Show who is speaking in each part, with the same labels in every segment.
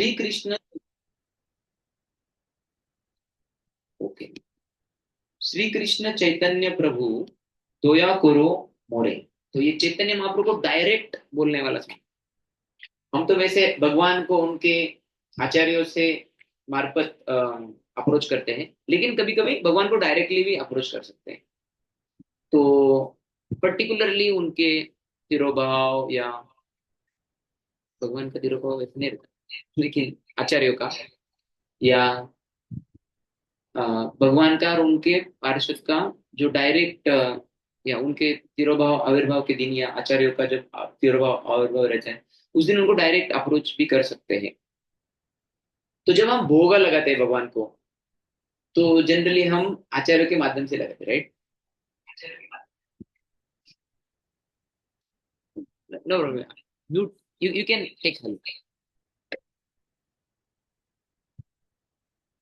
Speaker 1: Shri Krishna. Okay. Shri Krishna Chaitanya प्रभु दया करो मोरे। तो ये चैतन्य महाप्रभु को डायरेक्ट बोलने वाला था। हम तो वैसे भगवान को उनके आचार्यों से मार्फत अप्रोच करते हैं, लेकिन कभी कभी भगवान को डायरेक्टली भी अप्रोच कर सकते हैं। तो पर्टिकुलरली उनके तिरोभाव या भगवान का तिरोभाव वैसे नहीं रहता, लेकिन आचार्यों का या भगवान का और उनके पार्षद का जो डायरेक्ट या उनके तिरोभाव आविर्भाव के दिन या आचार्यों का जब तिरोभाव आविर्भाव रहता है, उस दिन उनको डायरेक्ट अप्रोच भी कर सकते हैं। तो जब हम भोग लगाते हैं भगवान को, तो जनरली हम आचार्यों के माध्यम से लगाते हैं, right? No problem. You you can take help.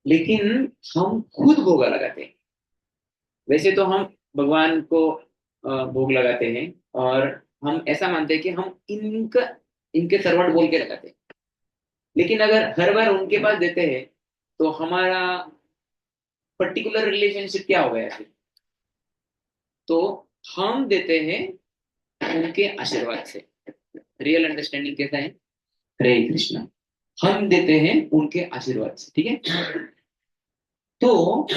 Speaker 1: लेकिन हम खुद भोग लगाते हैं। वैसे तो हम भगवान को भोग लगाते हैं, और हम ऐसा मानते हैं कि हम इनका इनके सर्वंट बोल के लगाते हैं। लेकिन अगर हर बार उनके पास देते हैं, तो हमारा पर्टिकुलर रिलेशनशिप क्या हो गया फिर? तो हम देते हैं उनके आशीर्वाद से। रियल अंडरस्टैंडिंग कैसा है? हरे कृष्णा। हम देते हैं उनके आशीर्वाद से, ठीक है। तो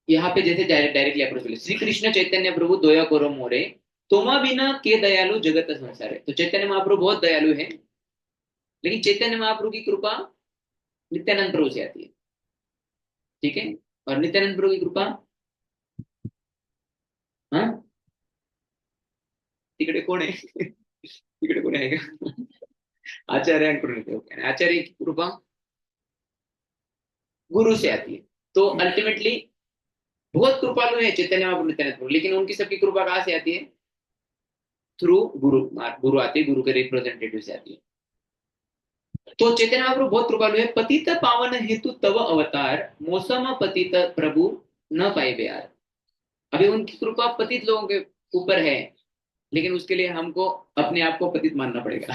Speaker 1: यहाँ पे जैसे डायरेक्टली अप्रोच बोले, श्री कृष्ण चैतन्य प्रभु दया करो मोरे, तोमा बिना के दयालु जगत संसार है। तो चैतन्य महाप्रभु बहुत दयालु है, लेकिन चैतन्य महाप्रभु की कृपा नित्यानंद प्रभु से आती है, ठीक है। और नित्यानंद प्रभु की कृपा, हाँ, तिकडे कोण आहे? तिकडे कोण आहे का? आचार्यांकडून येते, ओके। आचार्य की कृपा गुरु से आती है। तो अल्टीमेटली बहुत कृपालु है चैतन्य महाप्रभु नित्यानंद प्रभु, लेकिन उनकी सबकी कृपा कहाँ से आती है? थ्रू गुरु। गुरु आती है, गुरु के रिप्रेजेंटेटिव से आती है। तो चैतन्य महाप्रभु बहुत कृपालु है। पतित पावन हेतु तव अवतार, मौसम पतित प्रभु न पाए बेयार। अभी उनकी कृपा पतित लोगों के ऊपर है, लेकिन उसके लिए हमको अपने आप को पतित मानना पड़ेगा।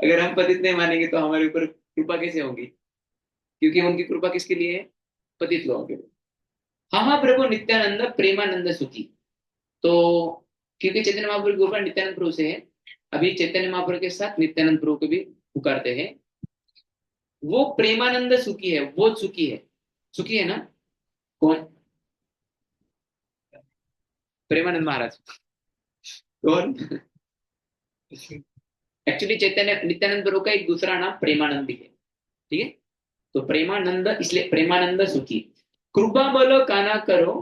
Speaker 1: अगर हम पतित नहीं मानेंगे तो हमारे ऊपर कृपा कैसे होगी? क्योंकि उनकी कृपा किसके लिए है? पतित लोगों के लिए। हाँ हाँ प्रभु नित्यानंद प्रेमानंद सुखी। तो क्योंकि चैतन्य महाप्रभु की कृपा नित्यानंद प्रभु से है, अभी चैतन्य महाप्रभु के साथ नित्यानंद प्रभु को भी पुकारते हैं। वो प्रेमानंद सुखी है, वो सुखी है। सुखी है ना? कौन? प्रेमानंद महाराज। कौन? एक्चुअली चैतन्य नित्यानंद प्रभु का एक दूसरा नाम प्रेमानंद भी है, ठीक है। तो प्रेमानंद, इसलिए प्रेमानंद सुखी। कृपा बोलो काना करो,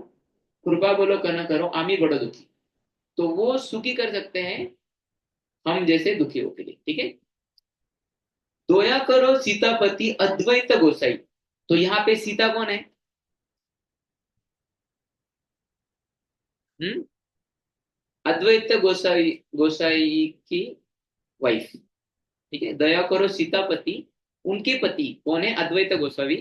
Speaker 1: कृपा बोलो काना करो आमी बड़ो दुखी। तो वो सुखी कर सकते हैं हम जैसे दुखियों के लिए, ठीक है। दया करो सीतापति अद्वैत गोसाई। तो यहाँ पे सीता कौन है? हम्म? अद्वैत गोसाई, गोसाई की वाइफ, ठीक है। दया करो सीतापति, उनके पति कौन है? अद्वैत गोसावी।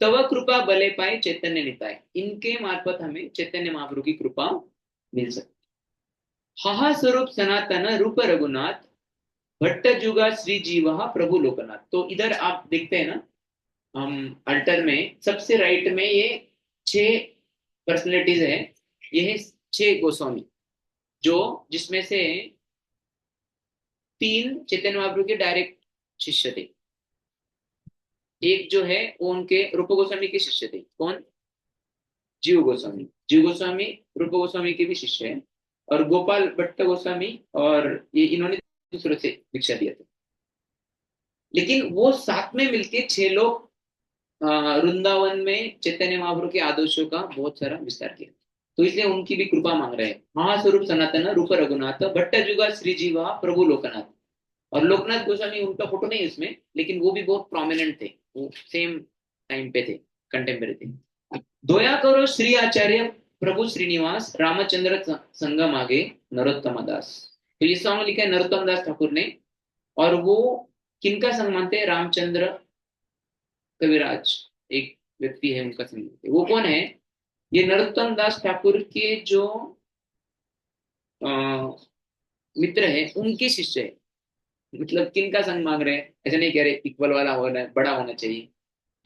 Speaker 1: तव कृपा बले पाए चैतन्य निताय। इनके मार्फत हमें चैतन्य महाप्रभु की कृपा मिल सकती। हाहा स्वरूप सनातन रूप रघुनाथ, भट्ट जुगा श्री जीवा प्रभु लोकनाथ। तो इधर आप देखते हैं ना, हम अल्टर में सबसे राइट में ये छह पर्सनैलिटीज है। ये है छह गोस्वामी, जो जिसमें से तीन चैतन्य महाप्रभु के डायरेक्ट शिष्य थे। एक जो है वो उनके रूप गोस्वामी के शिष्य थे। कौन? जीव गोस्वामी। जीव गोस्वामी रूप गोस्वामी के भी शिष्य हैं। और गोपाल भट्ट गोस्वामी, और ये इन्होंने दूसरों से दीक्षा दिया था। लेकिन वो साथ में मिलके छह लोग वृंदावन में चैतन्य महाप्रभु के आदर्शों का बहुत सारा विस्तार किया। तो इसलिए उनकी भी कृपा मांग रहे हैं। महास्वरूप सनातन रूप रघुनाथ, भट्ट जुगा श्री जीवा प्रभु लोकनाथ। और लोकनाथ गोस्वामी उनका फोटो नहीं है इसमें, लेकिन वो भी बहुत प्रोमिनेंट थे, वो सेम टाइम पे थे, कंटेम्पररी थे। दया करो श्री आचार्य प्रभु श्रीनिवास, रामचंद्र संगम आगे नरोत्तम दास। तो ये सॉन्ग लिखा है नरोत्तम दास ठाकुर ने। और वो किनका संग मानते हैं? रामचंद्र कविराज एक व्यक्ति है, उनका संग मानते हैं। वो कौन है? ये नरोत्तम दास ठाकुर के जो अ, मित्र है, उनके शिष्य है। मतलब किन का संग मांग रहे हैं, ऐसा नहीं कह रहे इक्वल वाला होना, बड़ा होना चाहिए।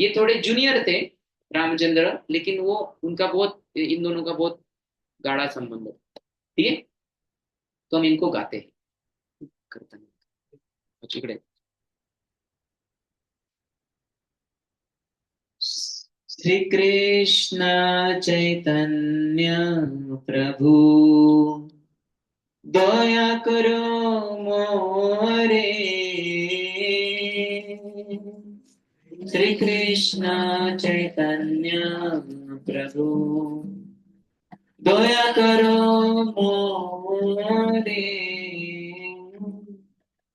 Speaker 1: ये थोड़े जूनियर थे रामचंद्र, लेकिन वो उनका बहुत, इन दोनों का बहुत गाढ़ा संबंध है। ठीक है, तो हम इनको गाते हैं। कीर्तन चिकड़े। श्री कृष्ण चैतन्य प्रभु, दया करो मोरे। श्री कृष्ण चैतन्य प्रभु, दया करो मोरे।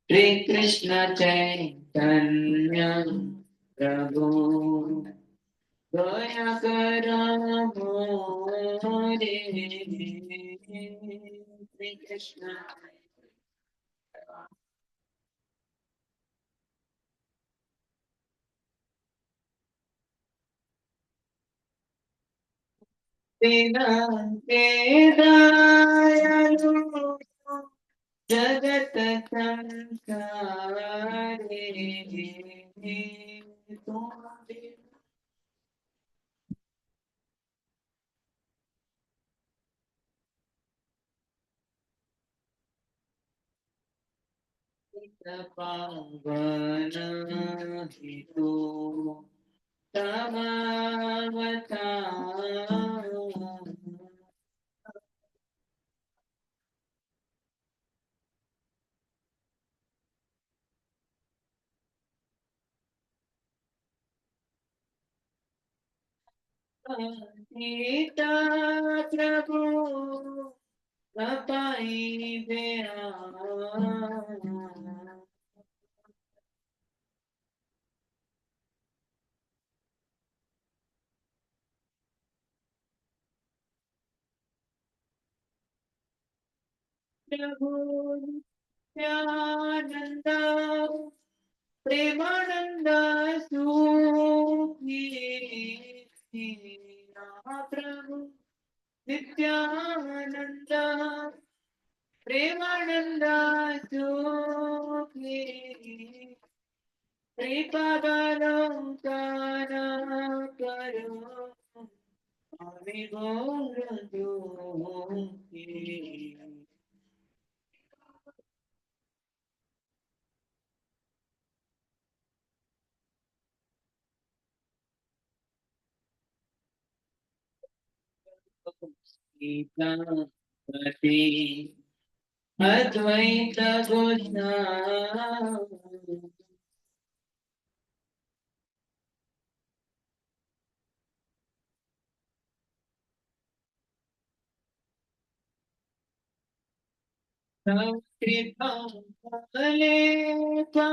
Speaker 1: श्री कृष्ण चैतन्य प्रभु, दया करो मोरे। श्री कृष्ण। वेदांते दयालु जगत संसारे, तुम्हारे पावन हितो तमावतार। सीता प्रभु तपाई दे प्रभु नित्यानंद, प्रेमानंद सुखी। प्रभु नित्यानंद, प्रेमानंद सुखी। कृपावलोकन करो अविघोर दुःखी। सीतापति अद्वैत घोषणा, संस्कृतं कलेकान्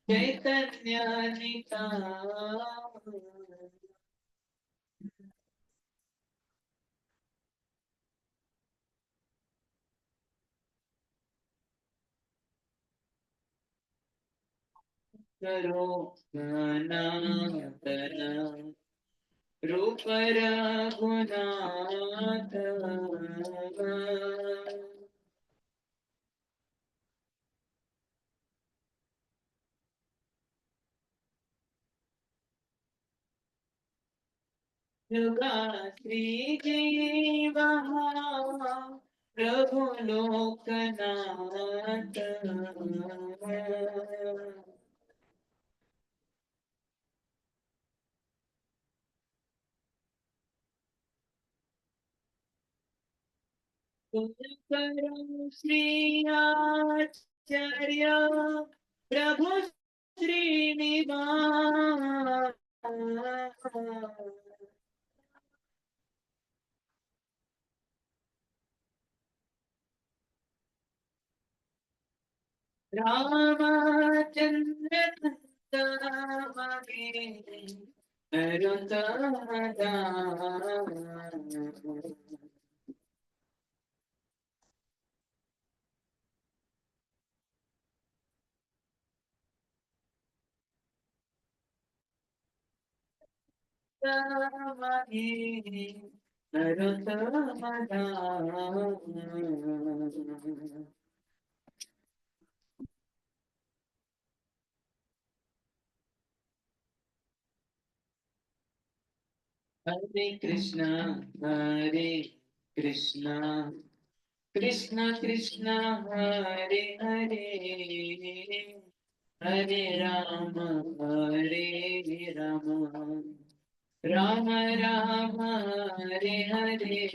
Speaker 1: चैतन्य निताय। करो सनातन रूप रघुनाथ। युगा श्री जीव प्रभु लोकनाथ। तुम करो श्री आचार्य प्रभु श्रीनिवास। रामचंद्र तमगे नरोत्तमदास। तमगे नरोत्तमदास। हरे कृष्णा कृष्ण कृष्ण हरे हरे हरे राम राम राम हरे हरे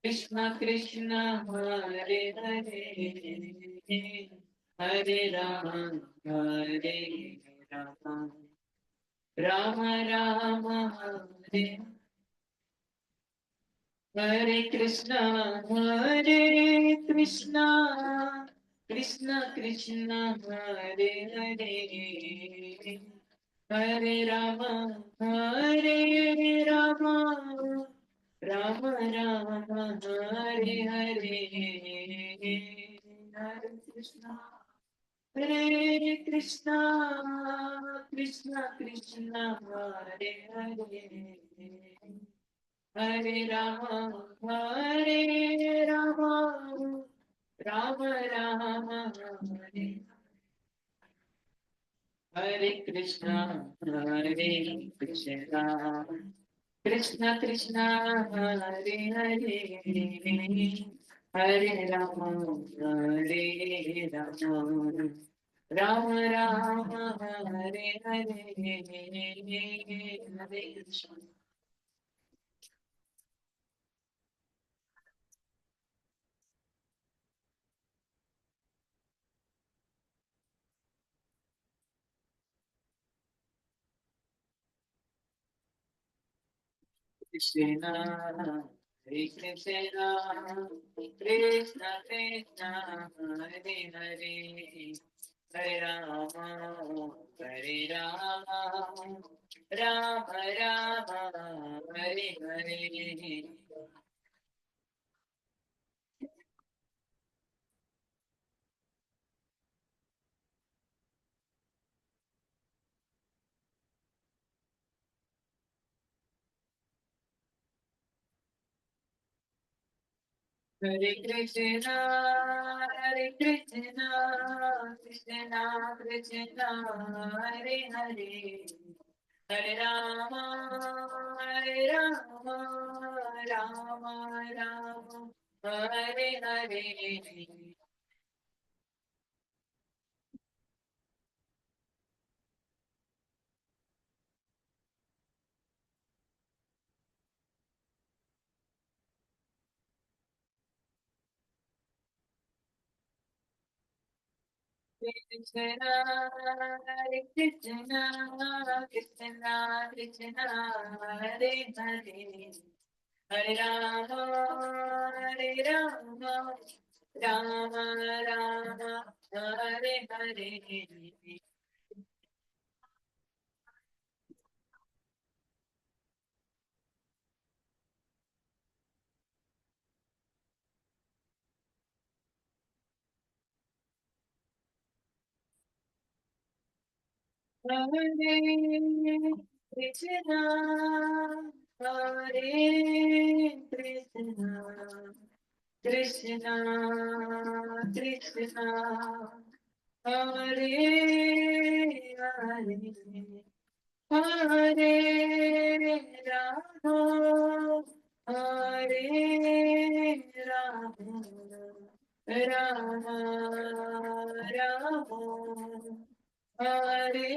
Speaker 1: कृष्ण कृष्ण हरे हरे हरे राम राम राम हरे हरे कृष्णा कृष्ण कृष्ण हरे हरे हरे राम राम राम हरे हरे हरे कृष्णा कृष्ण कृष्ण हरे हरे हरे राम राम राम हरे हरे कृष्णा कृष्ण कृष्ण हरे हरे हरे राम राम राम हरे हरे हरे कृष्ण कृष्ण हरे कृष्ण कृष्ण कृष्ण हरे हरे हरे राम राम राम हरे हरे हरे कृष्ण कृष्ण कृष्ण हरे हरे हरे राम राम राम हरे हरे कृष्ण कृष्ण कृष्ण कृष्ण हरे हरे हरे राम राम राम हरे हरे हरे कृष्णा हरे कृष्णा कृष्णा कृष्णा हरे हरे हरे राम हरे Ram Ram Ram Hare Hare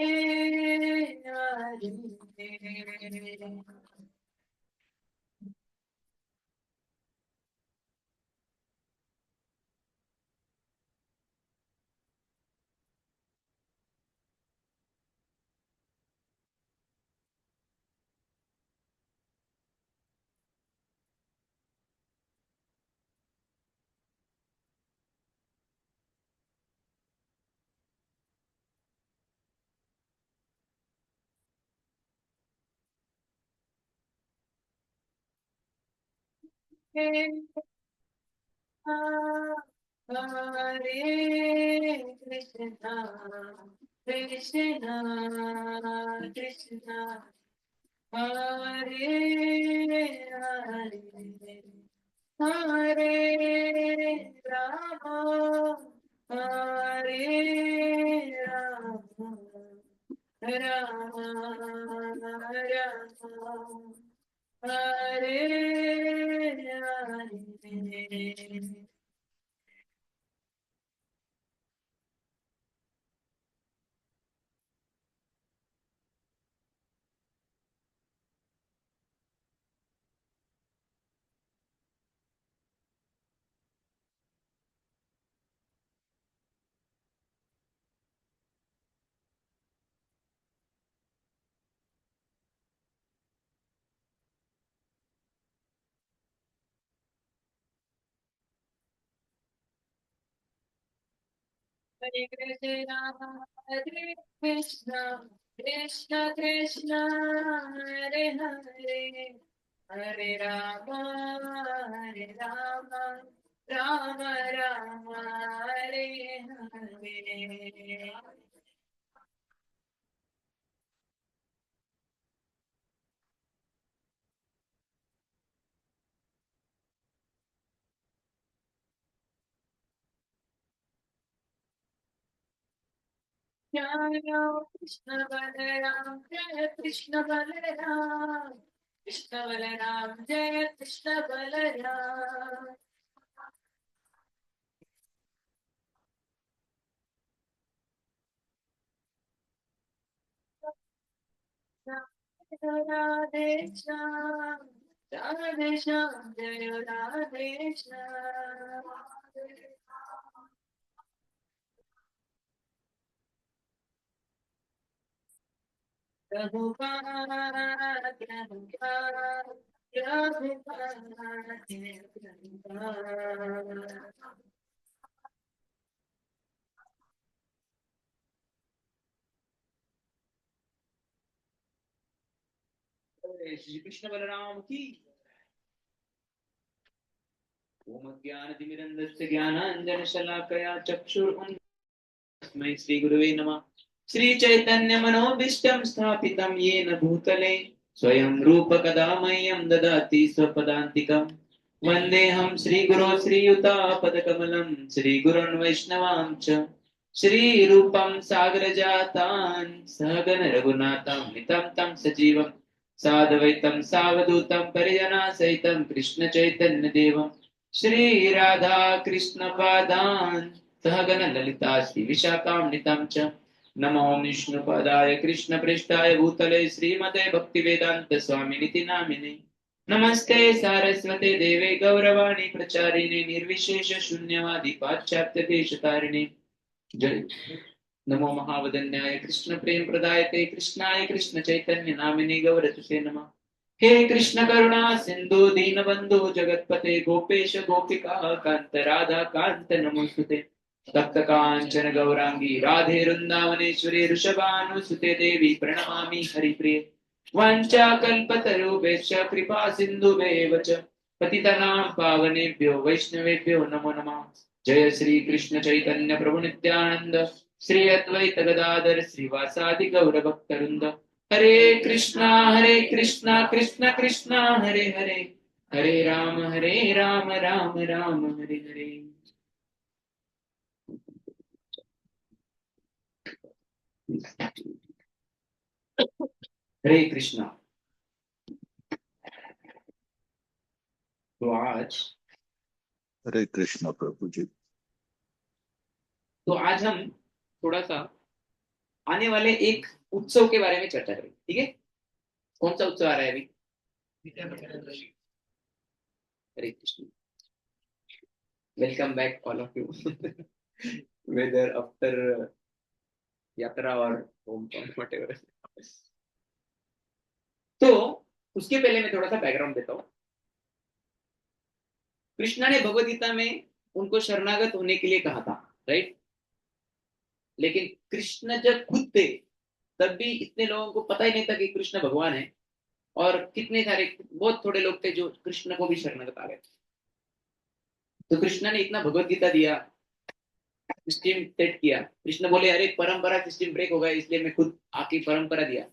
Speaker 1: Hare Krishna Krishna Krishna Hare Hare Hare Ram Hare Hare Hare. Hare Krishna, Hare Krishna, Krishna Krishna, Hare Hare, Hare Rama, Hare Rama, Rama Rama, Hare Hare. Jai Ram Krishna Balaram, Jai Krishna Balaram, Krishna Balaram, Jai Krishna Balaram. Radhe Shyam, Radhe Shyam, Jai Radhe Shyam. Prabhupada, Prabhupada, Prabhupada, Prabhupada. Shri Krishna Balram की। ओम ज्ञानतिमिरन्धस्य ज्ञानाञ्जनशलाकया चक्षुरुन्मिलितं श्रीगुरुवे नमः। श्रीचैतन्यमनोभीष्टं स्थापितं येन भूतले स्वयं रूप कदा मह्यं ददाति स्वपदान्तिकम्। वन्देऽहं श्रीगुरो श्रीयुतापदकमलं श्रीगुरोन् वैष्णवां च श्रीरूपं सागरजातान् सहगण रघुनाथं नितं तं सजीवं साद्वैतं सावधूतं परिजनासहितं कृष्ण चैतन्य देवं श्री राधा कृष्ण पादान् सहगण ललिता श्री विशाखान्वितं च नमो विष्णुपदाय कृष्ण पृष्ठाय भूतले श्रीमते भक्तिवेदांत स्वामिनिति नामिने नमस्ते सारस्वते देवे गौरवाणी प्रचारिणे निर्विशेष शून्यवादी पाश्चात्य देशतारिणे जय नमो महावदन्याय कृष्ण प्रेम प्रदायते कृष्णाय कृष्ण चैतन्य नामिने गौरतुसे नमः। हे कृष्ण करुणा सिंधु दीनबंधु जगतपते गोपेश गोपिका कांत राधा कांत नमोस्तुते तप्त कांचन गौरांगी राधे वृंदावनेश्वरी ऋषभानुसुते देवी प्रणमामि हरिप्रिये वाञ्छाकल्पतरुभ्यश्च कृपा सिन्धुभ्येव च पतितानां पावनेभ्यो वैष्णवेभ्यो नमो नमः। जय श्री कृष्ण चैतन्य प्रभु नित्यानंद श्री अद्वैत गदाधर श्रीवासादि गौर भक्तवृंद हरे कृष्णा कृष्ण कृष्णा हरे हरे हरे राम राम राम हरे हरे। हरे कृष्णा। तो आज
Speaker 2: हरे कृष्णा प्रभु जी।
Speaker 1: तो आज हम थोड़ा सा आने वाले एक उत्सव के बारे में चर्चा करेंगे, ठीक है? कौन सा उत्सव आ रहा है अभी? Hare Krishna. Welcome back all of you whether after yatra और होम टाउन व्हाटएवर। तो उसके पहले मैं थोड़ा सा बैकग्राउंड देता हूँ। कृष्णा ने भगवद गीता में उनको शरणागत होने के लिए कहा था, राइट? लेकिन कृष्ण जब खुद थे तब भी इतने लोगों को पता ही नहीं था कि कृष्ण भगवान है, और कितने सारे बहुत थोड़े लोग थे जो कृष्ण को भी शरणागत आ गए। तो कृष्ण ने इतना भगवद गीता दिया, सिस्टम सेट किया। कृष्ण बोले अरे परंपरा सिस्टम ब्रेक हो गया, इसलिए मैं खुद आके परंपरा दिया।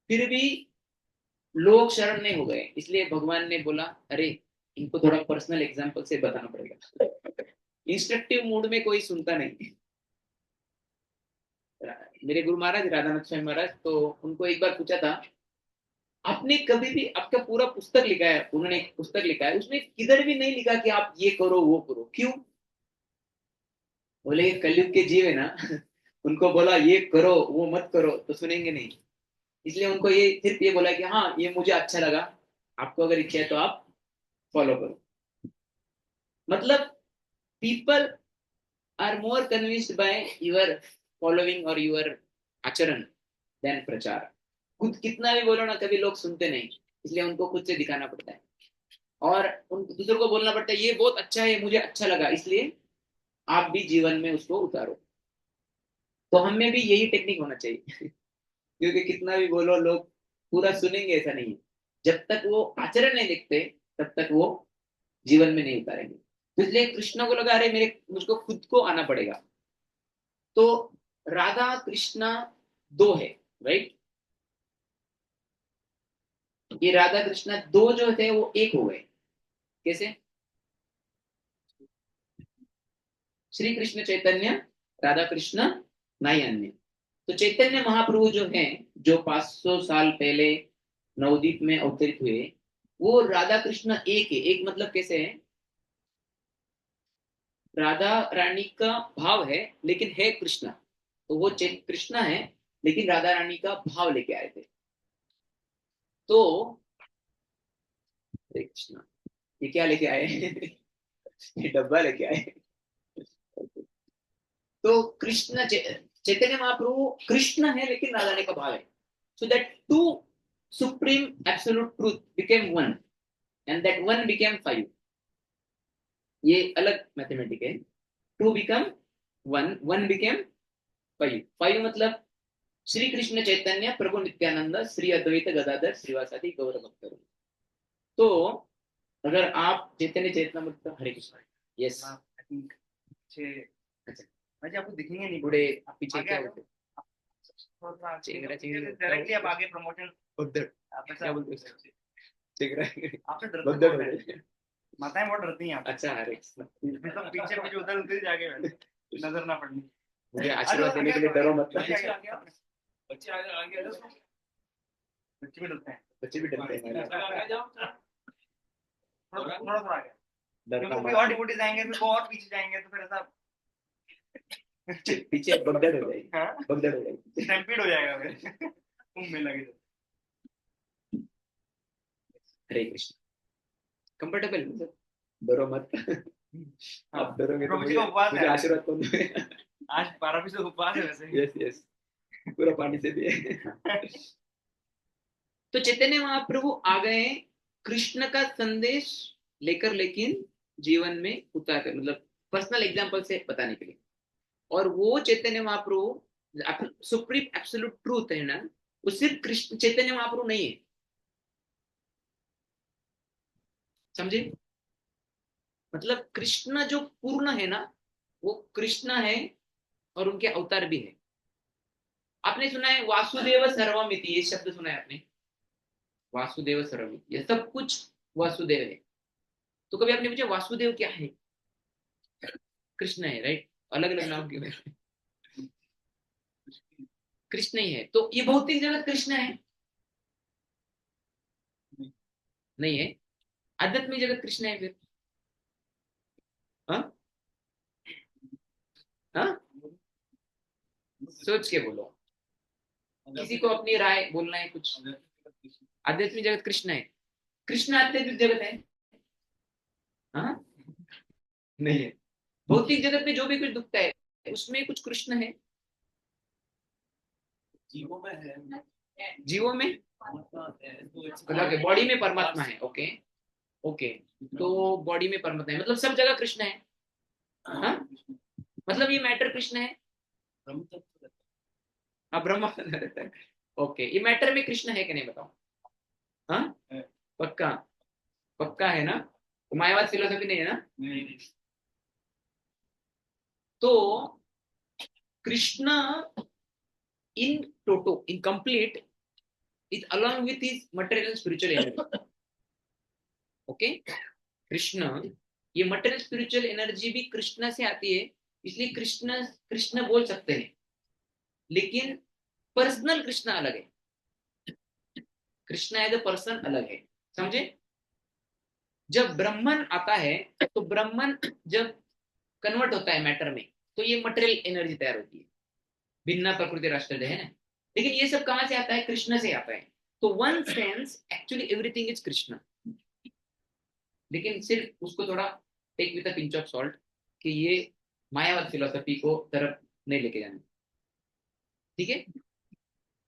Speaker 1: फिर भी लोग शरण नहीं हो गए, इसलिए भगवान ने बोला अरे इनको थोड़ा पर्सनल एग्जांपल से बताना पड़ेगा। इंस्ट्रक्टिव मूड में कोई सुनता नहीं। मेरे गुरु महाराज राधानाथ स्वामी महाराज, तो उनको एक बार पूछा था आपने कभी भी आपका पूरा पुस्तक लिखा है, उन्होंने एक पुस्तक लिखा है, उसमें किधर भी नहीं लिखा कि आप ये करो वो करो। क्यों? बोले कलयुग के जीव है ना, उनको बोला ये करो वो मत करो तो सुनेंगे नहीं। इसलिए उनको ये सिर्फ ये बोला कि हाँ ये मुझे अच्छा लगा, आपको अगर इच्छा है तो आप फॉलो करो। मतलब people are more convinced by your following और योर आचरण देन प्रचार। खुद कितना भी बोलो ना, कभी लोग सुनते नहीं, इसलिए उनको खुद से दिखाना पड़ता है और उन दूसरों को बोलना पड़ता है ये बहुत अच्छा है, मुझे अच्छा लगा, इसलिए आप भी जीवन में उसको उतारो। तो हमें भी यही टेक्निक होना चाहिए। क्योंकि कितना भी बोलो लोग पूरा सुनेंगे ऐसा नहीं है। जब तक वो आचरण नहीं दिखते तब तक वो जीवन में नहीं उतारेंगे। तो इसलिए कृष्ण को लगा रहे मेरे मुझको खुद को आना पड़ेगा। तो राधा कृष्णा दो है, राइट? ये राधा कृष्णा दो जो थे वो एक हो गए। कैसे? श्री कृष्ण चैतन्य, राधा कृष्ण, नहीं अन्य। तो चैतन्य महाप्रभु जो हैं, जो 500 साल पहले नवदीप में अवतरित हुए, वो राधा कृष्ण एक है। एक मतलब कैसे है? राधा रानी का भाव है लेकिन है कृष्णा। तो वो कृष्णा है लेकिन राधा रानी का भाव लेके आए थे। तो हरे कृष्णा, ये क्या लेके आए? ये डब्बा लेके आए। तो कृष्ण चैतन्य महाप्रभु कृष्ण है लेकिन राधा रानी का भाव है। So that two supreme absolute truth became one and that one became five. ये अलग मैथमेटिक है। Two become one, one became five. Five मतलब श्री कृष्ण चैतन्य प्रभु नित्यानंद श्री अद्वैत गदाधर श्रीवासादि गौर भक्त। तो अगर आप चैतन्य चैतन्य हरे कृष्ण, यस,
Speaker 3: आई थिंक पीछे
Speaker 1: अच्छा,
Speaker 3: मुझे आपको दिखेंगे नहीं
Speaker 1: बूढ़े
Speaker 3: पूरे।
Speaker 1: आप पीछे
Speaker 3: आगे
Speaker 1: क्या
Speaker 3: आ जाओ।
Speaker 1: बोलते?
Speaker 3: थोड़ा सा
Speaker 1: चेंगरा चेंगरी
Speaker 3: डायरेक्टली आप आगे प्रमोशन
Speaker 1: उधर
Speaker 3: आप ऐसा
Speaker 1: क्या बोलते हैं? चेंगरा
Speaker 3: आपसे डरते
Speaker 1: बगदड़
Speaker 3: कौन
Speaker 1: हो
Speaker 3: है?
Speaker 1: गए।
Speaker 3: माताएं बहुत डरती हैं आपसे।
Speaker 1: अच्छा हरे कृष्ण,
Speaker 3: सब पीछे पीछे उधर उधर जाके बैठे नजर ना पड़नी।
Speaker 1: मुझे
Speaker 3: आ
Speaker 1: आशीर्वाद
Speaker 3: जाओ,
Speaker 1: देने के
Speaker 3: आगे
Speaker 1: लिए
Speaker 3: आ
Speaker 1: डरो
Speaker 3: जाओ,
Speaker 1: मत।
Speaker 3: बच्चे आगे आ जाओ। बच्चे आगे आगे आ जाओ। बच्चे भी डरते हैं।
Speaker 1: बच्चे भी डरते हैं,
Speaker 3: आ जाओ थोड़ा थोड़ा थोड़ा आगे।
Speaker 1: डरना
Speaker 3: क्योंकि फिर
Speaker 1: मत।
Speaker 3: और डिवोटी जाएंगे फिर वो और पीछे जाएंगे तो फिर ऐसा
Speaker 1: पीछे बगदड़ हो जाएगी,
Speaker 3: हाँ
Speaker 1: बगदड़ हो जाएगी।
Speaker 3: स्टैम्पीड हो जाएगा फिर कुंभ मेला की तरह।
Speaker 1: हरे कृष्ण, कंफर्टेबल मतलब डरो मत।
Speaker 3: हाँ
Speaker 1: आप डरोगे तो
Speaker 3: प्रभु जी
Speaker 1: मुझे
Speaker 3: का उपवास
Speaker 1: मुझे
Speaker 3: है आज।
Speaker 1: आशीर्वाद कौन देगा?
Speaker 3: आज 12 से उपवास है वैसे ही।
Speaker 1: यस यस, पूरा पानी से भी। तो चैतन्य महाप्रभु आ गए कृष्ण का संदेश लेकर, लेकिन जीवन में उतार कर, मतलब पर्सनल एग्जांपल से बताने के लिए। और वो Chaitanya Mahaprabhu supreme absolute truth है ना, वो सिर्फ कृष्ण चैतन्य महाप्रभु नहीं है। समझे? मतलब कृष्ण जो पूर्ण है ना, वो कृष्ण है और उनके अवतार भी है। आपने सुना है वासुदेव सर्वमिति, ये शब्द सुना है आपने? वासुदेव सर्वमिति, ये सब कुछ वासुदेव है। तो कभी आपने पूछा वासुदेव क्या है? कृष्ण है, राइट? अलग अलग नाम क्यों है? कृष्ण ही है। तो ये भौतिक जगत कृष्ण है? नहीं है। आध्यात्मिक जगत कृष्ण है फिर? हाँ हाँ, सोच के बोलो, किसी को अपनी राय बोलना है कुछ। आध्यात्मिक जगत कृष्ण है? कृष्ण आध्यात्मिक जगत है? हाँ, नहीं है। भौतिक जगत में जो भी कुछ दुखता है उसमें कुछ कृष्ण है?
Speaker 3: जीवों में है।
Speaker 1: जीवों में, बॉडी में परमात्मा है। ओके ओके, तो बॉडी में परमात्मा है मतलब सब जगह कृष्ण है। हाँ, मतलब ये मैटर कृष्ण है। हाँ, ब्रह्मा रहता है। ओके, ये मैटर में कृष्ण है कि नहीं बताओ? हाँ, पक्का? पक्का है ना? तो मायावाद फिलोसफी नहीं है ना? तो Krishna in toto, in complete, is along with his material and spiritual energy. Okay, Krishna, ये मटेरियल स्पिरिचुअल एनर्जी भी कृष्ण से आती है, इसलिए कृष्ण कृष्ण बोल सकते हैं। लेकिन पर्सनल कृष्ण अलग है। कृष्णा एज अ पर्सन अलग है, समझे? जब ब्राह्मण आता है तो ब्राह्मण जब कन्वर्ट होता है मैटर में, तो ये मटेरियल एनर्जी तैयार होती है, भिन्न प्रकृति राष्ट्र है ना। लेकिन ये सब कहां से आता है? कृष्ण से आता है। तो one sense actually everything is Krishna, लेकिन सिर्फ उसको थोड़ा take with a pinch of salt कि ये मायावाद फिलोसफी को तरफ नहीं लेके जाना, ठीक है?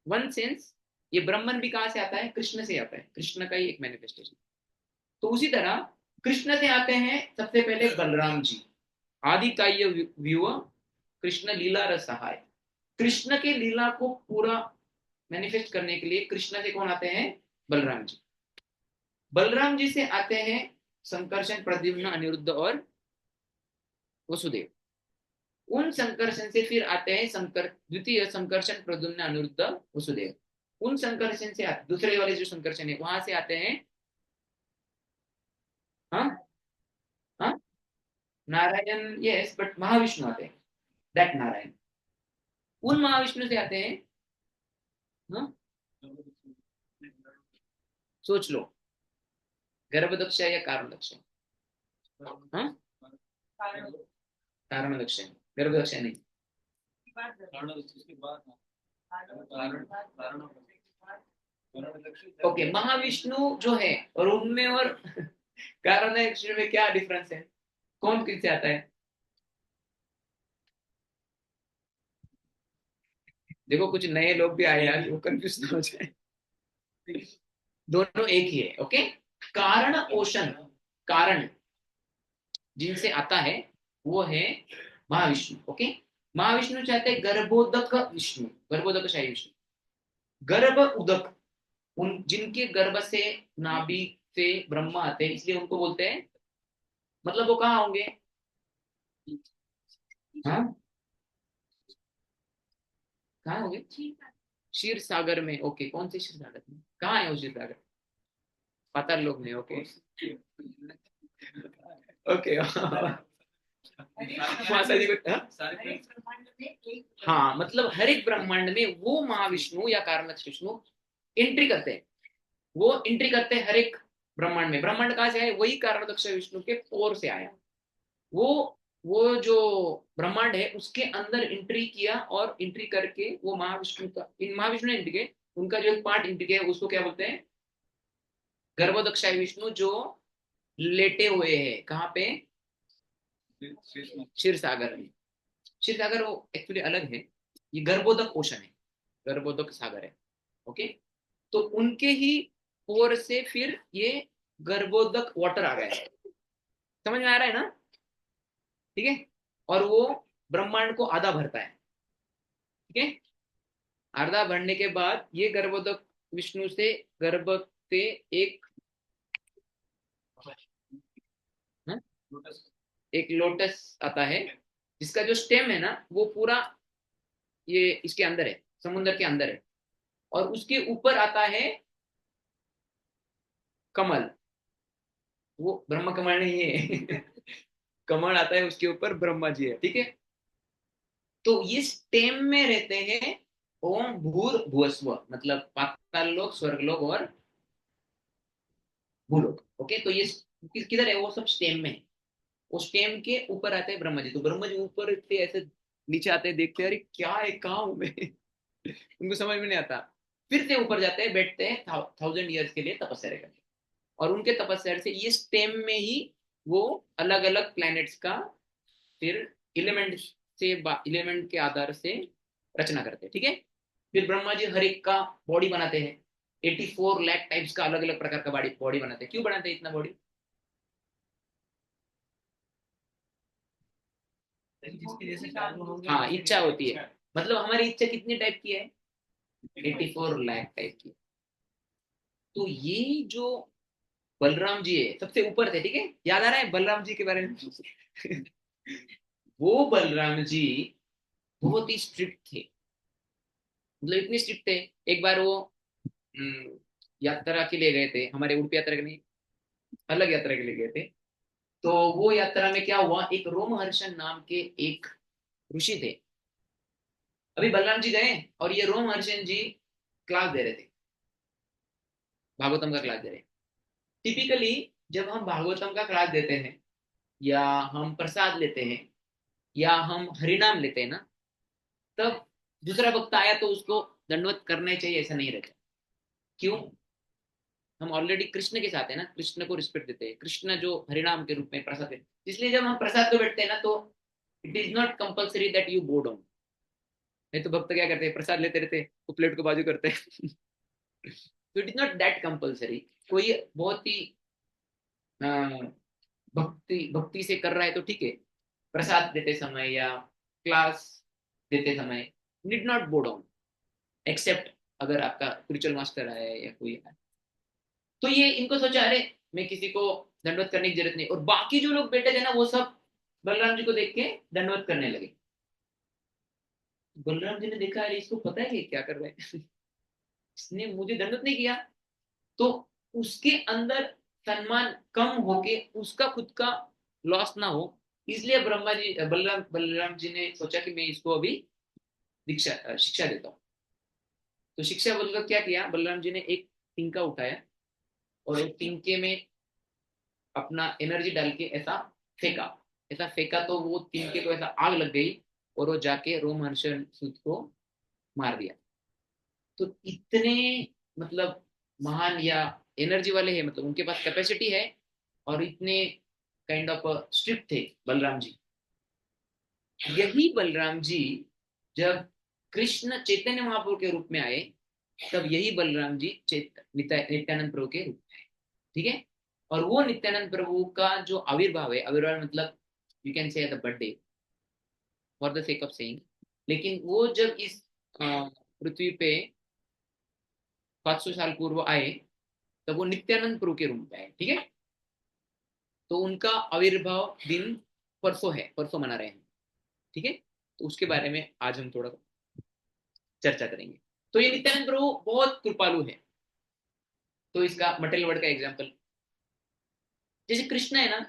Speaker 1: वन सेंस ये ब्राह्मण भी कहां से आता है? कृष्ण से आता है, कृष्ण का ही एक मैनिफेस्टेशन। तो उसी तरह कृष्ण से आते हैं सबसे पहले बलराम जी, आदि काव्य व्यूह कृष्ण लीला रस सहाय। कृष्ण के लीला को पूरा मैनिफेस्ट करने के लिए कृष्ण से कौन आते हैं? बलराम जी। बलराम जी से आते हैं संकर्षण, प्रद्युम्न, अनिरुद्ध और वसुदेव। उन संकर्षण से फिर आते हैं द्वितीय संकर्षण, प्रद्युम्न, अनिरुद्ध, वसुदेव। उन संकर्षण से दूसरे वाले जो संकर्षण है वहां से आते हैं, हाँ हाँ, नारायण, यस, बट महाविष्णु आते हैं, दैट नारायण। उन महाविष्णु से आते हैं, हाँ, सोच लो, गर्भदक्ष या कारणदक्ष? हाँ, कारणदक्ष है, गर्भदक्ष नहीं। ओके, महाविष्णु जो है और उनमें और कारणदक्ष में क्या डिफरेंस है? कौन किससे आता है? देखो कुछ नए लोग भी आए यार, वो कंफ्यूज ना हो जाए। दोनों एक ही है, ओके। कारण ओशन, कारण जिनसे आता है वो है महाविष्णु, ओके। महाविष्णु चाहते हैं गर्भोदक विष्णु, गर्भोदक शाही विष्णु, गर्भ उदक, उन जिनके गर्भ से, नाभि से ब्रह्मा आते हैं, इसलिए उनको बोलते हैं, मतलब वो कहाँ होंगे? हाँ, कहाँ होंगे? क्षीर सागर में, ओके। कौन से क्षीर सागर में? कहाँ है वो क्षीर सागर? पाताल लोक में, ओके। ओके माता जी को, हाँ, मतलब हर एक ब्रह्मांड में वो महाविष्णु या कारणदक्ष विष्णु एंट्री करते हैं, वो एंट्री करते हैं हर एक ब्रह्मांड में। ब्रह्मांड कहाँ से आए? वही कारणदक्ष विष्णु के पोर से आया। वो जो ब्रह्मांड है उसके अंदर एंट्री किया, और एंट्री करके वो महाविष्णु का, इन महाविष्णु ने एंट्री किया, उनका जो एक पार्ट एंट्री किया उसको क्या बोलते हैं? गर्भोदक्षाई विष्णु, जो लेटे हुए हैं कहाँ पे? क्षीर सागर में। क्षीर सागर वो एक्चुअली अलग है, ये गर्भोदक ओशन है, गर्भोदक सागर है, ओके। तो उनके ही पोर से फिर ये गर्भोदक वाटर आ गया है, समझ में आ रहा है ना? ठीक है। और वो ब्रह्मांड को आधा भरता है, ठीक है। आधा भरने के बाद ये गर्भोदक विष्णु से, गर्भ से एक, हाँ? एक लोटस आता है, जिसका जो स्टेम है ना वो पूरा ये इसके अंदर है, समुद्र के अंदर है, और उसके ऊपर आता है कमल, वो ब्रह्म कमल नहीं है कमल आता है उसके ऊपर, ब्रह्मा जी है, ठीक है। तो ये स्टेम में रहते हैं ओम भूर भुवस्व, मतलब पाताल लोक, स्वर्ग लोक और भूलोक, ओके। तो ये किधर है? वो सब स्टेम में है। वो स्टेम के ऊपर आते हैं ब्रह्मा जी, तो ब्रह्मा जी ऊपर से ऐसे नीचे आते हैं, देखते हैं अरे क्या है, कहाँ हूं मैं उनको समझ में नहीं आता। फिर से ऊपर जाते हैं, बैठते हैं 1000 ईयर्स के लिए तपस्या करते हैं, और उनके तपस्या से ये स्टेम में ही वो अलग अलग प्लैनेट्स का फिर एलिमेंट से, एलिमेंट के आधार से रचना करते हैं, ठीक है। फिर ब्रह्मा जी हर एक का बॉडी बनाते हैं, 84 लाख टाइप्स का अलग अलग प्रकार का बॉडी बॉडी बनाते हैं। क्यों बनाते हैं इतना बॉडी?
Speaker 3: जिसकी जैसे कर्म होंगे,
Speaker 1: हाँ, इच्छा होती है, मतलब हमारी इच्छा कितनी टाइप की है? 84 लाख टाइप की। तो ये जो बलराम जी है सबसे ऊपर थे, ठीक है, याद आ रहा है बलराम जी के बारे में वो बलराम जी बहुत ही स्ट्रिक्ट थे, मतलब इतने स्ट्रिक्ट थे। एक बार वो हम्म, यात्रा के लिए गए थे, हमारे उड़पी यात्रा के नहीं, अलग यात्रा के लिए गए थे। तो वो यात्रा में क्या हुआ, एक रोमहर्षण नाम के एक ऋषि थे। अभी बलराम जी गए और ये रोमहर्षण जी क्लास दे रहे थे, भागवतम का क्लास दे रहे हैं। टिपिकली जब हम भागवतम का क्लास देते हैं या हम प्रसाद लेते हैं या हम हरिनाम लेते हैं ना, तब दूसरा भक्त आया तो उसको दंडवत करना चाहिए ऐसा नहीं रहता। क्यों? हम ऑलरेडी कृष्ण के साथ है ना, कृष्ण को रिस्पेक्ट देते हैं, कृष्ण जो हरिनाम के रूप में प्रसाद देते हैं, इसलिए जब हम प्रसाद को बैठते हैं ना, तो it is not compulsory that you बो डाउन। नहीं तो भक्त क्या करते हैं, प्रसाद लेते रहते हैं, वो प्लेट को बाजू करते हैं। तो it is not that compulsory. कोई बहुत ही अ, भक्ति भक्ति से कर रहा है तो ठीक है, प्रसाद देते समय या क्लास देते समय need not bow down, except अगर आपका स्पिरिचुअल मास्टर है या कोई है। तो ये इनको सोचा, अरे मैं किसी को दंडवत करने की जरूरत नहीं, और बाकी जो लोग बैठे थे ना वो सब बलराम जी को देख के दंडवत करने लगे। बलराम जी ने देखा, अरे इसको पता है कि क्या कर रहे हैं। इसने मुझे दंडवत नहीं किया। तो उसके अंदर सम्मान कम होके उसका खुद का लॉस ना हो, इसलिए ब्रह्मा जी बलराम बलराम जी ने सोचा कि मैं इसको अभी दीक्षा शिक्षा देता हूँ। तो शिक्षा बोलकर क्या किया, बलराम जी ने एक तिनका उठाया और एक तिनके में अपना एनर्जी डाल के ऐसा फेंका। ऐसा फेंका तो वो तिनके को ऐसा आग लग गई और वो जाके रोमहर्षण सूत को मार दिया। तो इतने मतलब महान या एनर्जी वाले हैं, मतलब उनके पास कैपेसिटी है, और इतने काइंड ऑफ स्ट्रिक्ट थे बलराम जी। यही बलराम जी जब कृष्ण चैतन्य महाप्रभु के रूप में आए, तब यही बलराम जी नित्यानंद प्रभु के रूप में आए। ठीक है। और वो नित्यानंद प्रभु का जो आविर्भाव है, आविर्भाव मतलब you can say the birthday for the sake of saying, लेकिन वो जब इस पृथ्वी पे 500 साल पूर्व आए, तब वो नित्यानंद प्रभु के रूप में आए। ठीक है। तो उनका आविर्भाव दिन परसों है, परसों मना रहे हैं। ठीक है। तो उसके बारे में आज हम थोड़ा चर्चा करेंगे। तो ये नित्यानंद प्रभु बहुत कृपालु है। तो इसका मटेरियल वर्ड का एग्जाम्पल, जैसे कृष्ण है ना,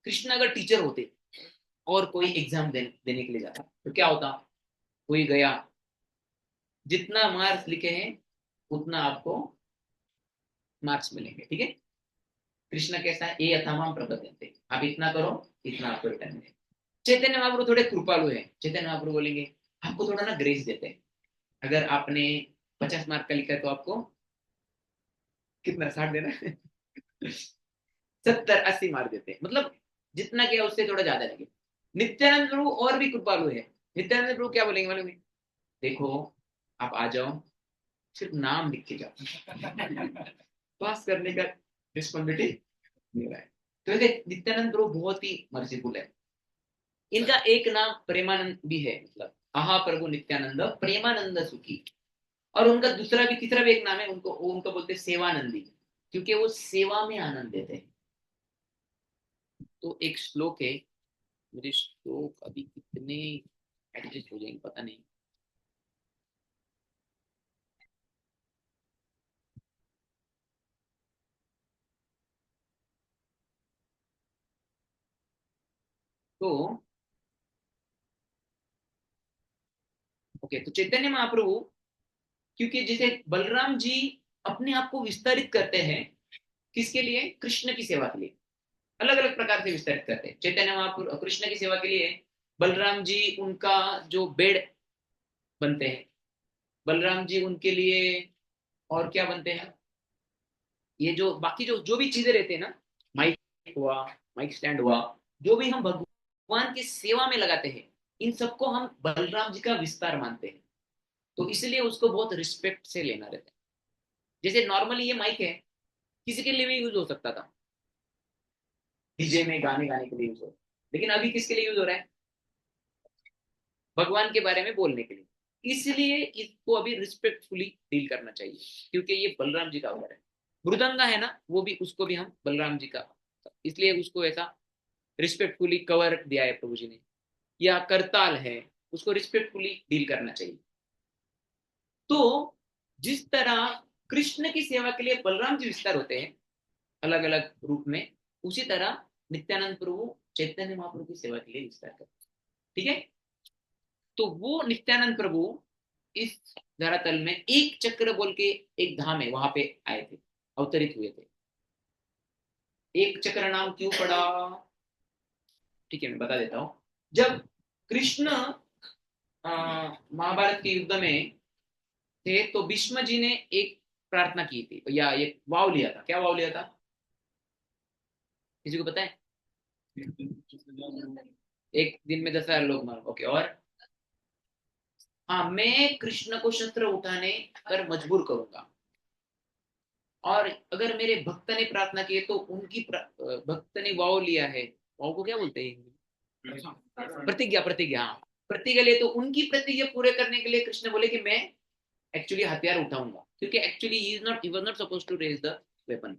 Speaker 1: कृष्ण अगर टीचर होते और कोई एग्जाम देने के लिए जाता तो क्या होता, कोई गया, जितना मार्क्स लिखे हैं उतना आपको मार्क्स मिलेंगे। ठीक है। कृष्ण कैसा है, ये अथामाम प्रपद्यन्ते, आप इतना करो, इतना आपको रिटर्न मिलेगा। चैतन्य महाप्रभु थोड़े कृपालु है। चैतन्य महाप्रभु बोलेंगे आपको थोड़ा ना ग्रेस देते हैं, अगर आपने 50 मार्क का लिखा है तो आपको कितना 60 देना है। 70 80 मार देते हैं, मतलब जितना किया उससे थोड़ा ज्यादा लगे। नित्यानंद प्रभु और भी कृपालु है। नित्यानंद प्रभु क्या बोलेंगे मालूम है, देखो आप आ जाओ, सिर्फ नाम लिख के जाओ, पास करने का रिस्पॉन्सिबिलिटी मेरा है। तो ये नित्यानंद प्रभु बहुत ही मर्सीफुल है। इनका एक नाम प्रेमानंद भी है, मतलब आहा प्रभु नित्यानंद प्रेमानंद सुखी। और उनका दूसरा भी तीसरा भी एक नाम है, उनको उनको बोलते हैं सेवानंदी, क्योंकि वो सेवा में आनंद देते हैं। तो एक श्लोक है, मुझे श्लोक अभी कितने एडजस्ट हो जाएंगे पता नहीं। तो ओके, तो चैतन्य महाप्रभु, क्योंकि जैसे बलराम जी अपने आप को विस्तारित करते हैं, किसके लिए, कृष्ण की सेवा के लिए, अलग अलग प्रकार से विस्तारित करते हैं। चैतन्य महाप्रभु कृष्ण की सेवा के लिए, बलराम जी उनका जो बेड बनते हैं, बलराम जी उनके लिए और क्या बनते हैं, ये जो बाकी जो जो भी चीजें रहते हैं ना, माइक हुआ, माइक स्टैंड हुआ, जो भी हम भगवान की सेवा में लगाते हैं, इन सबको हम बलराम जी का विस्तार मानते हैं। तो इसलिए उसको बहुत रिस्पेक्ट से लेना रहता है। जैसे नॉर्मली ये माइक है, किसी के लिए भी यूज हो सकता था, डीजे में गाने गाने के लिए यूज हो, लेकिन अभी किसके लिए यूज हो रहा है, भगवान के बारे में बोलने के लिए। इसलिए इसको अभी रिस्पेक्टफुली डील करना चाहिए, क्योंकि ये बलराम जी का अवतार है। मृदंगा है ना, वो भी, उसको भी हम बलराम जी का, इसलिए उसको ऐसा रिस्पेक्टफुली कवर दिया है प्रभु जी ने। या करताल है, उसको रिस्पेक्टफुली डील करना चाहिए। तो जिस तरह कृष्ण की सेवा के लिए बलराम जी विस्तार होते हैं अलग अलग रूप में, उसी तरह नित्यानंद प्रभु चैतन्य महाप्रभु की सेवा के लिए विस्तार करते हैं। ठीक है। तो वो नित्यानंद प्रभु इस धरातल में एक चक्र बोल के एक धाम है, वहां पे आए थे। अवतरित हुए थे। एक चक्र नाम क्यों पड़ा? ठीक है, मैं बता देता हूँ। जब कृष्ण महाभारत के युद्ध में थे तो भीष्म जी ने एक प्रार्थना की थी या एक वाव लिया था। क्या वाव लिया था, किसी को पता है? एक दिन में 10,000 लोग मारो। ओके, और हाँ, मैं कृष्ण को शस्त्र उठाने पर मजबूर करूंगा, और अगर मेरे भक्त ने प्रार्थना की है तो उनकी भक्त ने वाव लिया है। वाव को क्या बोलते हैं? प्रतिज्ञा। प्रतिज्ञा, हाँ, प्रतिज्ञा लिए तो उनकी प्रतिज्ञा पूरे करने के लिए कृष्ण बोले कि मैं एक्चुअली हथियार उठाऊंगा, क्योंकि actually he was not suppose to raise the weapon.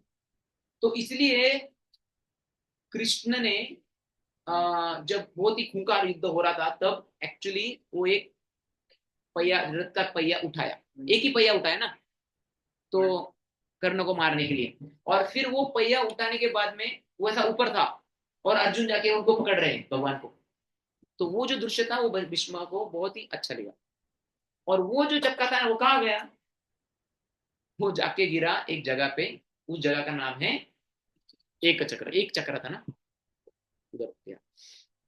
Speaker 1: तो इसलिए कृष्ण ने जब बहुत ही खूंखार युद्ध हो रहा था तब एक्चुअली वो एक पहिया, रथ का पहिया उठाया, एक ही पहिया उठाया ना, तो कर्ण को मारने के लिए। और फिर वो पहिया उठाने के बाद में वो ऐसा ऊपर था और अर्जुन जाके उनको पकड़ रहे हैं भगवान को। तो वो जो दृश्य था वो भीष्म को बहुत ही अच्छा लगा। और वो जो चक्का था वो कहाँ गया? वो जाके गिरा एक जगह पे, उस जगह का नाम है एक चक्र। एक चक्र था ना उधर गया।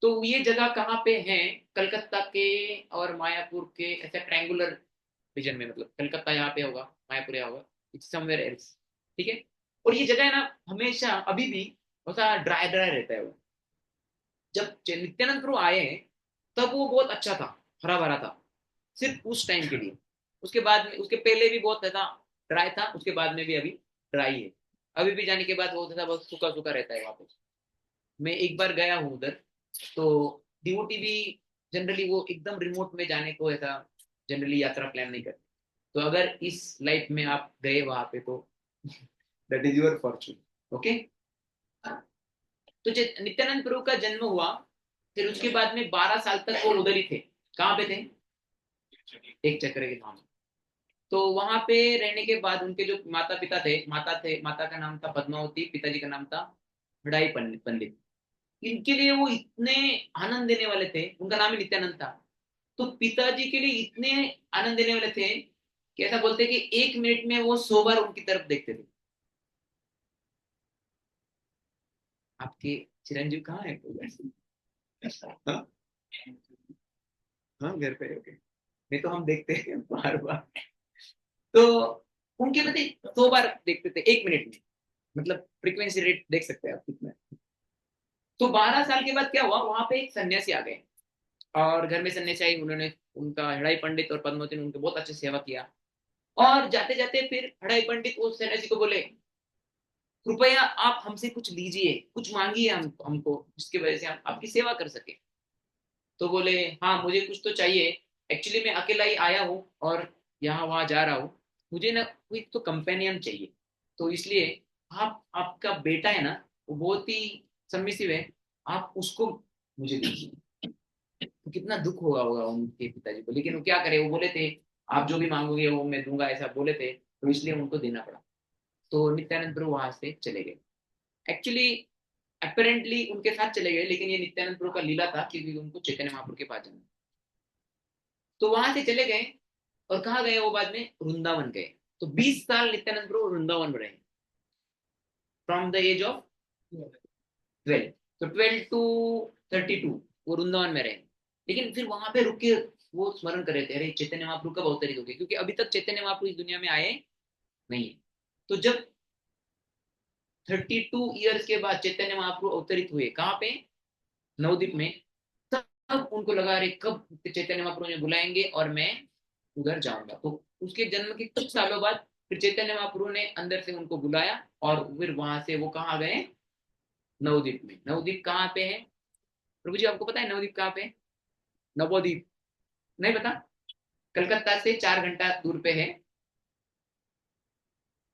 Speaker 1: तो ये जगह कहाँ पे है? कलकत्ता के और मायापुर के ऐसे ट्रायंगुलर रीजन में, मतलब कलकत्ता यहाँ पे होगा, मायापुर यहाँ होगा, इट्स समवेयर एल्स। ठीक है। और ये जगह है ना, हमेशा अभी भी वैसा ड्राई ड्राई रहता है वो। जब नित्यानंद प्रभु आए तब वो बहुत अच्छा था, हरा भरा था, सिर्फ उस टाइम के लिए। उसके बाद में, उसके पहले भी बहुत था, ड्राई था, उसके बाद में भी अभी ड्राई है। अभी भी जाने के बाद वो था बहुत सूखा सूखा रहता है वहां पे। मैं एक बार गया हूँ उधर। तो डीओटी भी जनरली वो एकदम रिमोट में जाने को ऐसा जनरली यात्रा प्लान नहीं करते। तो अगर इस लाइफ में आप गए वहां पे तो that is your Fortune. Okay. तो नित्यानंद प्रभु का जन्म हुआ, फिर उसके बाद में 12 साल तक वो उधर ही थे। कहाँ पे थे? एक चक्र के धाम। तो वहां पे रहने के बाद उनके जो माता पिता थे, माता का नाम था पद्मावती, पिताजी का नाम था हड़ाई पंडित। इनके लिए वो इतने आनंद देने वाले थे, उनका नाम ही नित्यानंद था। तो पिताजी के लिए इतने आनंद देने वाले थे कि ऐसा बोलते कि 1 मिनट में वो 100 बार उनकी तरफ देखते थे। आपके चिरंजीव कहाँ है? हाँ, हाँ, घर पे। ओके। नहीं तो हम देखते हैं बार बार। तो उनके पति 100 बार देखते थे 1 मिनट में, मतलब फ्रीक्वेंसी रेट देख सकते हैं आप कितना है। तो 12 साल के बाद क्या हुआ, वहां पे एक सन्यासी आ गए, और घर में सन्यासी आई, उन्होंने उनका हड़ाई पंडित और पद्मावती ने उनकी बहुत अच्छे सेवा किया। और जाते जाते फिर हड़ाई पंडित उस सन्यासी को बोले, कृपया आप हमसे कुछ लीजिए, कुछ मांगिए हमको, जिसकी वजह से हम आपकी सेवा कर सके। तो बोले, हाँ मुझे कुछ तो चाहिए, एक्चुअली मैं अकेला ही आया हूँ और यहाँ वहां जा रहा हूँ, मुझे ना कोई तो कंपेनियन चाहिए। तो इसलिए आप, आपका बेटा है ना, वो बहुत ही सबमिसिव है, आप उसको मुझे दीजिए। तो कितना दुख होगा उनके पिताजी को, लेकिन वो क्या करे, वो बोले थे आप जो भी मांगोगे वो मैं दूंगा, ऐसा बोले थे, तो इसलिए उनको देना पड़ा। तो नित्यानंद प्रभु वहां से चले गए। एक्चुअली अपेरेंटली उनके साथ चले गए, लेकिन ये नित्यानंद प्रभु का लीला था, क्योंकि उनको चैतन्य महाप्रभु के पास जाना। तो वहां से चले गए, और कहाँ गए वो बाद में? वृंदावन गए। तो 20 साल नित्यानंद प्रभु वृंदावन में रहे, फ्रॉम द एज ऑफ 12। तो 12 to 32 वो वृंदावन में रहे। लेकिन फिर वहां पे रुक के वो स्मरण कर रहे थे, अरे चैतन्य महाप्रभु कब अवतरित हो गए, क्योंकि अभी तक चैतन्य महाप्रभु इस दुनिया में आए नहीं है। तो जब 32 ईयर्स के बाद चैतन्य महाप्रभु अवतरित हुए, कहाँ पे? नवदीप में। तब उनको लगा, अरे कब चैतन्य महाप्रभु मुझे बुलाएंगे और मैं उधर जाऊंगा। तो उसके जन्म के कुछ सालों बाद फिर चैतन्य महाप्रभु ने अंदर से उनको बुलाया, और फिर वहां से वो कहाँ गए? नवदीप में। नवदीप कहाँ पे है प्रभु जी, आपको पता है नवदीप कहाँ पे है? नवोदीप नहीं पता? कलकत्ता से 4 घंटा दूर पे है।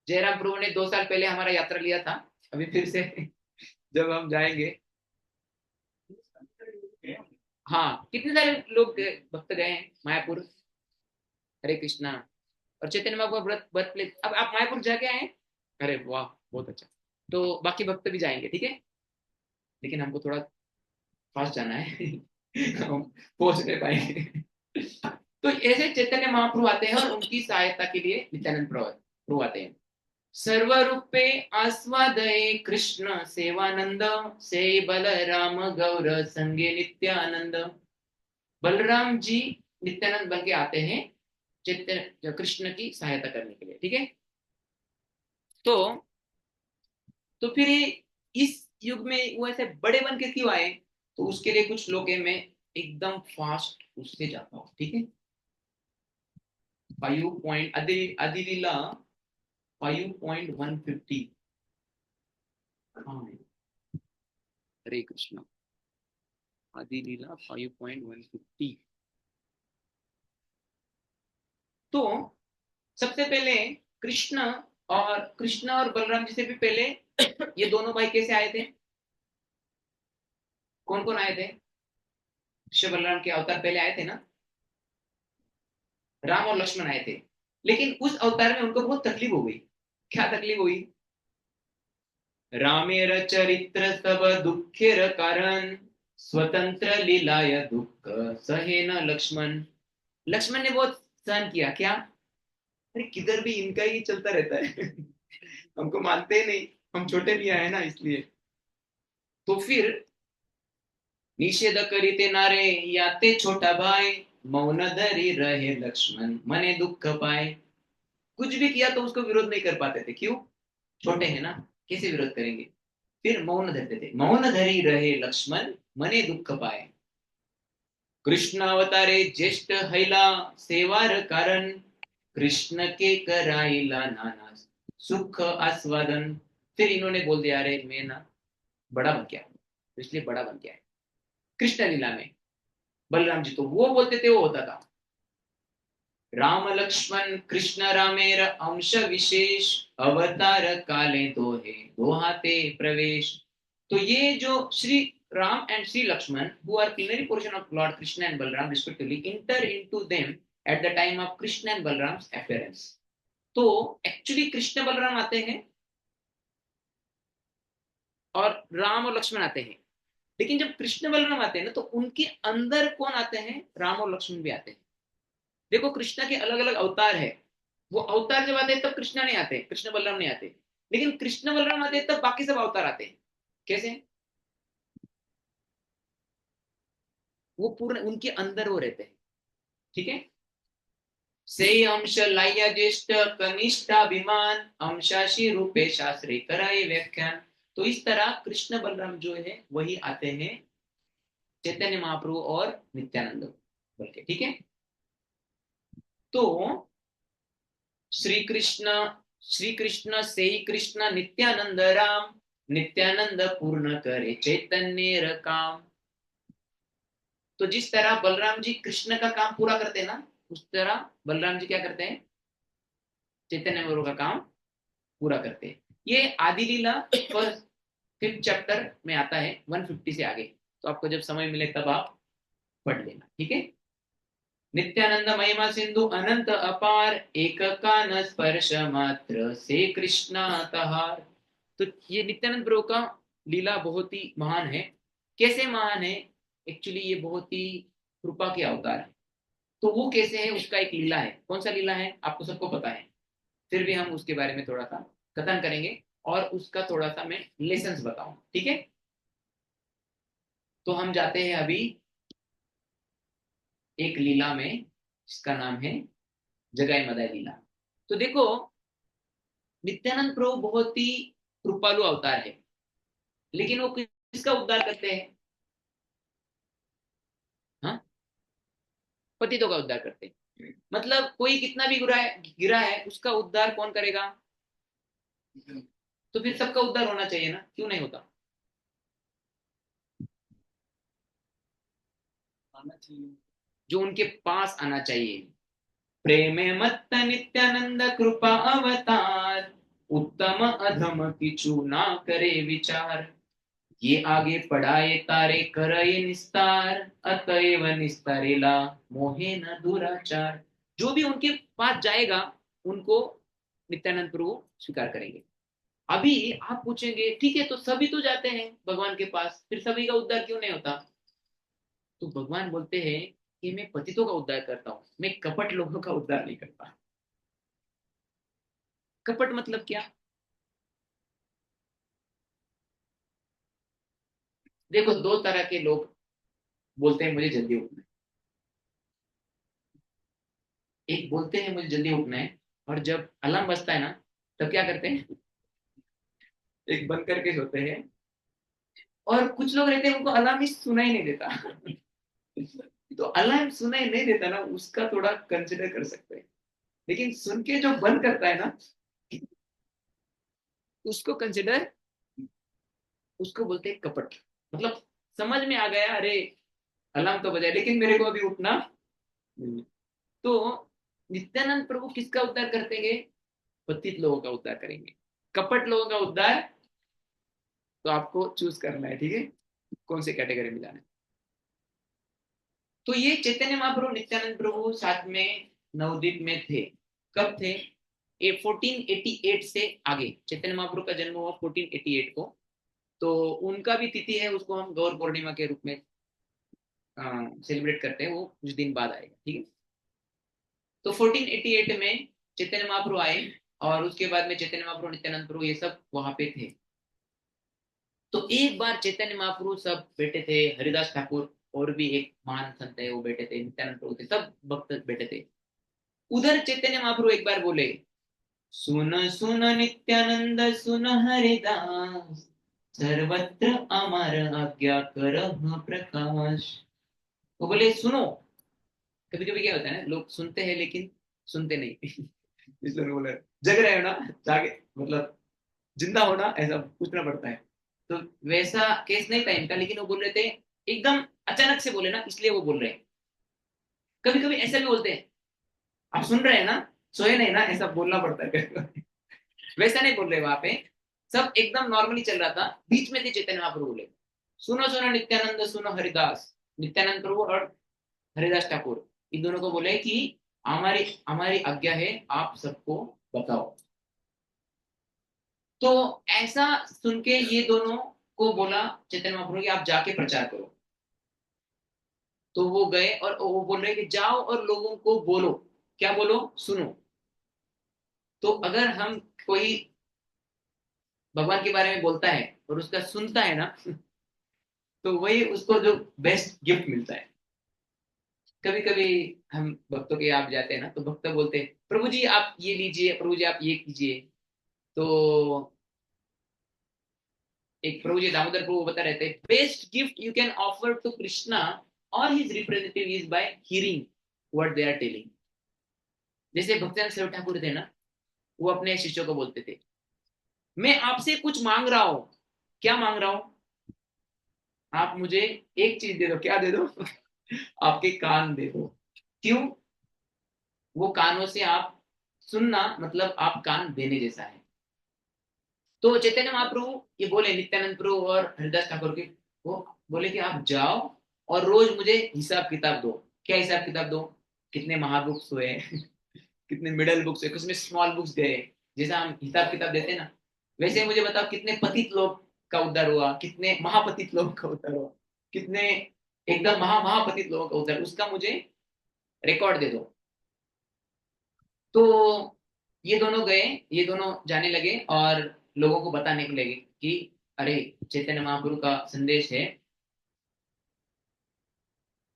Speaker 1: जयराम प्रभु ने 2 साल पहले हमारा यात्रा लिया था, अभी फिर से जब हम जाएंगे। हाँ, कितने सारे लोग भक्त गए हैं मायापुर। हरे कृष्णा। और चैतन्य महाप्रभु बर्थ प्लेस, अब आप मायापुर जाके आए हैं? अरे वाह, बहुत अच्छा। तो बाकी भक्त भी जाएंगे, ठीक है, लेकिन हमको थोड़ा फास्ट जाना है। हम पहुंच नहीं पाएंगे। तो ऐसे चैतन्य महाप्रभु आते हैं और उनकी सहायता के लिए नित्यानंद प्रभु आते हैं। सर्वरूपे आस्वादये कृष्ण सेवानंद से बलराम गौर संगे नित्यानंद। बलराम जी नित्यानंद बन के आते हैं चैतन्य कृष्ण की सहायता करने के लिए, ठीक है। तो फिर इस युग में वो ऐसे बड़े बन के क्यों आए, तो उसके लिए कुछ लोग हैं, मैं एकदम फास्ट उससे जाता हूँ, ठीक है। 5 पॉइंट आदिलीला 5.150। हाँ, हरे कृष्ण। आदिलीला 5.150। तो सबसे पहले कृष्ण और बलराम जी से भी पहले ये दोनों भाई कैसे आए थे, कौन कौन आए थे। कृष्ण बलराम के अवतार पहले आए थे ना, राम और लक्ष्मण आए थे। लेकिन उस अवतार में उनको बहुत तकलीफ हो गई। क्या तकलीफ हुई। रामेर चरित्र सब दुखेर कारण स्वतंत्र लीलाय दुख सहे न लक्ष्मण। लक्ष्मण ने बहुत सहन किया। क्या, अरे किधर भी इनका ही चलता रहता है हमको मानते ही नहीं, हम छोटे भी आए ना इसलिए। तो फिर निषेध करीते नारे याते छोटा भाई मौन धरी रहे लक्ष्मण मने दुख पाए। कुछ भी किया तो उसको विरोध नहीं कर पाते थे, क्यों, छोटे हैं ना, कैसे विरोध करेंगे। फिर मौन धरते थे, मौन धरी रहे लक्ष्मण मने दुख पाए। कृष्ण अवतारे ज्येष्ठ हैला सेवार कारण कृष्ण के कराइला नाना सुख आस्वादन। फिर इन्होंने बोल दिया, अरे मैं ना बड़ा बन गया, इसलिए बड़ा बन गया है कृष्ण लीला में। बलराम जी तो वो बोलते थे वो होता था। राम लक्ष्मण कृष्ण रामेर अंश विशेष अवतार काले दोहे दोहाते प्रवेश। तो ये जो Shri Ram and Shri Lakshman who are plenary portion of Lord Krishna and Balram respectively enter into them at the time of Krishna and Balram's appearance। तो एक्चुअली कृष्ण बलराम आते हैं और राम और लक्ष्मण आते हैं। लेकिन जब कृष्ण बलराम आते हैं ना, तो उनके अंदर कौन आते हैं, राम और लक्ष्मण भी आते हैं। देखो कृष्णा के अलग अलग अवतार है, वो अवतार जब आते हैं तब कृष्णा नहीं आते, कृष्ण बलराम नहीं आते। लेकिन कृष्ण बलराम आते हैं तब बाकी सब अवतार आते हैं। कैसे, वो पूर्ण उनके अंदर वो रहते हैं, ठीक है। से अंश लाया ज्येष्ठ कनिष्ठाभिमान अंशाशी रूपे शास्त्री कराए व्याख्यान। तो इस तरह कृष्ण बलराम जो है वही आते हैं चैतन्य महाप्रभु और नित्यानंद बोल के, ठीक है। तो श्री कृष्ण से ही कृष्ण नित्यानंद राम नित्यानंद पूर्ण करे चैतन्य काम। तो जिस तरह बलराम जी कृष्ण का काम पूरा करते हैं ना, उस तरह बलराम जी क्या करते हैं, चैतन्य महाप्रभु का काम पूरा करते हैं। ये आदि लीला फर्स्ट 5th चैप्टर में आता है 150 से आगे। तो आपको जब समय मिले तब आप पढ़ लेना, ठीक है। नित्यानंद महिमा सिंधु अनंत अपार एक का न स्पर्श मात्र से कृष्णा तहार। तो ये नित्यानंद प्रभु का लीला बहुत ही महान है। कैसे महान है, एक्चुअली ये बहुत ही कृपा के अवतार है। तो वो कैसे है, उसका एक लीला है। कौन सा लीला है आपको सबको पता है, फिर भी हम उसके बारे में थोड़ा सा कथन करेंगे और उसका थोड़ा सा मैं लेसन्स बताऊं, ठीक है। तो हम जाते हैं अभी एक लीला में जिसका नाम है जगाई मदाई लीला। तो देखो नित्यानंद प्रभु बहुत ही कृपालु अवतार है, लेकिन वो किसका उद्धार करते हैं, हाँ, पतितों का उद्धार करते हैं। मतलब कोई कितना भी गिरा है उसका उद्धार कौन करेगा। तो फिर सबका उद्धार होना चाहिए ना, क्यों नहीं होता।
Speaker 3: आना चाहिए।
Speaker 1: जो उनके पास आना चाहिए। प्रेम मत्त नित्यानंद कृपा अवतार उत्तम अधम किचु ना करे विचार। ये आगे पढ़ाए तारे करए निस्तार अतएव निस्तारेला मोहे न दुराचार। जो भी उनके पास जाएगा उनको नित्यानंद प्रभु स्वीकार करेंगे। अभी आप पूछेंगे ठीक है, तो सभी तो जाते हैं भगवान के पास, फिर सभी का उद्धार क्यों नहीं होता। तो भगवान बोलते हैं कि मैं पतितों का उद्धार करता हूँ, मैं कपट लोगों का उद्धार नहीं करता। कपट मतलब क्या, देखो, दो तरह के लोग बोलते हैं मुझे जल्दी उठना है। एक बोलते हैं मुझे जल्दी उठना है, और जब अलार्म बजता है ना, तब क्या करते हैं, एक बंद करके सोते हैं। और कुछ लोग रहते हैं उनको अलार्म ही सुनाई नहीं देता। तो अलार्म सुनाई नहीं देता ना, उसका थोड़ा कंसिडर कर सकते हैं। लेकिन सुन के जो बंद करता है ना, उसको कंसिडर, उसको बोलते हैं कपट। मतलब समझ में आ गया, अरे अलार्म तो बजा लेकिन मेरे को अभी उठना नहीं है। तो नित्यानंद प्रभु किसका उद्धार करतेंगे? पतित लोगों का उद्धार करेंगे। कपट लोगों का उद्धार तो आपको चूज करना है, ठीक है, कौन से कैटेगरी में जाना है। तो ये चैतन्य महाप्रभु नित्यानंद प्रभु साथ में नवद्वीप में थे। कब थे? ये 1488 से आगे। चैतन्य महाप्रभु का जन्म हुआ 1488 को। तो उनका भी तिथि है, उसको हम गौर पूर्णिमा के रूप में सेलिब्रेट करते हैं। वो कुछ दिन बाद आएगा, ठीक है। तो 1488 में चैतन्य महाप्रभु आए, और उसके बाद में चैतन्य महाप्रभु, नित्यानंद प्रभु, ये सब वहां पे थे। तो एक बार चैतन्य महाप्रभु सब बैठे थे, हरिदास ठाकुर और भी एक महान संत है वो बैठे थे, नित्यानंद प्रभु थे, सब भक्त बैठे थे। उधर चैतन्य महाप्रभु एक बार बोले, सुन सुन नित्यानंद सुन हरिदास, सर्वत्र अमर आज्ञा करह प्रकाश। वो बोले सुनो। कभी कभी क्या होता है ना, लोग सुनते हैं लेकिन सुनते नहीं। इसलिए बोले जग रहे हो ना, जागे, मतलब जिंदा होना, ऐसा पूछना पड़ता है। तो वैसा केस नहीं था इनका, लेकिन वो बोल रहे थे, एकदम अचानक से बोले ना, इसलिए वो बोल रहे हैं। कभी कभी ऐसा भी बोलते हैं, आप सुन रहे हैं ना, सोए नहीं ना, ऐसा बोलना पड़ता है कभी-कभी। वैसा नहीं बोल रहे वहां पे, सब एकदम नॉर्मली चल रहा था। बीच में थे चैतन्य महाप्रभु बोले, सुनो सुनो नित्यानंद सुनो हरिदास। नित्यानंद प्रभु और हरिदास ठाकुर, इन दोनों को बोले कि हमारी हमारी आज्ञा है, आप सबको बताओ। तो ऐसा सुन के ये दोनों को बोला चैतन्य महाप्रभु कि आप जाके प्रचार करो। तो वो गए, और वो बोल रहे कि जाओ और लोगों को बोलो। क्या बोलो? सुनो। तो अगर हम कोई भगवान के बारे में बोलता है और उसका सुनता है ना, तो वही उसको जो बेस्ट गिफ्ट मिलता है। कभी कभी हम भक्तों के यहाँ जाते हैं ना, तो भक्त बोलते हैं, प्रभु जी आप ये लीजिए, प्रभु जी आप ये कीजिए। तो एक प्रभु जी दामोदर प्रभु बता रहे थे, best gift you can offer to Krishna और his representative is by hearing what they are telling. जैसे भक्तन सेव ठाकुर थे ना, वो अपने शिष्यों को बोलते थे, मैं आपसे कुछ मांग रहा हूं। क्या मांग रहा हूं? आप मुझे एक चीज दे दो। क्या दे दो? आपके कान दे दो। क्यों? वो कानों से आप सुनना, मतलब आप कान देने जैसा है। तो चैतन्य महाप्रभु ये बोले नित्यानंद प्रभु और हरिदास ठाकुर के, वो बोले कि आप जाओ और रोज मुझे हिसाब किताब दो। क्या हिसाब किताब दो? कितने महाबुक्स हुए, कितने मिडल बुक्स हुए, किसमें स्मॉल बुक्स गए। जैसा हम हिसाब किताब देते हैं ना, वैसे मुझे बताओ कितने पतित लोग का उद्धार हुआ, कितने महापतित लोगों का उद्धार हुआ, कितने एकदम महापतित लोगों का उद्धार, उसका मुझे रिकॉर्ड दे दो। तो ये दोनों गए, ये दोनों जाने लगे और लोगों को बताने के लगे कि अरे चैतन्य महाप्रभु का संदेश है।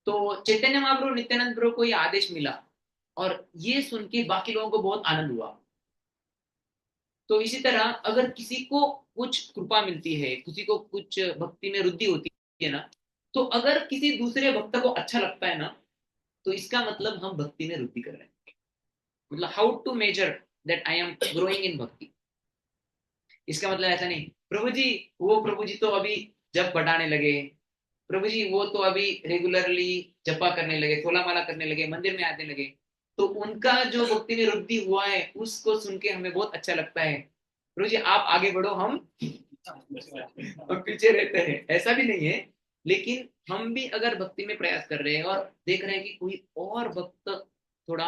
Speaker 1: तो चैतन्य महाप्रभु नित्यानंद प्रभु को ये आदेश मिला, और ये सुन के बाकी लोगों को बहुत आनंद हुआ। तो इसी तरह अगर किसी को कुछ कृपा मिलती है, किसी को कुछ भक्ति में वृद्धि होती है ना, तो अगर किसी दूसरे भक्त को अच्छा लगता है ना, तो इसका मतलब हम भक्ति में वृद्धि कर रहे हैं। मतलब how to measure that I am growing in bhakti. इसका मतलब ऐसा नहीं, प्रभु जी वो प्रभु जी तो अभी जप बढ़ाने लगे, प्रभु जी वो तो अभी रेगुलरली जपा करने लगे, सोला माला करने लगे, मंदिर में आने लगे, तो उनका जो भक्ति में वृद्धि हुआ है उसको सुन के हमें बहुत अच्छा लगता है। प्रभु जी आप आगे बढ़ो, हम पीछे रहते हैं, ऐसा भी नहीं है। लेकिन हम भी अगर भक्ति में प्रयास कर रहे हैं और देख रहे हैं कि कोई और भक्त थोड़ा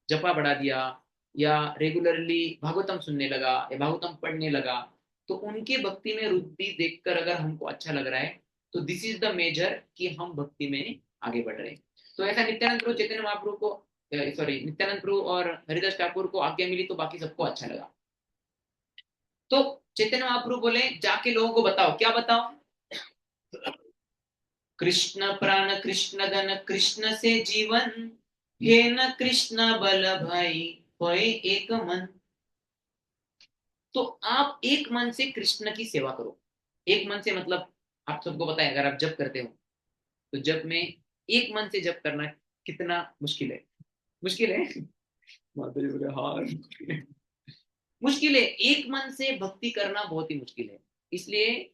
Speaker 1: जपा बढ़ा दिया, या रेगुलरली भागवतम सुनने लगा, या भागवतम पढ़ने लगा, तो उनके भक्ति में वृद्धि देखकर अगर हमको अच्छा लग रहा है, तो दिस इज द मेजर कि हम भक्ति में आगे बढ़ रहे हैं। तो ऐसा नित्यानंद प्रभु चैतन्य महाप्रभु को, सॉरी, नित्यानंद प्रभु और हरिदास ठाकुर को आज्ञा मिली, तो बाकी सबको अच्छा लगा। तो चैतन्य महाप्रभु बोले जाके लोगों को बताओ। क्या बताओ? कृष्ण प्राण कृष्ण धन कृष्ण से जीवन, हे न कृष्ण बल भाई होए एक मन। तो आप एक मन से कृष्ण की सेवा करो। एक मन से मतलब आप सबको पता है, अगर आप जप करते हो तो जप में एक मन से जप करना कितना मुश्किल है। मुश्किल है। माता जी बोले हाँ मुश्किल है। एक मन से भक्ति करना बहुत ही मुश्किल है। इसलिए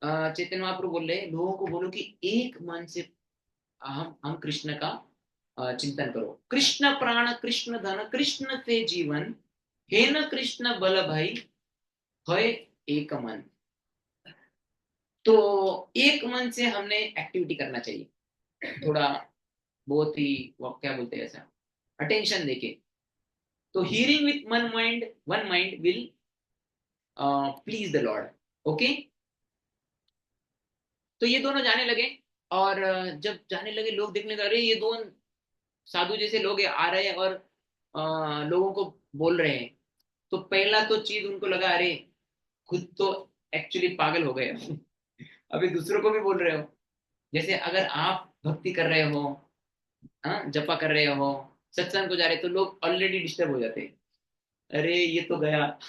Speaker 1: चैतन्य महाप्रभु बोल रहे हैं, लोगों को बोलो कि एक मन से हम कृष्ण का चिंतन करो। कृष्ण प्राण कृष्ण धन कृष्ण से जीवन, हे न कृष्ण बल भाई है एक मन। तो एक मन से हमने एक्टिविटी करना चाहिए, थोड़ा बहुत ही वो क्या बोलते हैं ऐसा, अटेंशन देके। तो hearing with one mind will please the Lord. Okay. तो ये दोनों जाने लगे, और जब जाने लगे लोग देखने लगे, अरे ये दोनों साधु जैसे लोग आ रहे हैं और लोगों को बोल रहे हैं। तो पहला तो चीज उनको लगा, अरे खुद तो एक्चुअली पागल हो गए हो। अभी दूसरों को भी बोल रहे हो। जैसे अगर आप भक्ति कर रहे हो, हाँ जपा कर रहे हो, सत्संग को जा रहे हो, तो लोग ऑलरेडी डिस्टर्ब हो जाते हैं। अरे ये तो गया,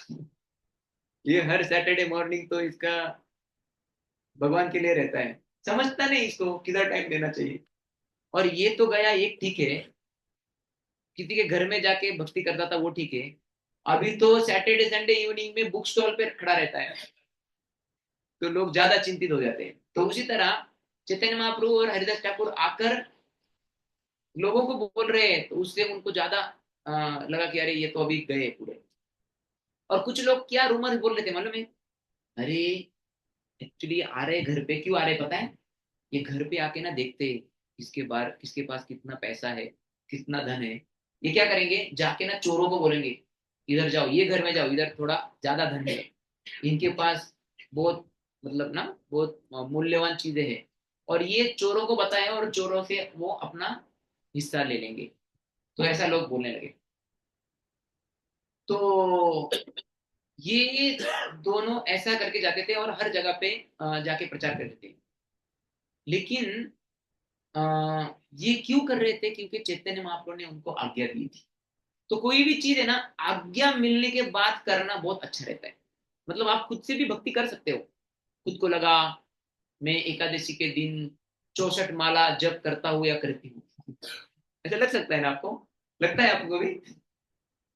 Speaker 1: ये हर सैटरडे मॉर्निंग तो इसका भगवान के लिए रहता है, समझता नहीं इसको किधर टाइम देना चाहिए। और ये तो गया, एक ठीक है, किसी के घर में जाके भक्ति करता था वो ठीक है। अभी तो सैटरडे संडे इवनिंग में बुक स्टॉल पे खड़ा रहता है, तो लोग ज्यादा चिंतित हो जाते हैं। तो उसी तरह चैतन्य महाप्रभु और हरिदास ठाकुर आकर लोगों को बोल रहे हैं, तो उससे उनको ज्यादा लगा कि अरे ये तो अभी गए पूरे। और कुछ लोग क्या रूमर बोल रहे थे मालूम है, अरे एक्चुअली आ रहे घर पे, क्यों आ रहे पता है, ये घर पे आके ना देखते हैं किसके पास कितना पैसा है, कितना धन है। ये क्या करेंगे, जाके ना चोरों को बोलेंगे, इधर जाओ, ये घर में जाओ, इधर थोड़ा ज्यादा धन है, इनके पास बहुत मतलब ना बहुत मूल्यवान चीजें हैं। और ये चोरों को बताएं और चोरों से वो अपना हिस्सा ले लेंगे। तो ऐसा लोग बोलने लगे। तो ये दोनों ऐसा करके जाते थे और हर जगह पे जाके प्रचार करते थे। लेकिन अ, ये क्यों कर रहे थे, क्योंकि चैतन्य महाप्रभु ने उनको आज्ञा दी थी। तो कोई भी चीज है ना, आज्ञा मिलने के बाद करना बहुत अच्छा रहता है। मतलब आप खुद से भी भक्ति कर सकते हो। खुद को लगा मैं एकादशी के दिन 64 माला जप करता हूँ या करती हूँ, ऐसा लग सकता है ना आपको, लगता है आपको भी,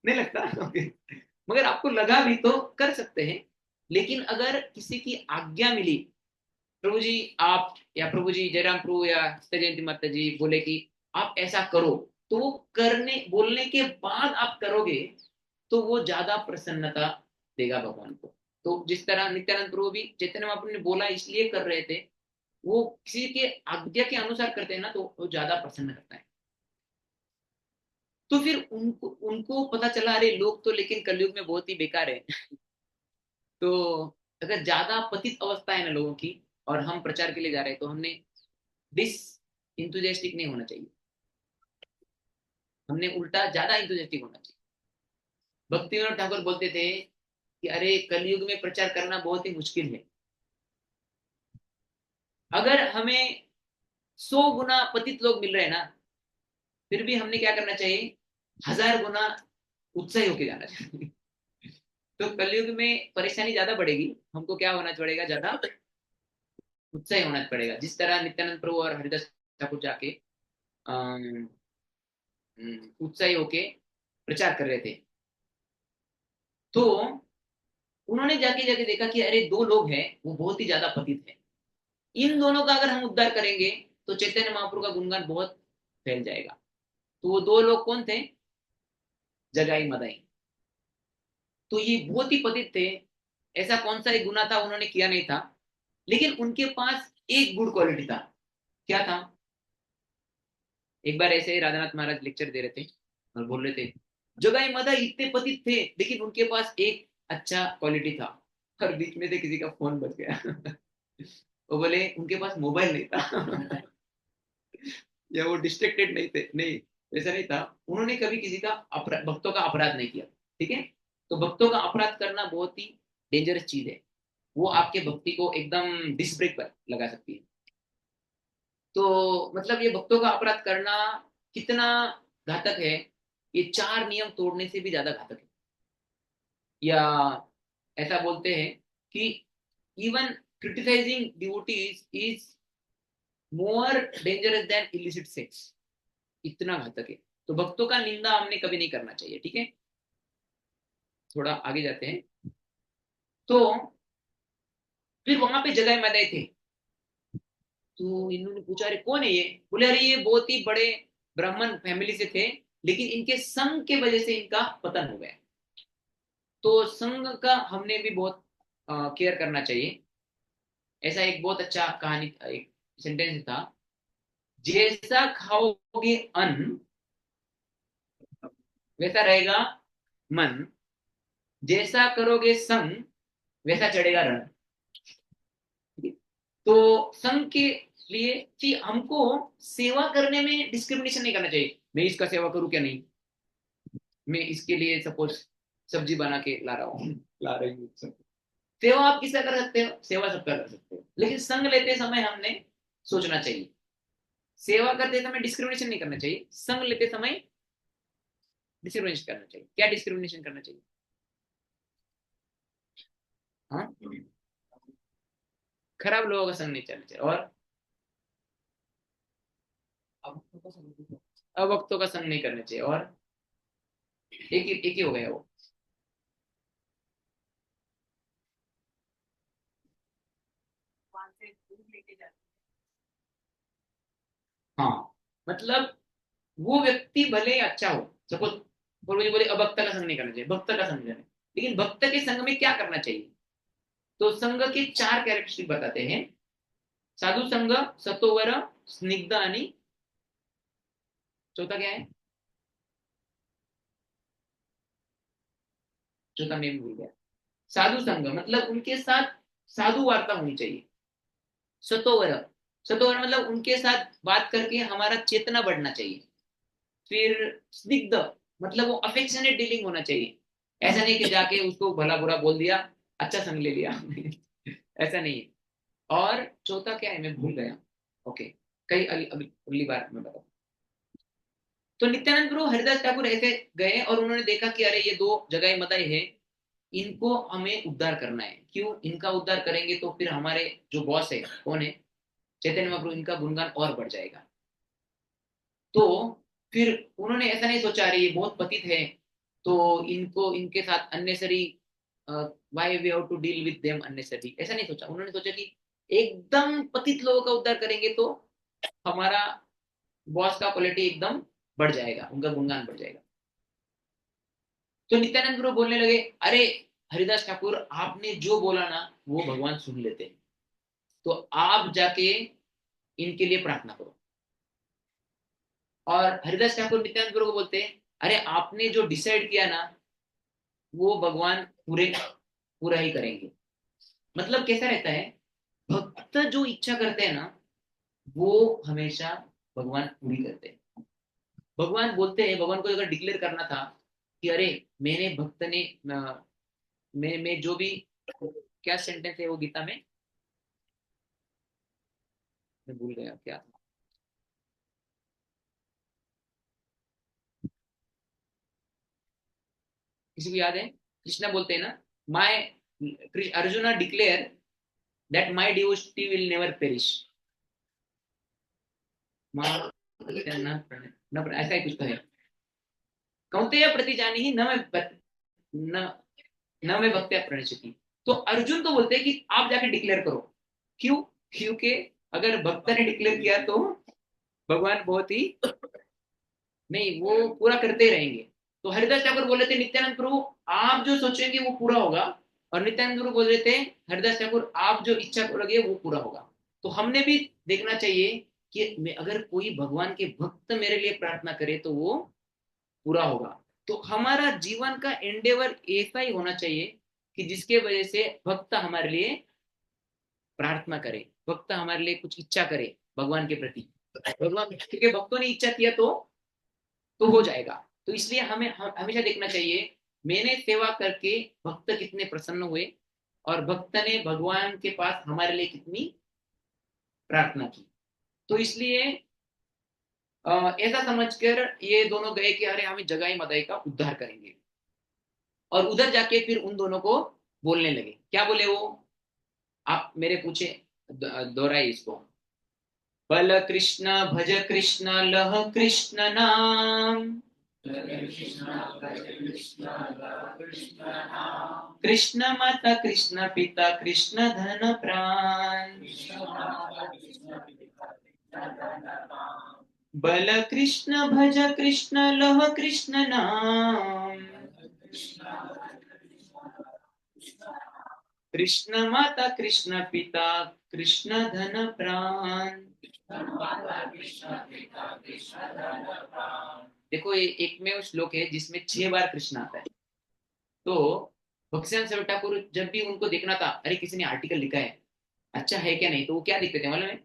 Speaker 1: नहीं लगता ओके। मगर आपको लगा भी तो कर सकते हैं। लेकिन अगर किसी की आज्ञा मिली, प्रभु जी आप, या प्रभु जी जयराम प्रभु या सत्य जयंती माता जी बोले कि आप ऐसा करो, तो वो करने बोलने के बाद आप करोगे, तो वो ज्यादा प्रसन्नता देगा भगवान को। तो जिस तरह नित्यानंद प्रभु भी चैतन्य महाप्रभु ने बोला इसलिए कर रहे थे, वो किसी के आज्ञा के अनुसार करते हैं ना, तो वो ज्यादा प्रसन्न करता है। तो फिर उनको उनको पता चला, अरे लोग तो लेकिन कलयुग में बहुत ही बेकार है। तो अगर ज्यादा पतित अवस्था है ना लोगों की, और हम प्रचार के लिए जा रहे हैं, तो हमने डिस इंथुजियास्टिक नहीं होना चाहिए, हमने उल्टा ज्यादा इंथुजियास्टिक होना चाहिए। भक्ति विनोद ठाकुर बोलते थे कि अरे कलयुग में प्रचार करना बहुत ही मुश्किल है। अगर हमें 100 गुना पतित लोग मिल रहे हैं ना, फिर भी हमने क्या करना चाहिए, 1000 गुना उत्साही होके जाना चाहिए। तो कलयुग में परेशानी ज्यादा बढ़ेगी, हमको क्या होना पड़ेगा, ज्यादा उत्साही होना पड़ेगा। जिस तरह नित्यानंद प्रभु और हरिदास ठाकुर जाके अम, उत्साही होके प्रचार कर रहे थे। तो उन्होंने जाके जाके देखा कि अरे दो लोग हैं, वो बहुत ही ज्यादा पतित है। इन दोनों का अगर हम उद्धार करेंगे, तो चैतन्य महाप्रभु का गुणगान बहुत फैल जाएगा। तो वो दो लोग कौन थे, जगाई मदाई। तो ये बहुत ही पतित थे, ऐसा कौन सा एक गुना था उन्होंने किया नहीं था, लेकिन उनके पास एक गुड क्वालिटी था। क्या था, एक बार ऐसे ही राधानाथ महाराज लेक्चर दे रहे थे और बोल रहे थे, जगाई मदाई इतने पतित थे, लेकिन उनके पास एक अच्छा क्वालिटी था। और बीच में से किसी का फोन बज गया। वो बोले उनके पास मोबाइल नहीं था। या वो डिस्ट्रैक्टेड नहीं थे, नहीं ऐसा नहीं था। उन्होंने कभी किसी का भक्तों का अपराध नहीं किया। ठीक है। तो भक्तों का अपराध करना बहुत ही डेंजरस चीज है। वो आपके भक्ति को एकदम डिस ब्रेक पर लगा सकती है। तो मतलब ये भक्तों का अपराध करना कितना घातक है, ये 4 नियम तोड़ने से भी ज्यादा घातक है। या ऐसा बोलते हैं कि even criticising devotees is more dangerous than illicit sex, इतना घातक है। तो भक्तों का निंदा हमने कभी नहीं करना चाहिए, ठीक है। थोड़ा आगे जाते हैं। तो फिर वहां पे जगह मदाई थे, तो इन्होंने पूछा अरे कौन है ये, बोले अरे ये बहुत ही बड़े ब्राह्मण फैमिली से थे, लेकिन इनके संग के वजह से इनका पतन हो गया। तो संग का हमने भी बहुत केयर करना चाहिए। ऐसा एक बहुत अच्छा कहानी, एक सेंटेंस था, जैसा खाओगे अन्न वैसा रहेगा मन, जैसा करोगे संग वैसा चढ़ेगा रण। तो संघ के लिए कि हमको सेवा करने में डिस्क्रिमिनेशन नहीं करना चाहिए, मैं इसका सेवा करूं क्या नहीं, मैं इसके लिए सपोज सब्जी बना के ला रहा हूँ, ला रही हूँ। सेवा आप किसका कर सकते हो, सेवा सबका कर सकते हो, लेकिन संघ लेते समय हमने सोचना चाहिए, सेवा करते समय डिस्क्रिमिनेशन नहीं करना चाहिए, संघ लेते समय डिस्क्रिमिनेशन करना चाहिए। क्या डिस्क्रिमिनेशन करना चाहिए? हाँ, खराब लोगों का संग नहीं चलना चाहिए, और अवक्तों का संग नहीं करना चाहिए, और एक ही हो गया वो। हाँ, मतलब वो व्यक्ति भले अच्छा हो, सपोज बोले बोले अब भक्त का संग नहीं करना चाहिए, भक्त का संग लेना, लेकिन भक्त के संग में क्या करना चाहिए? तो संघ के 4 कैरेक्टरिस्टिक बताते हैं, साधु संघ, सतोवर, स्निग्ध आणि चौथा क्या है? चौथा नेम भूल गया। साधु संघ मतलब उनके साथ साधु वार्ता होनी चाहिए। सतोवर, सतोवर मतलब उनके साथ बात करके हमारा चेतना बढ़ना चाहिए। फिर स्निग्ध मतलब वो अफेक्शनेट डीलिंग होना चाहिए, ऐसा नहीं कि जाके उसको भला बुरा बोल दिया, अच्छा संग ले लिया ऐसा नहीं है। और चौथा क्या है मैं भूल गया, ओके, कई अगली बार मैं बताऊँ। तो नित्यानंद प्रभु हरिदास ठाकुर ऐसे गए और उन्होंने देखा कि अरे ये 2 जगह मताई है, इनको हमें उद्धार करना है। क्यों? इनका उद्धार करेंगे तो फिर हमारे जो बॉस है, कौन है, चैतन्य महाप्रभु, इनका गुणगान और बढ़ जाएगा। तो फिर उन्होंने ऐसा नहीं सोचा अरे ये बहुत पतित है, तो इनको इनके साथ unnecessary, why we have to deal with them unnecessary, ऐसा नहीं सोचा। उन्होंने सोचा कि एकदम पतित लोगों का उद्धार करेंगे तो हमारा बॉस का क्वालिटी एकदम बढ़ जाएगा, उनका गुणगान बढ़ जाएगा। तो नित्यानंद गुरु बोलने लगे अरे हरिदास ठाकुर आपने जो बोला ना वो भगवान सुन लेते हैं, तो आप जाके इनके लिए प्रार्थना करो। और हरिदास ठाकुर नित्यानंद गुरु को बोलते हैं अरे आपने जो डिसाइड किया ना वो भगवान पूरा ही करेंगे। मतलब कैसा रहता है, भक्त जो इच्छा करते हैं ना वो हमेशा भगवान पूरी करते हैं। भगवान बोलते हैं, भगवान को अगर डिक्लेयर करना था कि अरे मैंने भक्त ने मैं जो भी, क्या सेंटेंस है वो गीता में, मैं भूल गया क्या था, किसी को याद है? कृष्णा बोलते हैं ना, my Arjuna declare that my devotee will never perish, ऐसा ही कुछ तो है। कौन्तेय प्रति जानी ही न मैं न न मैं भक्त्या प्रणश्यति। तो अर्जुन तो बोलते हैं कि आप जाके डिक्लेयर करो। क्यों? क्योंकि अगर भक्त ने डिक्लेयर किया तो भगवान बहुत ही, नहीं वो पूरा करते रहेंगे। तो हरिदास ठाकुर बोले थे नित्यानंद प्रभु आप जो सोचेंगे वो पूरा होगा, और नित्यानंद प्रभु बोल रहे थे हरिदास ठाकुर आप जो इच्छा करोगे वो पूरा होगा। तो हमने भी देखना चाहिए कि मैं अगर कोई भगवान के भक्त मेरे लिए प्रार्थना करे तो वो पूरा होगा। तो हमारा जीवन का एंडेवर ऐसा ही होना चाहिए कि जिसके वजह से भक्त हमारे लिए प्रार्थना करे, भक्त हमारे लिए कुछ इच्छा करे भगवान के प्रति। भगवान क्योंकि भक्तों ने इच्छा किया तो हो जाएगा। तो इसलिए हमें हमेशा देखना चाहिए मैंने सेवा करके भक्त कितने प्रसन्न हुए, और भक्त ने भगवान के पास हमारे लिए कितनी प्रार्थना की। तो इसलिए ऐसा समझकर ये दोनों गए कि अरे हम जगाई मदाई का उद्धार करेंगे। और उधर जाके फिर उन दोनों को बोलने लगे, क्या बोले वो, आप मेरे पूछे, दोहराए इसको। बल कृष्ण भज कृष्ण लह कृष्ण नाम, कृष्ण माता कृष्ण पिता कृष्ण धन प्राण, बल कृष्ण भज कृष्ण लह कृष्ण नाम, कृष्ण माता कृष्ण पिता कृष्ण धन प्राण। देखो ये एकमेव श्लोक है जिसमें 6 बार कृष्ण आता है। तो भक्तिसिंह सेवक ठाकुर जब भी उनको देखना था, अरे किसी ने आर्टिकल लिखा है, अच्छा है क्या नहीं, तो वो क्या लिखते थे मालूम है,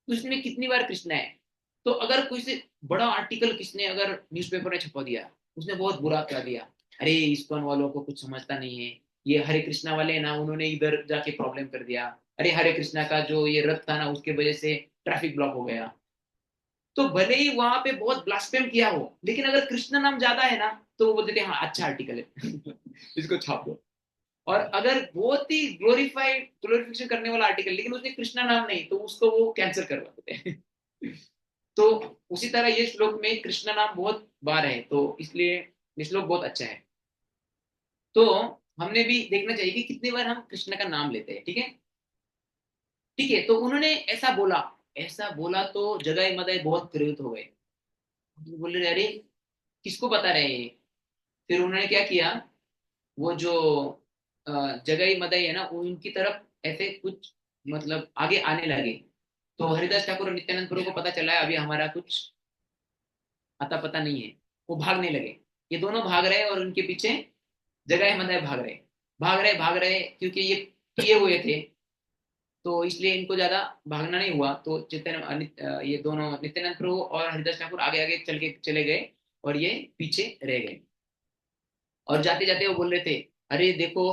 Speaker 1: उसमें कितनी बार कृष्ण है। तो अगर कोई से बड़ा आर्टिकल किसने अगर न्यूज़पेपर में छपा दिया, उसने बहुत बुरा कर दिया, अरे इस्कॉन वालों को कुछ समझता नहीं है, ये हरे कृष्णा वाले ना उन्होंने इधर जाके प्रॉब्लम कर दिया, अरे हरे कृष्णा का जो ये रथ था ना उसके वजह से ट्रैफिक ब्लॉक हो गया। तो भले ही वहां पे बहुत ब्लास्फेम किया हो, लेकिन अगर कृष्ण नाम ज्यादा है ना, तो वो बोलते थे हाँ अच्छा आर्टिकल है इसको छाप दो। और अगर बहुत ही ग्लोरिफिकेशन करने वाला आर्टिकल लेकिन उसने कृष्णा नाम नहीं, तो उसको वो कैंसिल करवा देते हैं तो उसी तरह ये श्लोक में कृष्ण नाम बहुत बार है, तो इसलिए ये श्लोक बहुत अच्छा है। तो हमने भी देखना चाहिए कि कितनी बार हम कृष्ण का नाम लेते हैं, ठीक है। ठीक है, तो उन्होंने ऐसा बोला तो जगाई मदाई बहुत प्रेरित हो गए, बोल रहे अरे किसको बता रहे हैं ये। फिर उन्होंने क्या किया, वो जो जगाई मदाई है ना, वो उनकी तरफ ऐसे कुछ मतलब आगे आने लगे। तो हरिदास ठाकुर और नित्यानंद प्रभु को पता चला है अभी हमारा कुछ अता पता नहीं है, वो भागने लगे। ये दोनों भाग रहे और उनके पीछे जगाई मदाई भाग रहे क्योंकि ये किए हुए थे, तो इसलिए इनको ज्यादा भागना नहीं हुआ। तो ये दोनों नित्यानंद प्रभु और हरिदास ठाकुर आगे आगे चले गए और ये पीछे रह गए। और जाते जाते वो बोल रहे थे, अरे देखो,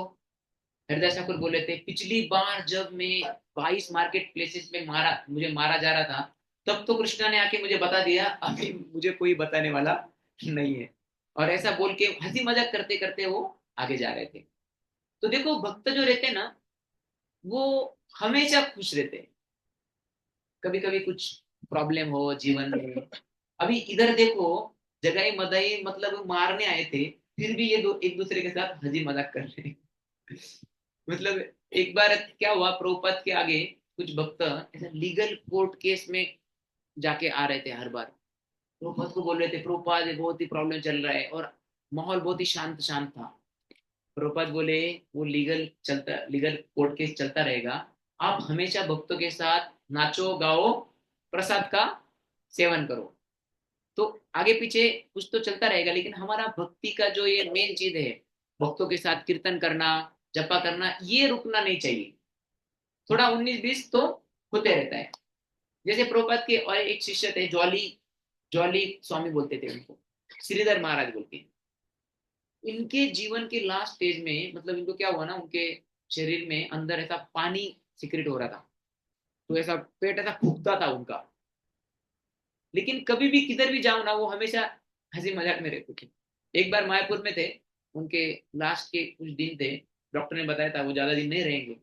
Speaker 1: हरिदास ठाकुर बोल रहे थे पिछली बार जब मैं 22 मार्केट प्लेसेस में मुझे मारा जा रहा था, तब तो कृष्णा ने आके मुझे बता दिया, अभी मुझे कोई बताने वाला नहीं है। और ऐसा बोल के हंसी मजाक करते करते वो आगे जा रहे थे। तो देखो भक्त जो रहते हैं ना, वो हमेशा खुश रहते हैं। कभी कभी कुछ प्रॉब्लम हो जीवन में, अभी इधर देखो, जगाई मदाई मतलब मारने आए थे, फिर भी ये दो एक दूसरे के साथ हंसी मजाक कर रहे हैं मतलब एक बार क्या हुआ, प्रभुपाद के आगे कुछ भक्त ऐसा लीगल कोर्ट केस में जाके आ रहे थे हर बार। प्रभुपाद को बोल रहे थे प्रभुपाद ये बहुत ही प्रॉब्लम चल रहा है, और माहौल बहुत ही शांत शांत था। प्रभुपाद बोले वो लीगल कोर्ट केस चलता रहेगा, आप हमेशा भक्तों के साथ नाचो गाओ, प्रसाद का सेवन करो। तो आगे पीछे कुछ तो चलता रहेगा, लेकिन हमारा भक्ति का जो ये मेन चीज है, भक्तों के साथ कीर्तन करना, जपा करना, ये रुकना नहीं चाहिए। थोड़ा 19-20 तो होते रहता है। जैसे प्रभुपाद के और एक शिष्य थे, जॉली जॉली स्वामी बोलते थे उनको, श्रीधर महाराज बोलते हैं। इनके जीवन के लास्ट स्टेज में मतलब इनको क्या हुआ ना, उनके शरीर में अंदर ऐसा पानी सिक्रेट हो रहा था, तो ऐसा पेट ऐसा फूकता था उनका। लेकिन कभी भी किधर भी जाओ ना, वो हमेशा हंसी मजाक में रहते थे। एक बार मायापुर में थे, उनके लास्ट के कुछ दिन थे, डॉक्टर ने बताया था वो ज्यादा दिन नहीं रहेंगे।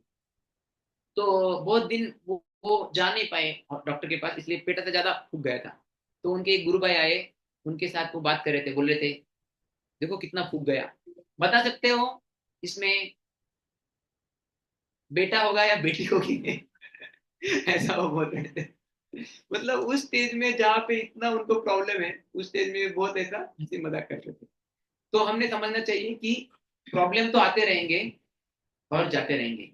Speaker 1: तो बहुत दिन वो जा नहीं पाए डॉक्टर के पास, इसलिए पेट ऐसा ज्यादा फूक गया था। तो उनके एक गुरु भाई आए, उनके साथ वो बात कर रहे थे, बोल रहे थे देखो कितना फूक गया, बता सकते हो इसमें बेटा होगा या बेटी होगी ऐसा वो बोल रहे थे। मतलब उस स्टेज में जहाँ पे इतना उनको प्रॉब्लम है, उस स्टेज में बहुत ऐसा हंसी मजाक कर रहे थे। तो हमने समझना चाहिए कि प्रॉब्लम तो आते रहेंगे और जाते रहेंगे,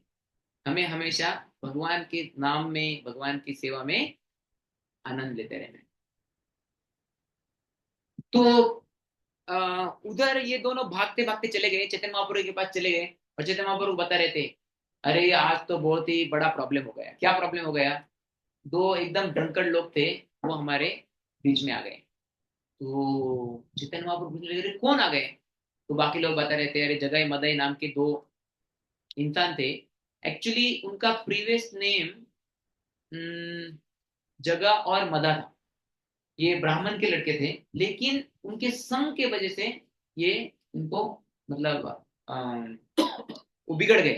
Speaker 1: हमें हमेशा भगवान के नाम में, भगवान की सेवा में आनंद लेते रहना है। तो उधर ये दोनों भागते भागते चले गए, चैतन्य महाप्रभु के पास चले गए। और चैतन्य महाप्रभु बता रहे थे, अरे आज तो बहुत ही बड़ा प्रॉब्लम हो गया। क्या प्रॉब्लम हो गया, दो एकदम ड्रंकर्ड लोग थे, वो हमारे बीच में आ गए। तो चैतन्य महाप्रभु पूछने लगे, "अरे, कौन आ गए?" तो बाकी लोग बता रहे थे, अरे जगाई मदाई नाम के दो इंसान थे। एक्चुअली उनका प्रीवियस नेम जगा और मदा था, ये ब्राह्मण के लड़के थे, लेकिन उनके संग के वजह से ये उनको मतलब वो बिगड़ गए।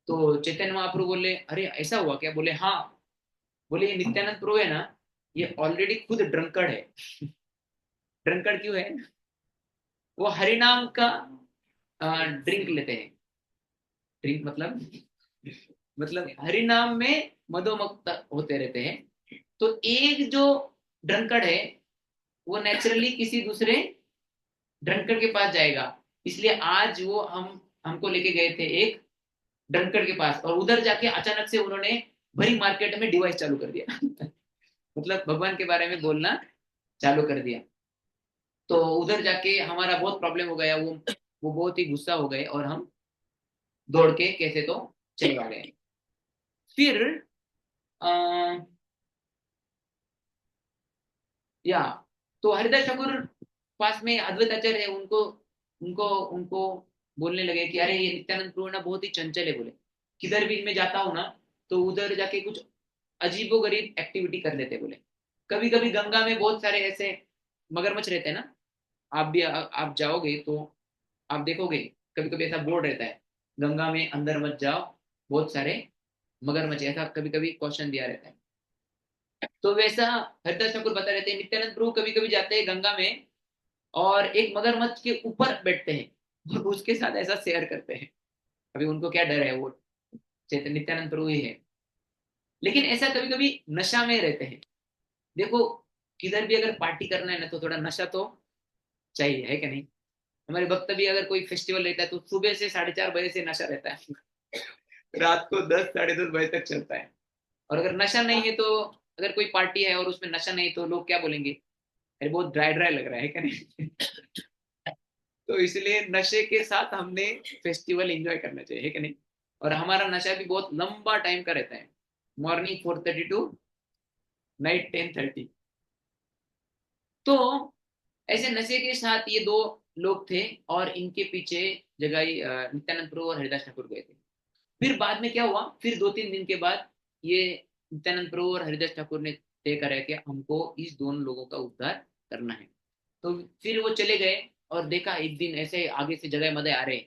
Speaker 1: तो चैतन्य महाप्रभु बोले अरे ऐसा हुआ क्या? बोले हाँ। बोले ये नित्यानंद प्रभु है ना, ये ऑलरेडी खुद ड्रंकर्ड है। ड्रंकर्ड क्यों है? वो हरिनाम का ड्रिंक लेते हैं। ड्रिंक मतलब हरिनाम में मदोमस्त होते रहते हैं। तो एक जो ड्रंकर्ड है वो नेचुरली किसी दूसरे ड्रंकर्ड के पास जाएगा। इसलिए आज वो हमको लेके गए थे एक ड्रंकर्ड के पास, और उधर जाके अचानक से उन्होंने भरी मार्केट में डिवाइस चालू कर दिया। मतलब भगवान के बारे में बोलना चालू कर दिया। तो उधर जाके हमारा बहुत प्रॉब्लम हो गया। वो बहुत ही गुस्सा हो गए और हम दौड़ के कैसे तो चले आ गए। फिर आ, या तो हरिदास ठाकुर पास में अद्वैत आचार्य है, उनको उनको उनको बोलने लगे कि अरे ये नित्यानंद प्रभु ना बहुत ही चंचल है। बोले किधर भी मैं जाता हूँ ना तो उधर जाके कुछ अजीबोगरीब एक्टिविटी कर लेते। बोले कभी कभी गंगा में बहुत सारे ऐसे मगरमच्छ रहते हैं ना, आप भी आप जाओगे तो आप देखोगे कभी कभी ऐसा बोर्ड रहता है, गंगा में अंदर मत जाओ, बहुत सारे मगरमच्छ, ऐसा कभी कभी क्वेश्चन दिया रहता है। तो वैसा हरिदास ठाकुर बता रहे थे नित्यानंद प्रभु कभी कभी जाते हैं गंगा में और एक मगरमच्छ के ऊपर बैठते हैं और उसके साथ ऐसा शेयर करते हैं। अभी उनको क्या डर है, वो चैतन्य नित्यानंद प्रभु ही है। लेकिन ऐसा कभी कभी नशा में रहते हैं। देखो किधर भी अगर पार्टी करना है ना तो थोड़ा नशा तो चाहिए, है कि नहीं? हमारे भक्त भी अगर कोई फेस्टिवल रहता है तो सुबह से 4:30 बजे से नशा रहता है। रात को 10 साढ़े 10 बजे तक चलता है। और अगर नशा नहीं है तो, अगर कोई पार्टी है और उसमें नशा नहीं तो लोग क्या बोलेंगे, अरे बहुत ड्राई ड्राई लग रहा है क्या नहीं? तो इसलिए नशे के साथ हमने फेस्टिवल एंजॉय करना चाहिए, है कि नहीं? और हमारा नशा भी बहुत लंबा टाइम का रहता है, मॉर्निंग 4:30 टू नाइट 10:30। तो ऐसे नशे के साथ ये दो लोग थे और इनके पीछे जगाई नित्यानंद प्रभु और हरिदास ठाकुर गए थे। फिर बाद में क्या हुआ, फिर 2-3 दिन के बाद ये नित्यानंद प्रभु और हरिदास ठाकुर ने तय करा कि हमको इस दोनों लोगों का उद्धार करना है। तो फिर वो चले गए और देखा एक दिन ऐसे आगे से जगह मदय आ रहे,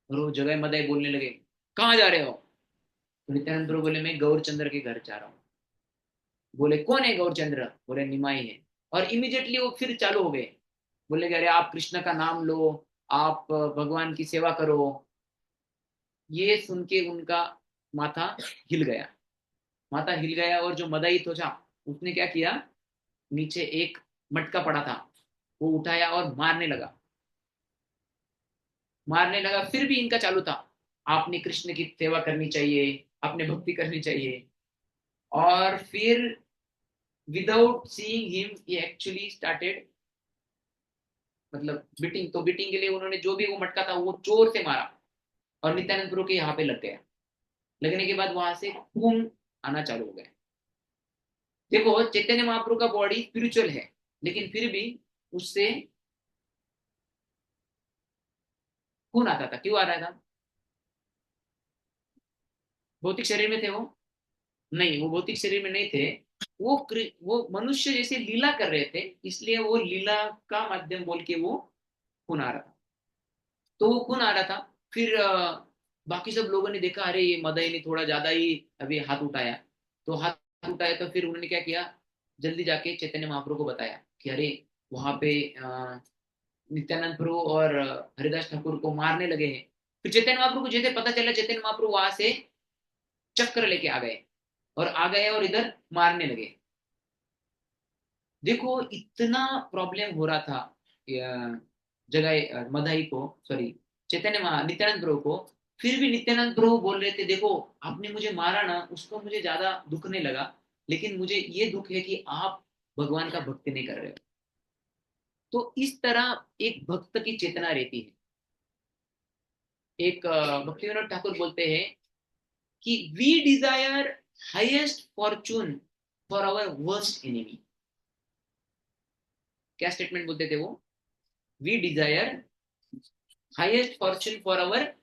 Speaker 1: और वो जगह मदय बोलने लगे कहाँ जा रहे हो? तो नित्यानंद प्रभु बोले मैं गौरचंद्र के घर जा रहा हूँ। बोले कौन है गौरचंद्र? बोले निमाई है। और इमीडिएटली वो फिर चालू हो गए, बोले कि अरे आप कृष्ण का नाम लो, आप भगवान की सेवा करो। ये सुन के उनका माथा हिल गया। माथा हिल गया और जो मदाई तो था उसने क्या किया, नीचे एक मटका पड़ा था वो उठाया और मारने लगा। मारने लगा फिर भी इनका चालू था, आपने कृष्ण की सेवा करनी चाहिए, आपने भक्ति करनी चाहिए। और फिर without seeing him he actually started मतलब बीटिंग। तो बीटिंग के लिए उन्होंने जो भी वो मटका था वो जोर से मारा और नित्यानंद प्रभु के यहाँ पे लग गया। लगने के बाद वहां से खून आना चालू हो गया। देखो चैतन्य महाप्रभु का बॉडी स्पिरिचुअल है, लेकिन फिर भी उससे खून आता था। क्यों आ रहा था? भौतिक शरीर में थे वो? नहीं, वो भौतिक शरीर में नहीं थे। वो मनुष्य जैसे लीला कर रहे थे, इसलिए वो लीला का माध्यम बोल के वो खून आ रहा था। तो वो खून आ रहा था। फिर बाकी सब लोगों ने देखा अरे ये मदय ने थोड़ा ज्यादा ही अभी हाथ उठाया। तो हाथ उठाया तो फिर उन्होंने क्या किया, जल्दी जाके चैतन्य महाप्रभु को बताया कि अरे वहां पे नित्यानंद प्रभु और हरिदास ठाकुर को मारने लगे हैं। फिर चैतन्य महाप्रभु को जैसे पता चला, चैतन्य महाप्रभु वहां से चक्र लेके आ गए और आ गए और इधर मारने लगे। देखो इतना प्रॉब्लम हो रहा था जगह मदाई को, सॉरी चैतन्य नित्यानंद प्रभु को। फिर भी नित्यानंद प्रभु बोल रहे थे देखो आपने मुझे मारा ना, उसको मुझे ज्यादा दुख नहीं लगा, लेकिन मुझे ये दुख है कि आप भगवान का भक्ति नहीं कर रहे हो। तो इस तरह एक भक्त की चेतना रहती है। एक भक्ति विनोद ठाकुर बोलते हैं कि we desire highest fortune for our worst enemy. क्या स्टेटमेंट बोलते थे वो? We desire highest fortune for our,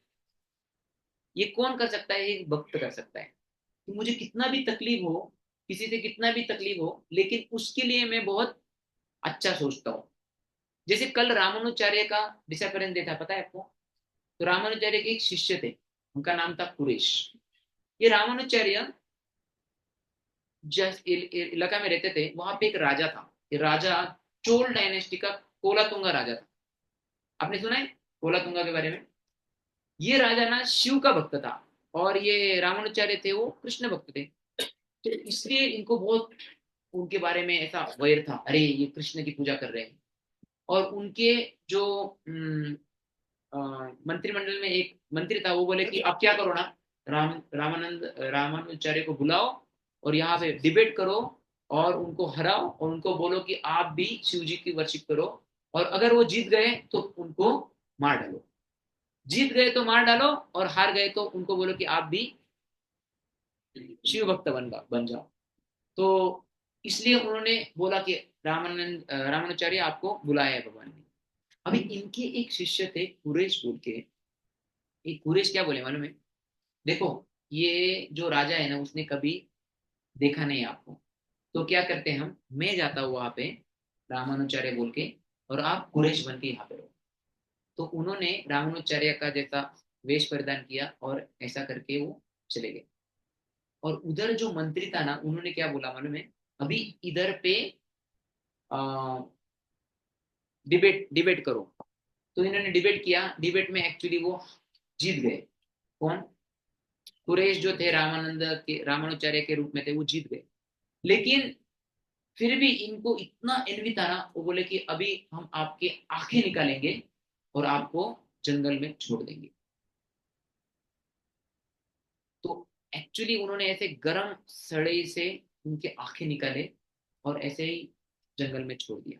Speaker 1: ये कौन कर सकता है? एक भक्त कर सकता है। कि मुझे कितना भी तकलीफ हो, किसी से कितना भी तकलीफ हो, लेकिन उसके लिए मैं बहुत अच्छा सोचता हूँ। जैसे कल रामानुचार्य का डिसअपेरेंस डे था, पता है आपको? तो रामानुचार्य के एक शिष्य थे, उनका नाम था कुरेश। ये रामानुचार्य जिस इलाका में रहते थे, वहां पे एक राजा था। ये राजा चोल डायनेस्टी का कोलातुंगा राजा था। आपने सुना है कोलातुंगा के बारे में? ये राजा ना शिव का भक्त था, और ये रामानुचार्य थे वो कृष्ण भक्त थे। तो इसलिए इनको बहुत उनके बारे में ऐसा वैर था, अरे ये कृष्ण की पूजा कर रहे हैं। और उनके जो मंत्रिमंडल में एक मंत्री था, वो बोले कि आप क्या करो ना, रामानुचार्य को बुलाओ और यहाँ पे डिबेट करो, और उनको हराओ, और उनको बोलो कि आप भी शिव जी की वर्शिप करो, और अगर वो जीत गए तो उनको मार डालो। जीत गए तो मार डालो, और हार गए तो उनको बोलो कि आप भी शिव भक्त बन जाओ। तो इसलिए उन्होंने बोला कि रामानुचार्य आपको बुलाया है भगवान ने। अभी इनके एक शिष्य थे कुरेश बोल के। ये कुरेश क्या बोले मालूम है? देखो, ये जो राजा है ना, उसने कभी देखा नहीं आपको, तो क्या करते हैं हम, मैं जाता हूँ वहां पे रामानुचार्य बोल के, और आप कुरेश बन के यहाँ पे रहो। तो उन्होंने रामानुचार्य का जैसा वेश परिधान किया, और ऐसा करके वो चले गए। और उधर जो मंत्री था ना, उन्होंने क्या बोला मालूम है? अभी इधर पे डिबेट डिबेट करो। तो इन्होंने डिबेट किया, डिबेट में एक्चुअली वो जीत गए। कौन? कुरेश जो थे रामानंद के, रामानुचार्य के रूप में थे, वो जीत गए। लेकिन फिर भी इनको इतना एनवी था ना, वो बोले कि अभी हम आपके आंखें निकालेंगे और आपको जंगल में छोड़ देंगे। तो एक्चुअली उन्होंने ऐसे गरम सड़े से उनके आंखें निकाले, और ऐसे ही जंगल में छोड़ दिया।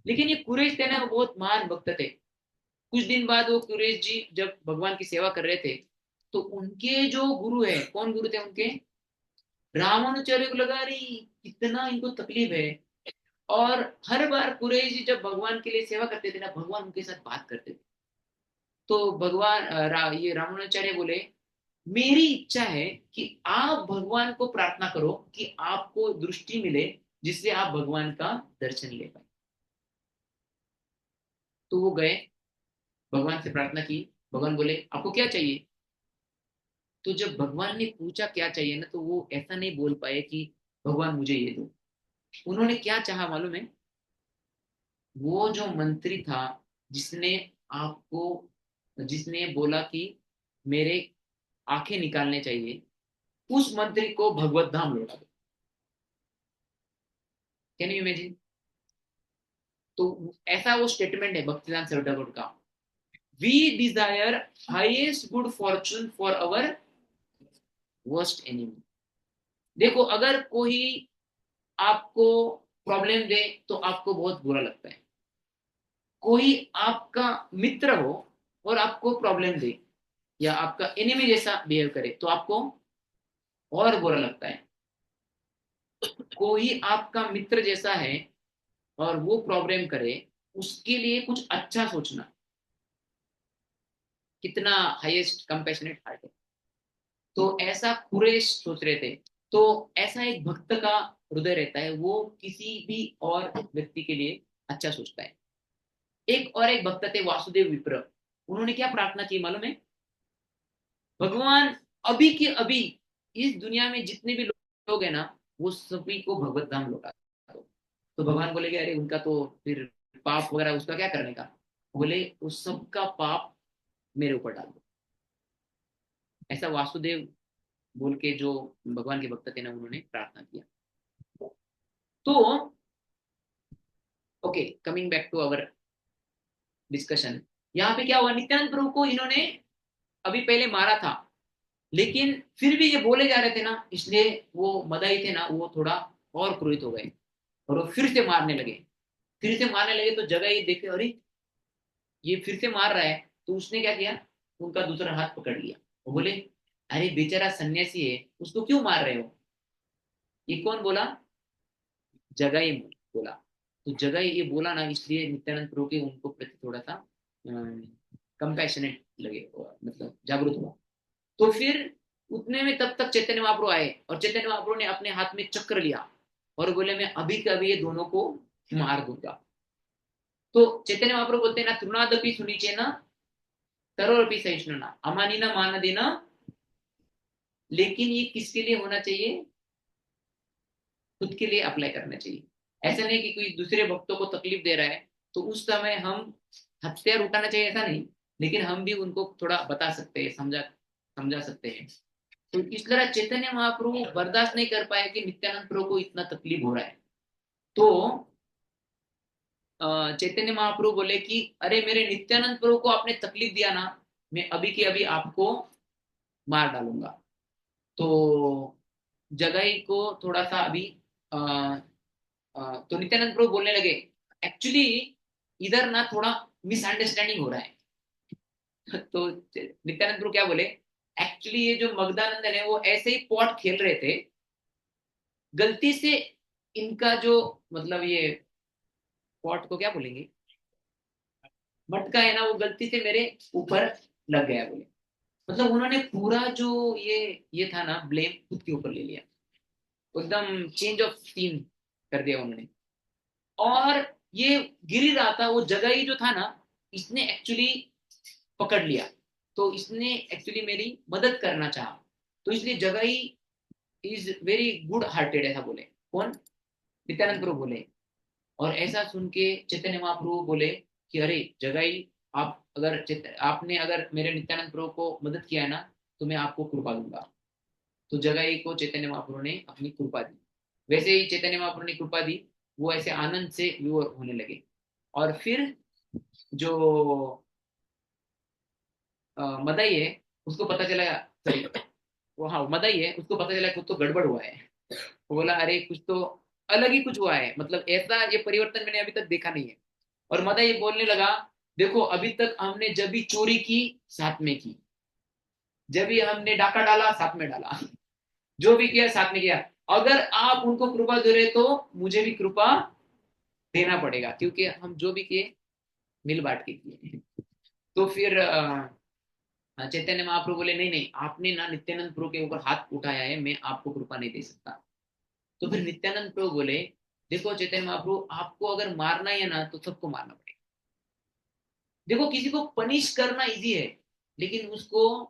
Speaker 1: लेकिन ये कुरेश थे ना, वो बहुत महान भक्त थे। कुछ दिन बाद वो कुरेश जी जब भगवान की सेवा कर रहे थे, तो उनके जो गुरु है, कौन गुरु थे उनके? रामानुचार्य को लगा रही कितना इनको तकलीफ है। और हर बार कुरेश जी जब भगवान के लिए सेवा करते थे ना, भगवान उनके साथ बात करते थे। तो भगवान ये रामानुचार्य बोले, मेरी इच्छा है कि आप भगवान को प्रार्थना करो कि आपको दृष्टि मिले, जिससे आप भगवान का दर्शन ले पाए। तो वो गए, भगवान से प्रार्थना की। भगवान बोले आपको क्या चाहिए? तो जब भगवान ने पूछा क्या चाहिए ना, तो वो ऐसा नहीं बोल पाए कि भगवान मुझे ये दो। उन्होंने क्या चाहा मालूम है? वो जो मंत्री था, जिसने आपको जिसने बोला कि मेरे आंखें निकालने चाहिए, उस मंत्री को भगवत धाम लौटा दो। Can you imagine? तो ऐसा वो स्टेटमेंट है भक्तिदान सरदार का। We desire highest good fortune for our worst enemy. देखो, अगर कोई आपको प्रॉब्लम दे तो आपको बहुत बुरा लगता है। कोई आपका मित्र हो और आपको प्रॉब्लम दे, या आपका एनिमी जैसा बिहेव करे, तो आपको और बुरा लगता है। कोई आपका मित्र जैसा है और वो प्रॉब्लम करे, उसके लिए कुछ अच्छा सोचना, कितना हाईएस्ट कंपैशनेट हार्ट है। तो ऐसा कुरेश सोच रहे थे। तो ऐसा एक भक्त का हृदय रहता है, वो किसी भी और व्यक्ति के लिए अच्छा सोचता है। एक भक्त थे वासुदेव विप्र। उन्होंने क्या प्रार्थना की मालूम है? भगवान, अभी के अभी इस दुनिया में जितने भी लोग हैं ना, वो सभी को भगवत धाम लौटा दो। तो भगवान बोले कि अरे उनका तो फिर पाप वगैरह उसका क्या करने का? बोले उस सबका पाप मेरे ऊपर डाल दो। ऐसा वासुदेव बोल के जो भगवान के भक्त थे ना, उन्होंने प्रार्थना किया। तो okay, coming back to our discussion. यहाँ पे क्या हुआ, नित्यानंद प्रभु को इन्होंने अभी पहले मारा था, लेकिन फिर भी ये बोले जा रहे थे ना, इसलिए वो मदाई थे ना, वो थोड़ा और क्रोधित हो गए, और वो फिर से मारने लगे। फिर से मारने लगे तो जगह ये देखे, अरे ये फिर से मार रहा है। तो उसने क्या किया, उनका दूसरा हाथ पकड़ लिया। वो बोले अरे बेचारा सन्यासी है, उसको क्यों मार रहे हो? ये कौन बोला? जगह ही बोला। तो जगह ये बोला ना, इसलिए नित्यानंद प्रभु के उनको प्रति थोड़ा सा कंपैशनेट लगे, मतलब जागरूक हुआ। तो फिर उतने में तब तक चैतन्य महाप्रभु आए और चैतन्य महाप्रभु ने अपने हाथ में चक्र लिया और बोले मैं अभी के अभी ये दोनों को मार दूंगा। तो चैतन्य महाप्रभु बोलते हैं ना, तृणादपि सुनीचे ना तरोरपि सहिष्णुना अमानी ना मान देना। लेकिन ये किसके लिए होना चाहिए? खुद के लिए अप्लाई करना चाहिए। ऐसा नहीं कि कोई दूसरे भक्तों को तकलीफ दे रहा है तो उस समय हम हथियार उठाना चाहिए, ऐसा नहीं। लेकिन हम भी उनको थोड़ा बता सकते हैं, समझा समझा सकते हैं। तो इस तरह चैतन्य महाप्रभु बर्दाश्त नहीं कर पाए कि नित्यानंद प्रभु को इतना तकलीफ हो रहा है। तो चैतन्य महाप्रभु बोले कि अरे मेरे नित्यानंद प्रभु को आपने तकलीफ दिया ना, मैं अभी के अभी आपको मार डालूंगा। तो जगाई को थोड़ा सा अभी अ, तो नित्यानंद प्रभु बोलने लगे एक्चुअली इधर ना थोड़ा मिसअंडरस्टैंडिंग हो रहा है। तो नित्यानंद प्रभु क्या बोले, एक्चुअली ये जो मगधानंदन है वो ऐसे ही पॉट खेल रहे थे, गलती से इनका जो मतलब ये पॉट को क्या बोलेंगे, मटका है ना, वो गलती से मेरे ऊपर लग गया बोले। मतलब उन्होंने पूरा जो ये था ना ब्लेम खुद के ऊपर ले लिया, एकदम चेंज ऑफ सीन कर दिया उन्होंने। और ये गिर ही रहा था, वो जगह ही जो था ना, इसने एक्चुअली पकड़ लिया। तो इसने एक्चुअली मेरी मदद करना चाहा। तो इसलिए जगह he is very good hearted, ऐसा बोले। कौन? नित्यानंद प्रभु बोले। और ऐसा सुन के चैतन्य महाप्रभु बोले कि अरे जगाई, आप अगर आपने अगर मेरे नित्यानंद प्रभु को मदद किया है ना, तो मैं आपको कृपा दूंगा। तो जगाई को चैतन्य महाप्रभु ने अपनी कृपा दी। वैसे ही चैतन्य महाप्रभु ने कृपा दी, वो ऐसे आनंद से विवर होने लगे। और फिर जो मदाई है उसको पता चला, सॉरी वो हाँ मदाई है, उसको पता चला कुछ तो गड़बड़ हुआ है। वो बोला अरे कुछ तो अलग ही कुछ हुआ है, मतलब ऐसा ये परिवर्तन मैंने अभी तक देखा नहीं है। और मदाई बोलने लगा देखो अभी तक हमने जब भी चोरी की साथ में की, जब भी हमने डाका डाला साथ में डाला, जो भी किया साथ में किया। अगर आप उनको कृपा दे रहे तो मुझे भी कृपा देना पड़ेगा, क्योंकि हम जो भी किए मिल बांट के किए। तो फिर चैतन्य महाप्रभु बोले नहीं नहीं, आपने ना नित्यानंद प्रभु के ऊपर हाथ उठाया है, मैं आपको कृपा नहीं दे सकता। तो फिर नित्यानंद प्रभु बोले देखो चैतन्य महाप्रभु, आपको अगर मारना है ना तो सबको मारना पड़ेगा। देखो किसी को पनिश करना इजी है, लेकिन उसको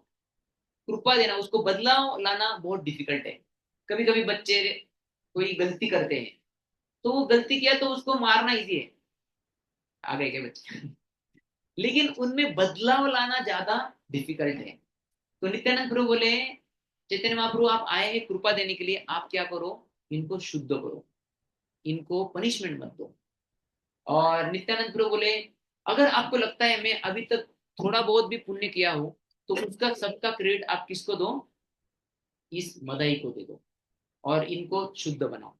Speaker 1: कृपा देना, उसको बदलाव लाना बहुत डिफिकल्ट है। कभी कभी बच्चे कोई गलती करते हैं, तो वो गलती किया तो उसको मारना इजी है, आ गए के बच्चे। लेकिन उनमें बदलाव लाना ज्यादा डिफिकल्ट है। तो नित्यानंद प्रभु बोले चैतन्य महाप्रभु आप आए हैं कृपा देने के लिए, आप क्या करो, इनको शुद्ध करो, इनको पनिशमेंट मत दो। और नित्यानंद प्रभु बोले अगर आपको लगता है मैं अभी तक थोड़ा बहुत भी पुण्य किया हो, तो उसका सबका क्रेडिट आप किसको दो, इस मदाई को दे दो और इनको शुद्ध बनाओ।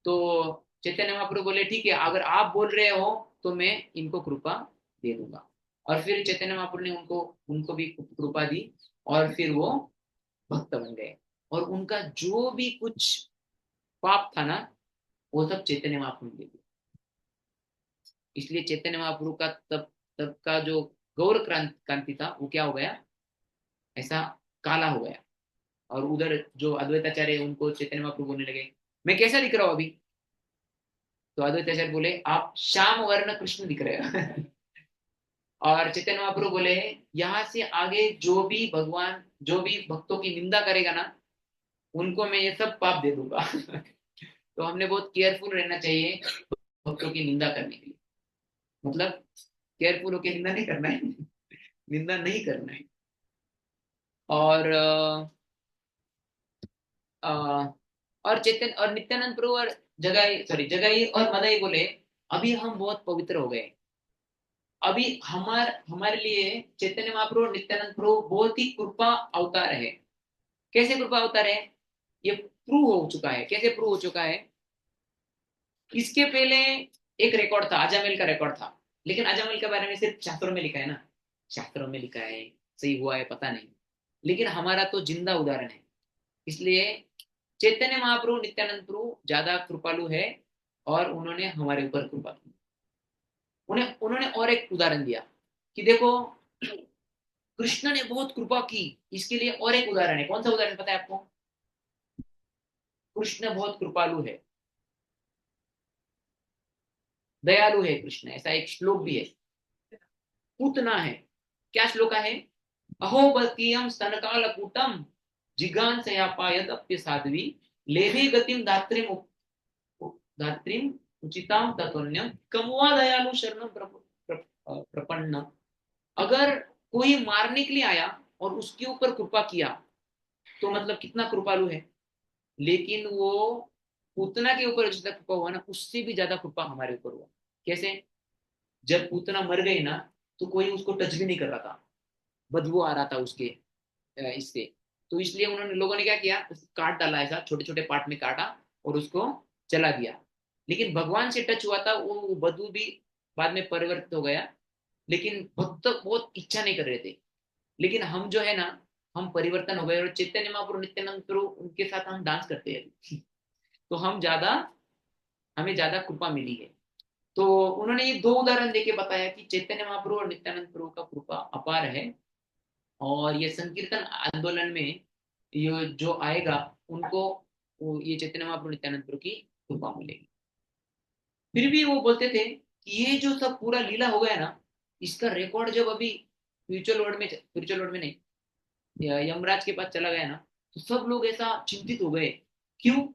Speaker 1: तो चैतन्य महाप्रभु बोले ठीक है, अगर आप बोल रहे हो तो मैं इनको कृपा दे दूंगा। और फिर चैतन्य महाप्रभु ने उनको उनको भी कृपा दी, और फिर वो भक्त बन गए। और उनका जो भी कुछ पाप था ना, वो सब चैतन्य महाप्रभु ने दे दिया। इसलिए चैतन्य महाप्रभु का तब तब का जो गौर क्रांति था वो क्या हो गया, ऐसा काला हो गया। और उधर जो अद्वैताचार्य है, उनको चैतन्य महाप्रभु बोलने लगे मैं कैसा दिख रहा हूँ अभी? तो अद्वैताचार्य बोले आप श्याम वर्ण कृष्ण दिख रहे हो। और चैतन्य महाप्रभु बोले यहाँ से आगे जो भी भगवान जो भी भक्तों की निंदा करेगा ना, उनको मैं ये सब पाप दे दूंगा। तो हमने बहुत केयरफुल रहना चाहिए भक्तों की निंदा करने के लिए। मतलब केयरफुल होकर निंदा नहीं करना है, निंदा नहीं करना है। और अ, और चैतन्य और नित्यानंद प्रभु और जगाई, सॉरी जगाई और मदाई बोले अभी हम बहुत पवित्र हो गए। अभी हमारे लिए चैतन्य महाप्रभु और नित्यानंद प्रभु बहुत ही कृपा अवतार है। कैसे कृपा अवतार है, ये प्रूव हो चुका है। कैसे प्रूव हो चुका है, इसके पहले एक रिकॉर्ड था, अजामिल का रिकॉर्ड था। लेकिन अजामिल के बारे में सिर्फ शास्त्रों में लिखा है ना, शास्त्रों में लिखा है, सही हुआ है पता नहीं। लेकिन हमारा तो जिंदा उदाहरण है। इसलिए चैतन्य महाप्रभु नित्यानंद प्रभु ज्यादा कृपालु है, और उन्होंने हमारे ऊपर कृपा की। उन्हें उन्होंने और एक उदाहरण दिया कि देखो कृष्ण ने बहुत कृपा की, इसके लिए और एक उदाहरण है। कौन सा उदाहरण पता है आपको? कृष्ण बहुत कृपालु है, दयालु है कृष्ण, ऐसा एक श्लोक भी है। पूतना है, क्या श्लोक है? अहोबतीयम स्तनकालकूटम जिगांसयापायदप्य साध्वी लेभे गतिम धात्रीम धात्रीम उचिताम तत्वन्यम कमुआ दयालु शरणम प्रपन्न। अगर कोई मारने के लिए आया और उसके ऊपर कृपा किया तो मतलब कितना कृपालु है। लेकिन वो पूतना के ऊपर जितना कृपा हुआ ना, उससे भी ज्यादा कृपा हमारे ऊपर हुआ। कैसे? जब पूतना मर गई ना, तो कोई उसको टच भी नहीं कर रहा था, बदबू आ रहा था उसके इससे। तो इसलिए उन्होंने, लोगों ने क्या किया, उसको काट डाला, ऐसा छोटे छोटे पार्ट में काटा और उसको जला दिया। लेकिन भगवान से टच हुआ था, वो बदबू भी बाद में परिवर्तित हो गया। लेकिन भक्त बहुत इच्छा नहीं कर रहे थे। लेकिन हम जो है ना, हम परिवर्तन हो गए, और चैतन्य महाप्रभु नित्यानंद प्रभु उनके साथ हम डांस करते हैं तो हमें ज्यादा कृपा मिली है। तो उन्होंने ये दो उदाहरण देके बताया कि चैतन्य महाप्रभु और नित्यानंद प्रभु का कृपा अपार है। और ये संकीर्तन आंदोलन में ये जो आएगा, उनको ये चैतन्य महाप्रभु नित्यानंद प्रभु की कृपा मिलेगी। फिर भी वो बोलते थे कि ये जो सब पूरा लीला हो गया ना, इसका रिकॉर्ड जब अभी स्पिरिचुअल वर्ल्ड में नहीं, यमराज के पास चला गया ना, तो सब लोग ऐसा चिंतित हो गए। क्यों?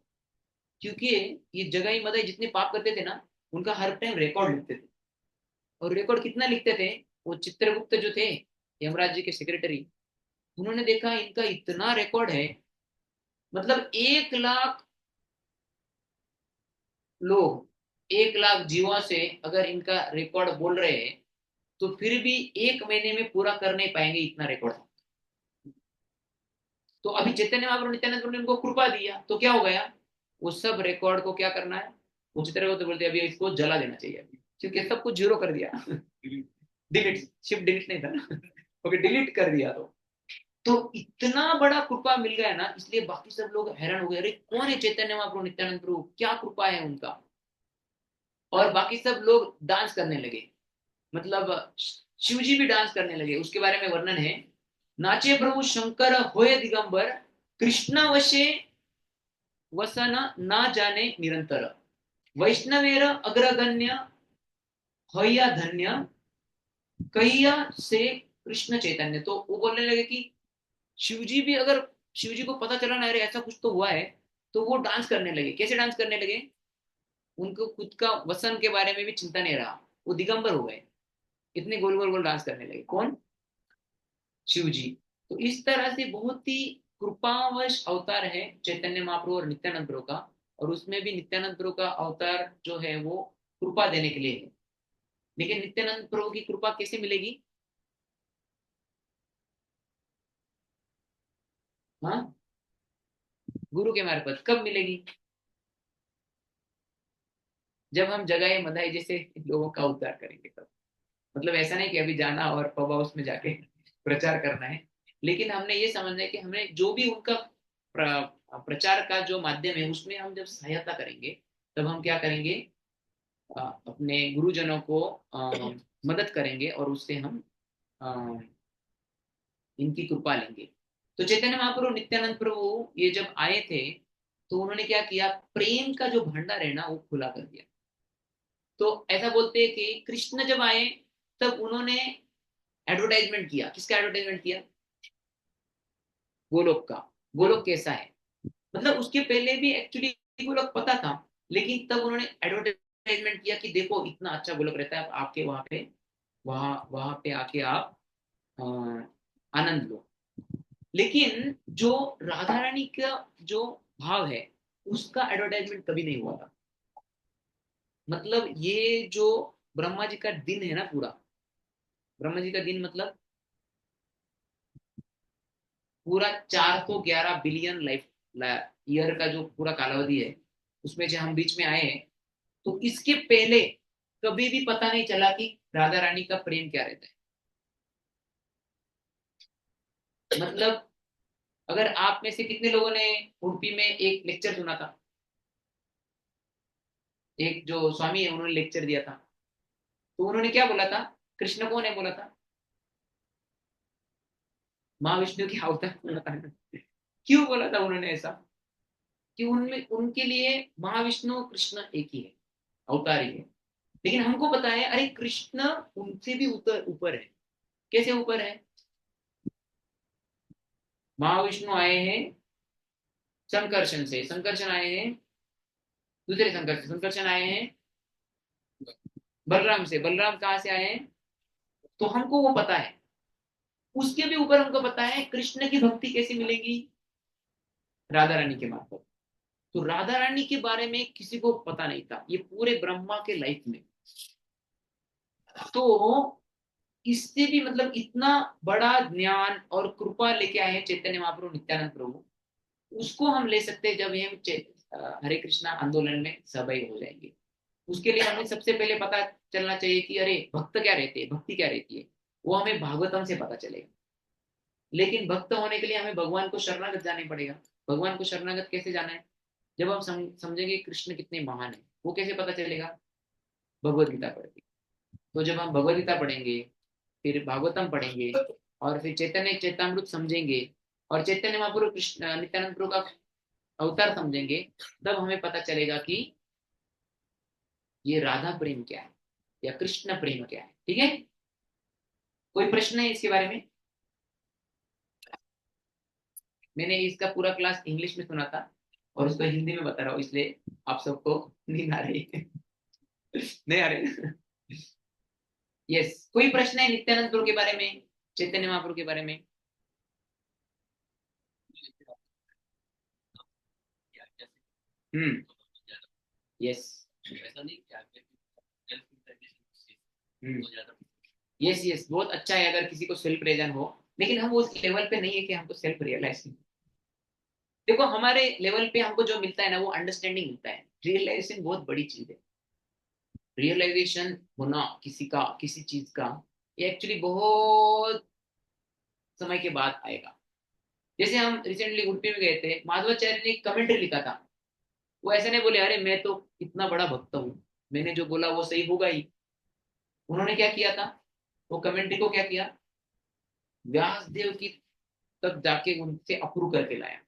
Speaker 1: क्योंकि ये जगाई मदाई जितने पाप करते थे ना, उनका हर टाइम रिकॉर्ड लिखते थे। और रिकॉर्ड कितना लिखते थे? वो चित्रगुप्त जो थे, यमराज जी के सेक्रेटरी, उन्होंने देखा इनका इतना रिकॉर्ड है। मतलब 1 लाख लोग, 1 लाख जीवों से अगर इनका रिकॉर्ड बोल रहे हैं, तो फिर भी 1 महीने में पूरा कर नहीं पाएंगे इतना रिकॉर्ड। तो अभी चैतन्य महाप्रभु नित्यानंद प्रभु ने उनको कृपा दिया, तो क्या हो गया? वो सब रिकॉर्ड को क्या करना है? उसी तरह को तो बोलते अभी इसको जला देना चाहिए अभी, क्योंकि सब कुछ जीरो कर दिया डिलीट, शिफ्ट डिलीट नहीं था ना ओके, डिलीट कर दिया। तो इतना बड़ा कृपा मिल गया ना, इसलिए बाकी सब लोग हैरान हो गए, अरे कौन है चैतन्य महाप्रभु नित्यानंद प्रभु, क्या कृपा है उनका। और बाकी सब लोग डांस करने लगे, मतलब शिव जी भी डांस करने लगे। उसके बारे में वर्णन है, नाचे प्रभु शंकर होय दिगंबर, कृष्ण वशे वसन ना जाने निरंतर, वैष्णवेर अग्रगण्य हया धन्य कहिया से कृष्ण चैतन्य। तो वो बोलने लगे कि शिवजी भी, अगर शिवजी को पता चला ना अरे ऐसा कुछ तो हुआ है, तो वो डांस करने लगे। कैसे डांस करने लगे? उनको खुद का वसन के बारे में भी चिंता नहीं रहा, वो दिगंबर हो गए, इतने गोल गोल गोल डांस करने लगे। कौन? शिवजी। तो इस तरह से बहुत ही कृपावश अवतार है चैतन्य महाप्रभु और नित्यानंद प्रभु का। और उसमें भी नित्यानंद प्रभु का अवतार जो है वो कृपा देने के लिए है। लेकिन नित्यानंद प्रभु की कृपा कैसे मिलेगी? हाँ, गुरु के मार्फत। कब मिलेगी? जब हम जगाए मधाई जैसे लोगों का उद्धार करेंगे तब। मतलब ऐसा नहीं कि अभी जाना और पब हाउस में जाके प्रचार करना है। लेकिन हमने ये समझना है कि हमें जो भी उनका प्रचार का जो माध्यम है, उसमें हम जब सहायता करेंगे, तब हम क्या करेंगे? अपने गुरुजनों को मदद करेंगे, और उससे हम अ, इनकी कृपा लेंगे। तो चैतन्य महाप्रभु नित्यानंद प्रभु ये जब आए थे, तो उन्होंने क्या किया? प्रेम का जो भंडार है ना, वो खुला कर दिया। तो ऐसा बोलते हैं कि कृष्ण जब आए, तब उन्होंने एडवर्टाइजमेंट किया। किसका एडवर्टाइजमेंट किया? गोलोक का। गोलोक कैसा है, मतलब उसके पहले भी एक्चुअली गोलोक पता था। लेकिन तब उन्होंने एडवर्टाइजमेंट किया कि देखो इतना अच्छा गोलोक रहता है, आपके वहां पे, वहां वहां पे आके आप अ, आनंद लो। लेकिन जो राधा रानी का जो भाव है, उसका एडवर्टाइजमेंट कभी नहीं हुआ था। मतलब ये जो ब्रह्मा जी का दिन है ना पूरा, ब्रह्मा जी का दिन मतलब पूरा 411 बिलियन लाइफ ईयर का जो पूरा कालावधि है, उसमें जो हम बीच में आए हैं, तो इसके पहले कभी भी पता नहीं चला कि राधा रानी का प्रेम क्या रहता है। मतलब अगर आप में से कितने लोगों ने उडुपी में एक लेक्चर सुना था? एक जो स्वामी है, उन्होंने लेक्चर दिया था। तो उन्होंने क्या बोला था? कृष्ण को ने बोला था, महाविष्णु के अवतार बोला था। क्यों बोला था उन्होंने ऐसा? कि उनमें उनके लिए महाविष्णु कृष्ण एक ही है, अवतार ही है। लेकिन हमको पता है अरे कृष्ण उनसे भी ऊपर ऊपर है। कैसे ऊपर है? महाविष्णु आए हैं संकर्षण से, संकर्षण आए हैं दूसरे संकर्षण, संकर्षण आए हैं बलराम से, बलराम कहाँ से आए हैं? तो हमको वो पता है। उसके भी ऊपर हमको पता है कृष्ण की भक्ति कैसे मिलेगी? राधा रानी के मार्फत। तो राधा रानी के बारे में किसी को पता नहीं था ये पूरे ब्रह्मा के लाइफ में। तो इससे भी मतलब इतना बड़ा ज्ञान और कृपा लेके आए हैं चैतन्य महाप्रभु नित्यानंद प्रभु। उसको हम ले सकते हैं जब हम हरे कृष्णा आंदोलन में सहभागी हो जाएंगे। उसके लिए हमें सबसे पहले पता चलना चाहिए कि अरे भक्त क्या रहते हैं, भक्ति क्या रहती है। वो हमें भागवतम से पता चलेगा। लेकिन भक्त होने के लिए हमें भगवान को शरणागत जाना पड़ेगा। भगवान को शरणागत कैसे जाना है? जब हम समझेंगे कृष्ण कितने महान है। वो कैसे पता चलेगा? भगवत गीता पढ़ के। तो जब हम भगवत गीता पढ़ेंगे, फिर भागवतम पढ़ेंगे, और फिर चैतन्य चैतामृत समझेंगे, और चैतन्य महाप्रभु कृष्ण नित्यानंद प्रभु का अवतार समझेंगे, तब हमें पता चलेगा कि ये राधा प्रेम क्या है या कृष्ण प्रेम क्या है। ठीक है? कोई प्रश्न है इसके बारे में? मैंने इसका पूरा क्लास इंग्लिश में सुना था और उसको हिंदी में बता रहा हूँ, इसलिए आप सबको नींद आ रही है। नहीं आ रही? यस, कोई प्रश्न है नित्यानंद प्रभु के बारे में, चैतन्य महाप्रभु के बारे में? हम्म। यस।
Speaker 3: ऐसा नहीं क्या
Speaker 1: यस यस, बहुत अच्छा है अगर किसी को सेल्फ रियलाइजन हो। लेकिन हम उस लेवल पे नहीं है कि हमको सेल्फ रियलाइज। देखो हमारे लेवल पे हमको जो मिलता है ना वो अंडरस्टैंडिंग मिलता है। रियलाइजेशन बहुत बड़ी चीज है। रियलाइजेशन होना किसी का, किसी चीज का, ये एक्चुअली बहुत समय के बाद आएगा। जैसे हम रिसेंटली उडुपी में गए थे, माधवाचार्य ने एक कमेंट्री लिखा था। वो ऐसे नहीं बोले अरे मैं तो इतना बड़ा भक्त हूँ, मैंने जो बोला वो सही होगा ही। उन्होंने क्या किया था? वो कमेंट्री को क्या किया, व्यास देव की तक जाके उनसे अप्रूव करके लाया।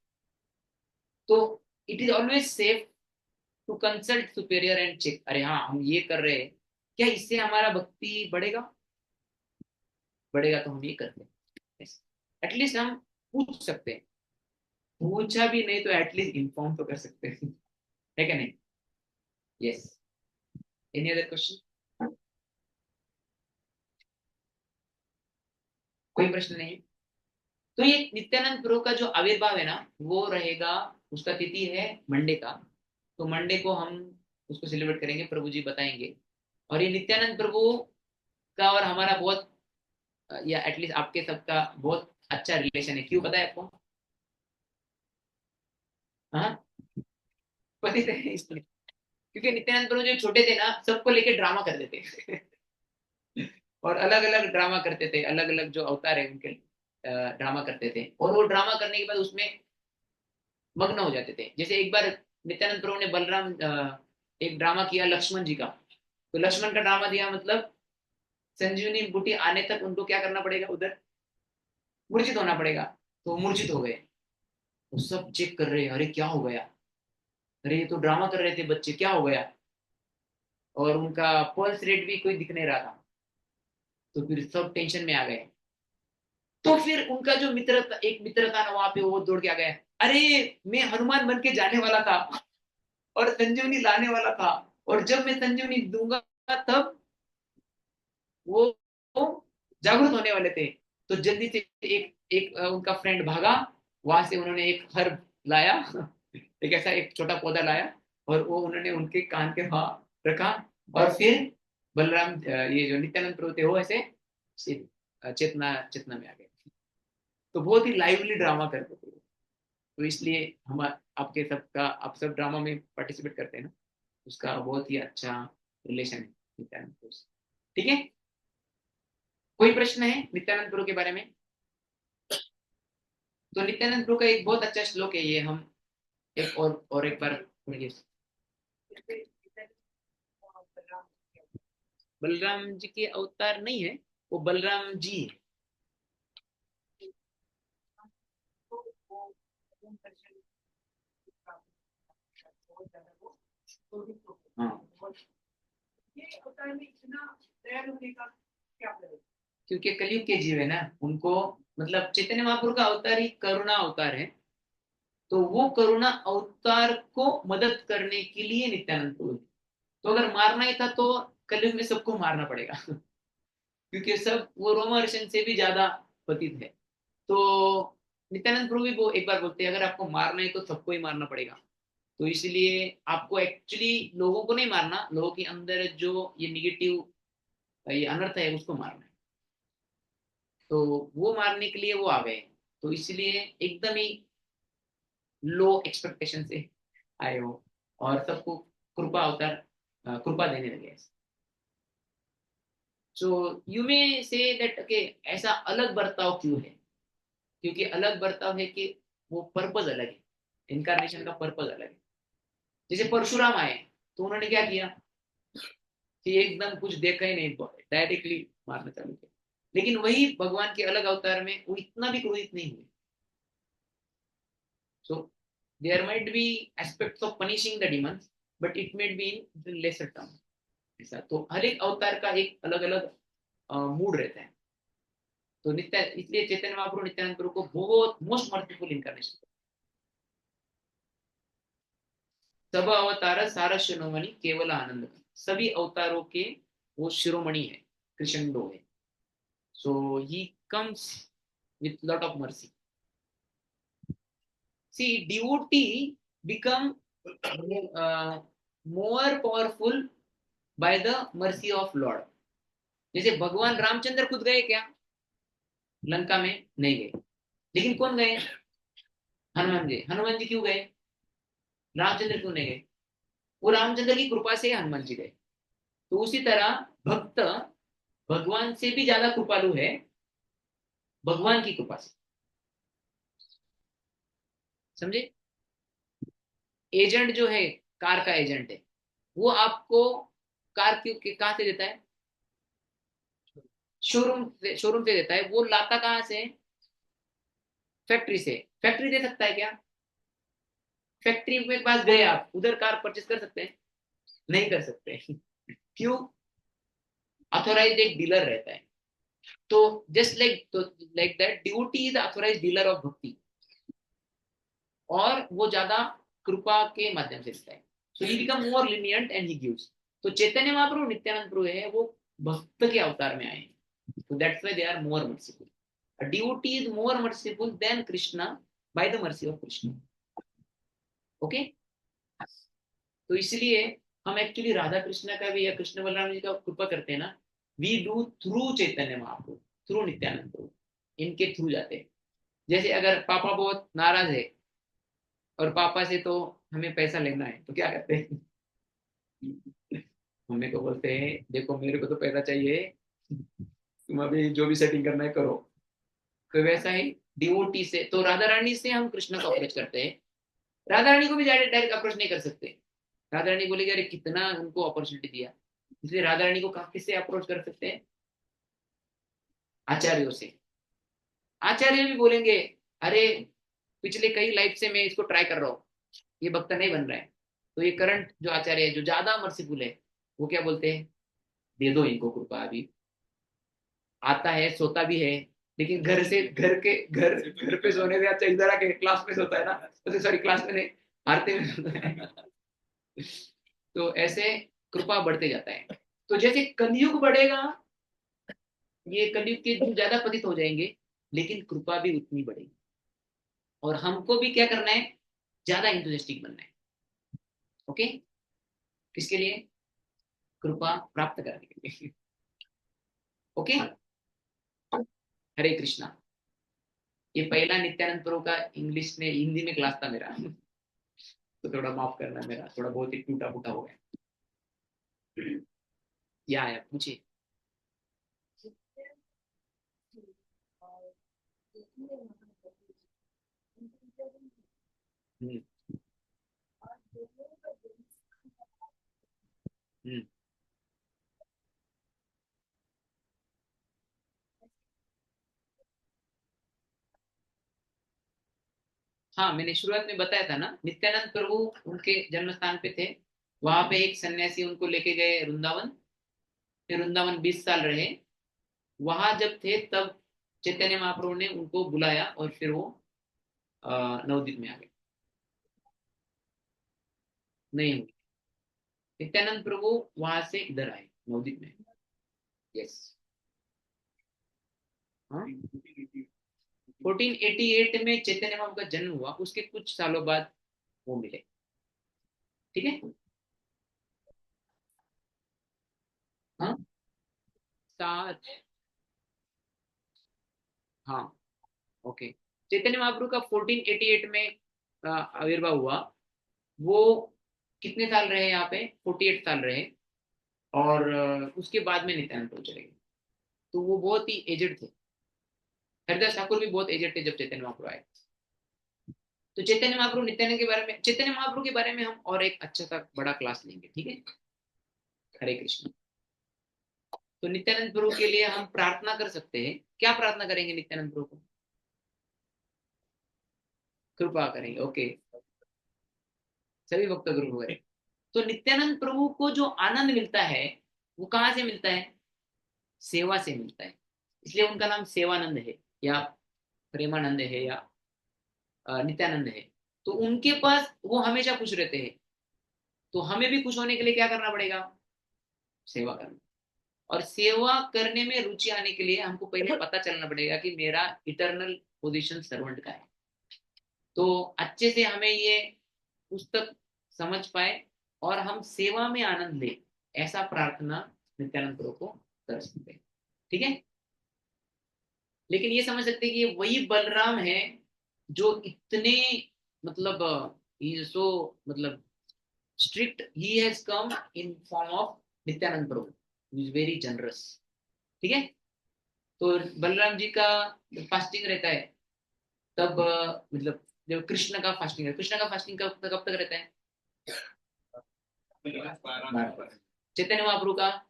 Speaker 1: तो it is always safe to consult superior and check, अरे हाँ हम ये कर रहे हैं, क्या इससे हमारा भक्ति बढ़ेगा? बढ़ेगा तो हम ये करते हैं। एटलीस्ट हम पूछ सकते हैं। पूछा भी नहीं तो एटलीस्ट इन्फॉर्म तो कर सकते हैं। है क्या नहीं? यस। Any other question? कोई प्रश्न नहीं? तो ये नित्यानंद प्रभु का जो आविर्भाव है ना वो रहेगा, उसका तिथि है मंडे का। तो मंडे को हम उसको सेलिब्रेट करेंगे, प्रभु जी बताएंगे। और ये नित्यानंद प्रभु का और हमारा बहुत, या एटलीस्ट आपके सबका बहुत अच्छा रिलेशन है। क्यों पता है आपको? हाँ, पता है इसलिए क्योंकि नित्यानंद प्रभु जो छोटे थे ना सबको लेके ड्रामा कर देते और अलग अलग ड्रामा करते थे, अलग अलग जो अवतार है उनके ड्रामा करते थे, और वो ड्रामा करने के बाद उसमें मग्न हो जाते थे। जैसे एक बार नित्यानंद प्रभु ने बलराम एक ड्रामा किया लक्ष्मण जी का। तो लक्ष्मण का ड्रामा दिया मतलब संजीवनी बूटी आने तक उनको क्या करना पड़ेगा, उधर मूर्छित होना पड़ेगा। तो मूर्छित हो गए। तो सब चेक कर रहे हैं अरे क्या हो गया, अरे ये तो ड्रामा कर रहे थे बच्चे, क्या हो गया? और उनका पल्स रेट भी कोई दिख नहीं रहा था। तो फिर सब टेंशन में आ गए। तो फिर उनका जो मित्र था, एक मित्र था ना वहां पे, वो दौड़ के आ गया, अरे मैं हनुमान बन के जाने वाला था और संजीवनी लाने वाला था, और जब मैं संजीवनी दूंगा तब वो जागरूक होने वाले थे। तो जल्दी से एक एक उनका फ्रेंड भागा। वहां से उन्होंने एक हर्ब लाया, एक ऐसा एक छोटा पौधा लाया, और वो उन्होंने उनके कान के वहां रखा। और फिर बलराम ये जो नित्यानंद प्रभु थे वो ऐसे चेतना चेतना में आ गए। तो बहुत ही लाइवली ड्रामा करते थे। तो इसलिए हम आपके सबका, आप सब ड्रामा में पार्टिसिपेट करते हैं ना, उसका बहुत ही अच्छा रिलेशन है नित्यानंद प्रभु से। ठीक है? कोई प्रश्न है नित्यानंद प्रभु के बारे में? तो नित्यानंद प्रभु का एक बहुत अच्छा श्लोक है, ये हम एक और एक बार पढ़िए। बलराम जी के अवतार नहीं है, वो बलराम जी है।
Speaker 3: अवतार में इतना दयालु होने का क्या मतलब?
Speaker 1: क्योंकि कलयुग के जीव है ना, उनको मतलब चैतन्य महाप्रभु का अवतार ही करुणा अवतार है, तो वो करुणा अवतार को मदद करने के लिए नित्यानंद प्रभु है। तो अगर मारना ही था तो कलयुग में सबको मारना पड़ेगा क्योंकि सब वो रोमहर्षण से भी ज्यादा पतित है। तो नित्यानंद प्रभु भी वो एक बार बोलते हैं अगर आपको मारना है तो सबको ही मारना पड़ेगा। तो इसलिए आपको एक्चुअली लोगों को नहीं मारना, लोगों के अंदर जो ये निगेटिव ये अनर्थ है उसको मारना है। तो वो मारने के लिए वो आ गए। तो इसलिए एकदम ही लो एक्सपेक्टेशन से आए हो और सबको कृपा अवतार कृपा देने लगे। So you may say that के ऐसा अलग बर्ताव क्यों है? क्योंकि अलग बर्ताव है कि वो पर्पज अलग है, इनकारनेशन का पर्पज अलग है। जैसे परशुराम आए तो उन्होंने क्या किया कि एकदम कुछ देखा ही नहीं, डायरेक्टली मारना चालू किया। लेकिन वही भगवान के अलग अवतार में वो इतना भी क्रोधित नहीं हुए। So there might be aspects of punishing the demons, but it might be in lesser term. ऐसा तो हर एक अवतार का एक अलग अलग मूड रहता है। तो नित्य इसलिए चैतन्य महाप्रभु नित्यानंद प्रभु को बहुत मोस्ट मर्सीफुल इनकारनेशन। सब अवतार सार शिरोमणि केवल आनंद, सभी अवतारों के वो शिरोमणि है, कृष्णडो है। So he comes with lot of mercy. See devotee become more powerful by the mercy of Lord। जैसे भगवान रामचंद्र खुद गए क्या लंका में? नहीं गए। लेकिन कौन गए? हनुमान जी। हनुमान जी क्यों गए? रामचंद्र क्यों नहीं गए? वो रामचंद्र की कृपा से हनुमान जी गए। तो उसी तरह भक्त भगवान से भी ज्यादा कृपालु है भगवान की कृपा से। समझे? एजेंट जो है, कार का एजेंट है, वो आपको कार क्यों कहाँ से देता है? शोरूम से देता है। वो लाता कहाँ से? फैक्ट्री से। फैक्ट्री दे सकता है क्या? फैक्ट्री में पास गए आप, उधर कार परचेस कर सकते हैं? नहीं कर सकते क्यों? अथोराइज एक डीलर रहता है। तो जस्ट लाइक तो like that devotee is authorise dealer of bhakti, और वो ज्यादा कृपा के माध्यम से देता है। So he become more lenient and he gives. तो चैतन्य महाप्रभु नित्यानंद प्रभु है वो भक्त के अवतार में आए हैं। तो that's why they are more merciful. A devotee is more merciful than Krishna by the mercy of Krishna. Okay? तो इसलिए हम एक्चुअली राधा कृष्ण का भी या कृष्ण बलराम जी का कृपा करते हैं ना, we do through Chaitanya Mahaprabhu, through Nityananda Prabhu, इनके थ्रू जाते हैं। जैसे अगर पापा बहुत नाराज है और पापा से तो हमें पैसा लेना है तो क्या करते हैं मम्मी को बोलते हैं देखो मेरे को तो पैसा चाहिए, तुम अभी जो भी सेटिंग करना है करो। तो वैसा ही डिवोटी से तो राधा रानी से हम कृष्ण को अप्रोच करते हैं। राधा रानी को भी डायरेक्ट अप्रोच नहीं कर सकते। राधा रानी बोलेगी अरे कितना उनको अपॉर्चुनिटी दिया। इसलिए राधा रानी को किससे अप्रोच कर सकते हैं? आचार्यों से। आचार्य भी बोलेंगे अरे पिछले कई लाइफ से मैं इसको ट्राई कर रहा हूँ, ये भक्त नहीं बन रहा है। तो ये करंट जो आचार्य है जो ज्यादा मर्सीफुल है, वो क्या बोलते हैं? दे दो इनको कृपा अभी। आता है सोता भी है, लेकिन घर से घर पे सोने से अच्छा इधर आके क्लास में सोता है ना, सॉरी क्लास में नहीं, आरती में सोता है तो ऐसे कृपा बढ़ते जाता है। तो जैसे कलयुग बढ़ेगा, ये कलयुग के जो ज्यादा पतित हो जाएंगे, लेकिन कृपा भी उतनी बढ़ेगी। और हमको भी क्या करना है? ज्यादा इंथुजियास्टिक बनना है। ओके? किसके लिए? कृपा प्राप्त करने के लिए। ओके? हरे कृष्णा। ये पहला नित्यानंद प्रभु का इंग्लिश में हिंदी में क्लास था मेरा तो थोड़ा माफ करना, मेरा थोड़ा बहुत ही टूटा फूटा हो गया। या पूछिए। हम्म, हम्म। हाँ, मैंने शुरुआत में बताया था ना, नित्यानंद प्रभु उनके जन्म स्थान पे थे। वहां पे एक सन्यासी उनको लेके गए वृंदावन। फिर वृंदावन 20 साल रहे। वहां जब थे तब चैतन्य महाप्रभु ने उनको बुलाया और फिर वो नवद्वीप में आ गए। नहीं हुई। नित्यानंद प्रभु वहां से इधर आए नवद्वीप में। यस। हाँ, 1488 में चैतन्य महाप्रभु का जन्म हुआ, उसके कुछ सालों बाद वो मिले। ठीक है। हाँ, सात। हाँ, ओके। चैतन्य महाप्रभु का 1488 में आविर्भाव हुआ। वो कितने साल रहे यहाँ पे? 48 साल रहे। और उसके बाद में नित्यानंद प्रभु चले गए। तो वो बहुत ही एजेड थे। हरिदास ठाकुर भी बहुत एजेड थे जब चैतन्य महाप्रभु आए। तो चैतन्य महाप्रभु नित्यानंद के बारे में, चैतन्य महाप्रभु के बारे में हम और एक अच्छा सा बड़ा क्लास लेंगे। ठीक है। हरे कृष्ण। तो नित्यानंद प्रभु के लिए हम प्रार्थना कर सकते हैं। क्या प्रार्थना करेंगे नित्यानंद प्रभु को? कृपा करेंगे। ओके। सभी भक्त गुरु करें। तो नित्यानंद प्रभु को जो आनंद मिलता है वो कहाँ से मिलता है? सेवा से मिलता है। इसलिए उनका नाम सेवानंद है, या प्रेमानंद है, या नित्यानंद है। तो उनके पास वो हमेशा खुश रहते हैं। तो हमें भी खुश होने के लिए क्या करना पड़ेगा? सेवा करना। और सेवा करने में रुचि आने के लिए हमको पहले पता चलना पड़ेगा कि मेरा इटर्नल पोजीशन सर्वेंट का है। तो अच्छे से हमें ये पुस्तक समझ पाए और हम सेवा में आनंद ले, ऐसा प्रार्थना नित्यानंद प्रभु को कर सकते हैं। ठीक है। लेकिन ये समझ सकते हैं कि ये वही बलराम है जो इतने मतलब सो मतलब strict, he has come in form of Nityanand Prabhu is very generous. ठीक है। तो बलराम जी का फास्टिंग रहता है तब मतलब जब कृष्ण का फास्टिंग है, कृष्ण का फास्टिंग कब तक रहता है? चैतन्य महाप्रभु का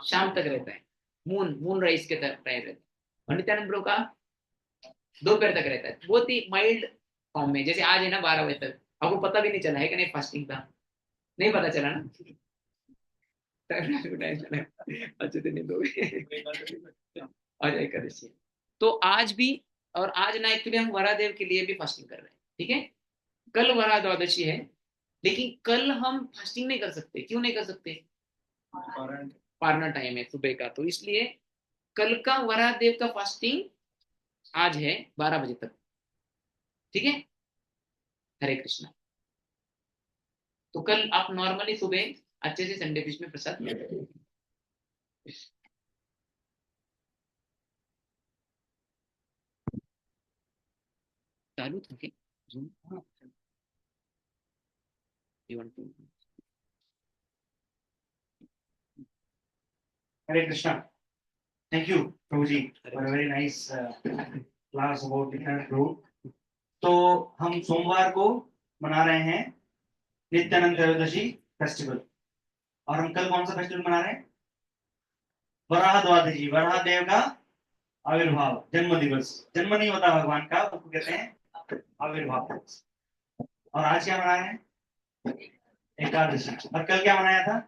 Speaker 1: शाम तक रहता है, मून राइज के तक रहता है। और नित्यानंद प्रभु का दोपहर तक रहता है, बहुत ही माइल्ड फॉर्म में। जैसे आज है ना 12 बजे तक, आपको पता भी नहीं चला है कि नहीं फास्टिंग था? नहीं पता चला ना? अच्छे दिन दो आज एकादशी। तो आज भी, और आज ना एक्चुअली हम वरादेव के लिए भी फास्टिंग कर रहे हैं। ठीक है। कल वरा द्वादशी है, लेकिन कल हम फास्टिंग नहीं कर सकते। क्यों नहीं कर सकते? पारना टाइम है सुबह का, तो इसलिए कल का वरादेव का फास्टिंग आज है 12 बजे तक। ठीक है। हरे कृष्णा। तो कल आप नॉर्मली सुबह अच्छे से संडे फिश में प्रसाद ले सकते हैं। चालू था क्या Zoom? You want to-
Speaker 4: Hare Krishna. Thank you, Prabhuji, for a very nice class about different group. तो हम सोमवार को मना रहे हैं नित्यानंद त्रयोदशी फेस्टिवल। और हम कल कौन सा फेस्टिवल मना रहे हैं? वराह द्वादशी, वराह देव का आविर्भाव, जन्म दिवस। जन्म नहीं होता भगवान का, उसको कहते हैं आविर्भाव दिवस। और आज क्या मना रहे हैं? एकादशी। और कल क्या मनाया था?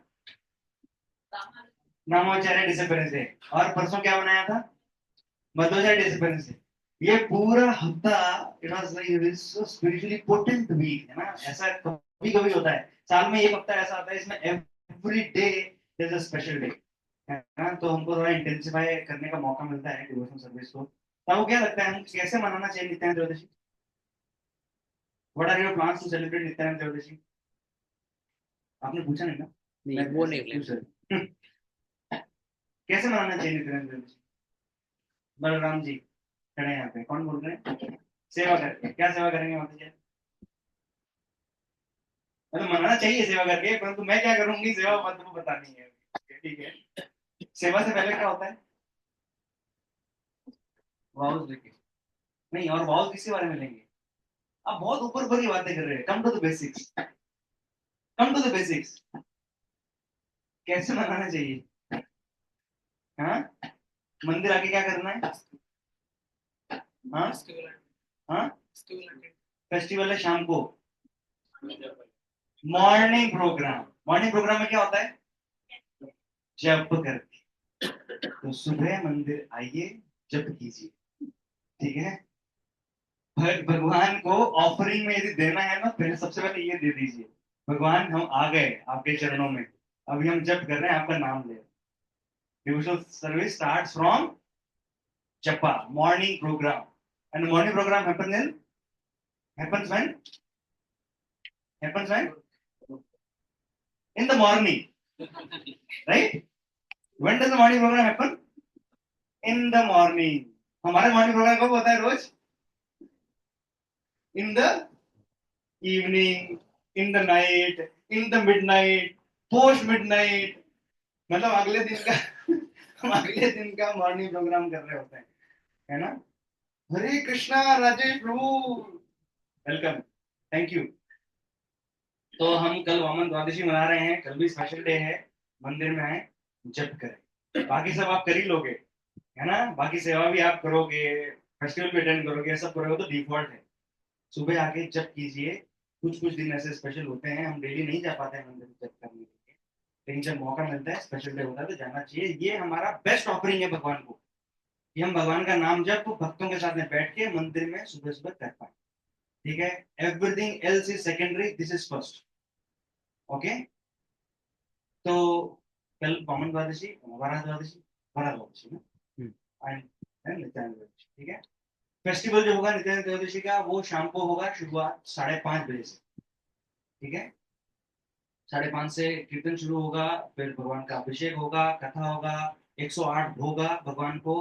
Speaker 4: ब्रह्मचार्य डिसअपियरेंस डे। और परसों क्या मनाया था? Madhvacharya disappearance day. ये पूरा हफ्ता it was like spiritually potent week, है ना? ऐसा कभी कभी होता है साल में, एक हफ्ता ऐसा आता है इसमें every day is a special day, है ना? तो हमको थोड़ा इंटेंसिफाई करने का मौका मिलता है डिवोशनल सर्विस को। तो आपको क्या लगता है हम कैसे मनाना चाहिए Nityananda Trayodashi? What are your plans to celebrate Nityananda Trayodashi? आपने पूछा नहीं ना?
Speaker 1: नहीं, वो नहीं
Speaker 4: पूछा। कैसे मनाना चाहिए नित्यानंद त्रयोदशी? बलराम जी खड़े हैं यहाँ पे, कौन बोल रहे हैं? सेवा करके। क्या सेवा करेंगे माता जी? मतलब मनाना चाहिए सेवा करके, परंतु मैं क्या करूंगी सेवा मत को बतानी है। ठीक है। सेवा से पहले क्या होता है? वाउस लेके। नहीं, और वाउस किसके बारे में लेंगे? आप बहुत ऊपर ऊपर की बातें कर रहे हैं। Come to the basics, come to the basics. कैसे मनाना चाहिए? हाँ, मंदिर आके क्या करना है? हाँ हाँ, फेस्टिवल है शाम को। Morning program. मॉर्निंग प्रोग्राम में क्या होता है? जप करके। तो सुबह मंदिर आइए, जप कीजिए, ठीक है। भगवान को ऑफरिंग में यदि देना है ना, पहले सबसे पहले ये दे दीजिए, भगवान हम आ गए आपके चरणों में, अभी हम जप कर रहे हैं, आपका नाम ले। Devotional service starts from japa, morning programme, and morning programme happens when in the morning, right? When does the morning program happen? In the morning. हमारे मॉर्निंग प्रोग्राम कब होता है? रोज in the evening, in the night, in the midnight, post midnight, मतलब अगले दिन का हम अगले दिन का मॉर्निंग प्रोग्राम कर रहे होते हैं, है ना। हरे कृष्णा राजेश प्रभु, वेलकम, थैंक यू। तो हम कल वामन द्वादशी मना रहे हैं, कल भी स्पेशल डे है, मंदिर में आए, जप करें। बाकी सब आप कर ही लोगे, है ना, बाकी सेवा भी आप करोगे, फेस्टिवल भी अटेंड करोगे, सब करोगे, तो डिफॉल्ट है। सुबह आके जप कीजिए। कुछ कुछ दिन ऐसे स्पेशल होते हैं, हम डेली नहीं जा पाते हैं मंदिर में जप करने के लिए, लेकिन जब मौका मिलता है, स्पेशल डे होता है, तो जाना चाहिए। ये हमारा बेस्ट ऑफरिंग है भगवान को, कि हम भगवान का नाम जप भक्तों के साथ में बैठ के मंदिर में सुबह सुबह कर पाए, ठीक है। Everything else is secondary, this is first, okay. तो कल वामन द्वादशी, वराह द्वादशी, वराह द्वादशी ना, नित्यानंद द्वादशी, ठीक है। फेस्टिवल जो होगा नित्यानंद द्वादशी का, वो शाम को होगा, शुरुआत 5:30 बजे से, ठीक है। 5:30 से कीर्तन शुरू होगा, फिर भगवान का अभिषेक होगा, कथा होगा, 108 होगा भगवान को,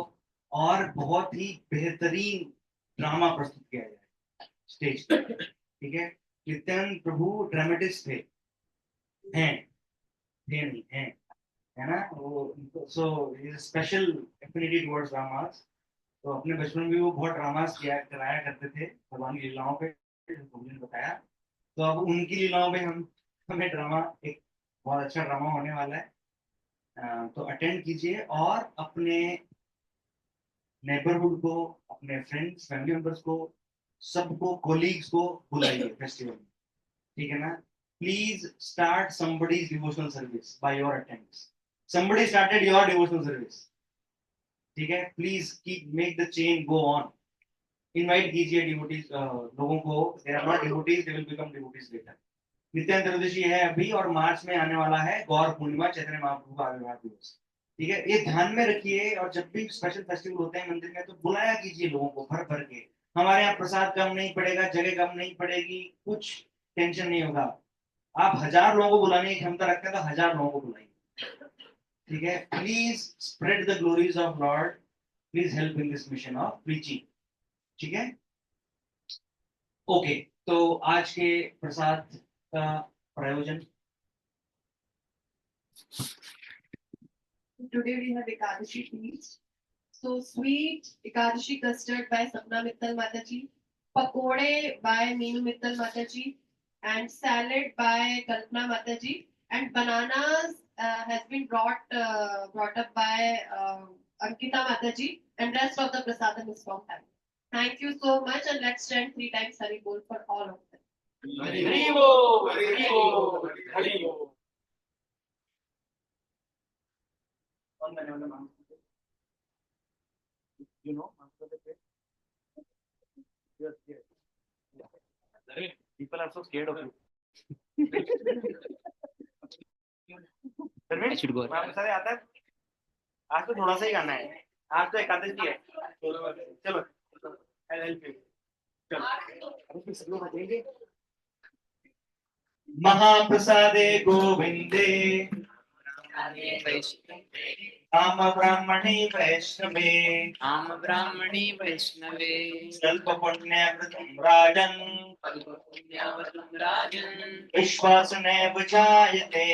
Speaker 4: और बहुत ही बेहतरीन ड्रामा प्रस्तुत किया जाएगा स्टेज पर, ठीक है। नित्यानंद प्रभु ड्रामेटिस्ट थे, हैं, थे नहीं हैं, है ना वो। So special affinity towards dramas. तो अपने बचपन में वो बहुत ड्रामास किया कराया करते थे भगवान की लीलाओं पे, ने बताया। तो अब उनकी लीलाओं पे हमें ड्रामा, एक बहुत अच्छा ड्रामा होने वाला है, तो अटेंड कीजिए, और अपने नेबरहुड को, अपने फ्रेंड्स, फैमिली मेंबर्स को, सबको, कोलीग्स को बुलाइए फेस्टिवल में, ठीक है ना। Please start somebody's devotional service by your attendance. Somebody started your devotional service, ठीक है। Please keep make the chain go on. Invite कीजिए डिवोटीज, लोगों को, they are not devotees, they will become devotees later. Nityananda Trayodashi है अभी, और मार्च में आने वाला है गौर पूर्णिमा, चैतन्य महाप्रभु का आविर्भाव दिवस, ठीक है। ये ध्यान में रखिए, और जब भी स्पेशल फेस्टिवल होते हैं मंदिर में, तो बुलाया कीजिए लोगों को भर भर के। हमारे यहाँ प्रसाद कम नहीं पड़ेगा, जगह कम नहीं पड़ेगी, कुछ टेंशन नहीं होगा। आप 1000 लोगों को बुलाने की क्षमता रखते हैं, तो 1000 लोगों को बुलाइए, ठीक है। Please spread the glories of Lord, please help in this mission of preaching, ठीक है। ओके, तो आज के प्रसाद का प्रयोजन,
Speaker 5: Today we have Ekadashi feast. So sweet Ekadashi custard by Sapna Mittal Mataji, pakode by Meenu Mittal Mataji, and salad by Kalpana Mataji, and bananas has been brought up by Ankita Mataji, and rest of the prasadam is from them. Thank you so much, and let's chant 3 times Hari Bol for all of them.
Speaker 3: Hari Bol, Hari Bol, Hari Bol. You know, yes, yes. People are so scared of you.
Speaker 1: I should go.
Speaker 3: आपके साथ आता है? आज तो थोड़ा सा ही गाना है, आज तो एकादशी है। चलो, I'll help you. चलो।
Speaker 4: महाप्रसादे गोविंदे आम ब्राह्मणे वैष्णवे,
Speaker 1: आम ब्राह्मणे वैष्णवे,
Speaker 4: स्वल्प पुण्यवृतं राजन्,
Speaker 1: राजन्,
Speaker 4: विश्वासुनैव जायते,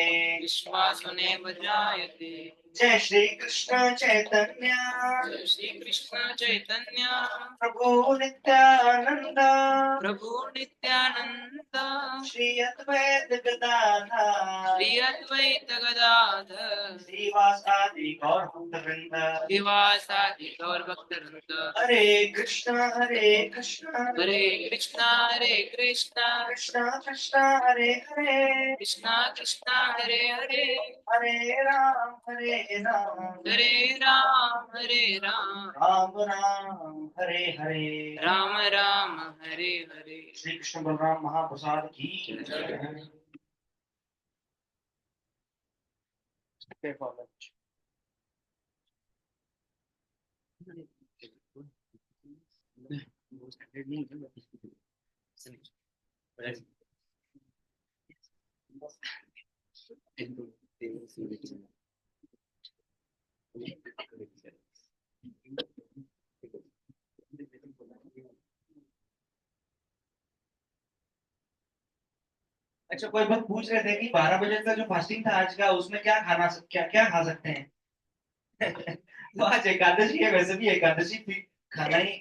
Speaker 1: विश्वासुनैव जायते।
Speaker 4: जय श्री कृष्ण चैतन्य,
Speaker 1: जय श्री कृष्ण चैतन्य,
Speaker 4: प्रभु नित्यानंद,
Speaker 1: प्रभु नित्यानंद,
Speaker 4: श्री अद्वैत गदाधर,
Speaker 1: श्री अद्वैत गदाधर,
Speaker 4: श्रीवासादि और भक्त वृंद
Speaker 1: श्रीवासादि गौर भक्त वृंद
Speaker 4: हरे कृष्णा कृष्णा
Speaker 1: हरे कृष्णा
Speaker 4: कृष्णा कृष्णा हरे हरे
Speaker 1: कृष्णा कृष्णा हरे हरे
Speaker 4: हरे राम
Speaker 1: हरे राम
Speaker 4: राम राम हरे हरे
Speaker 1: राम राम हरे हरे
Speaker 4: श्री कृष्ण बलराम महाप्रसाद की जय।
Speaker 3: Stay for lunch.
Speaker 4: अच्छा, कोई बात पूछ रहे थे कि 12 बजे का जो फास्टिंग था आज का, उसमें क्या खाना क्या क्या खा सकते हैं? तो आज एकादशी है, वैसे भी एकादशी खाना ही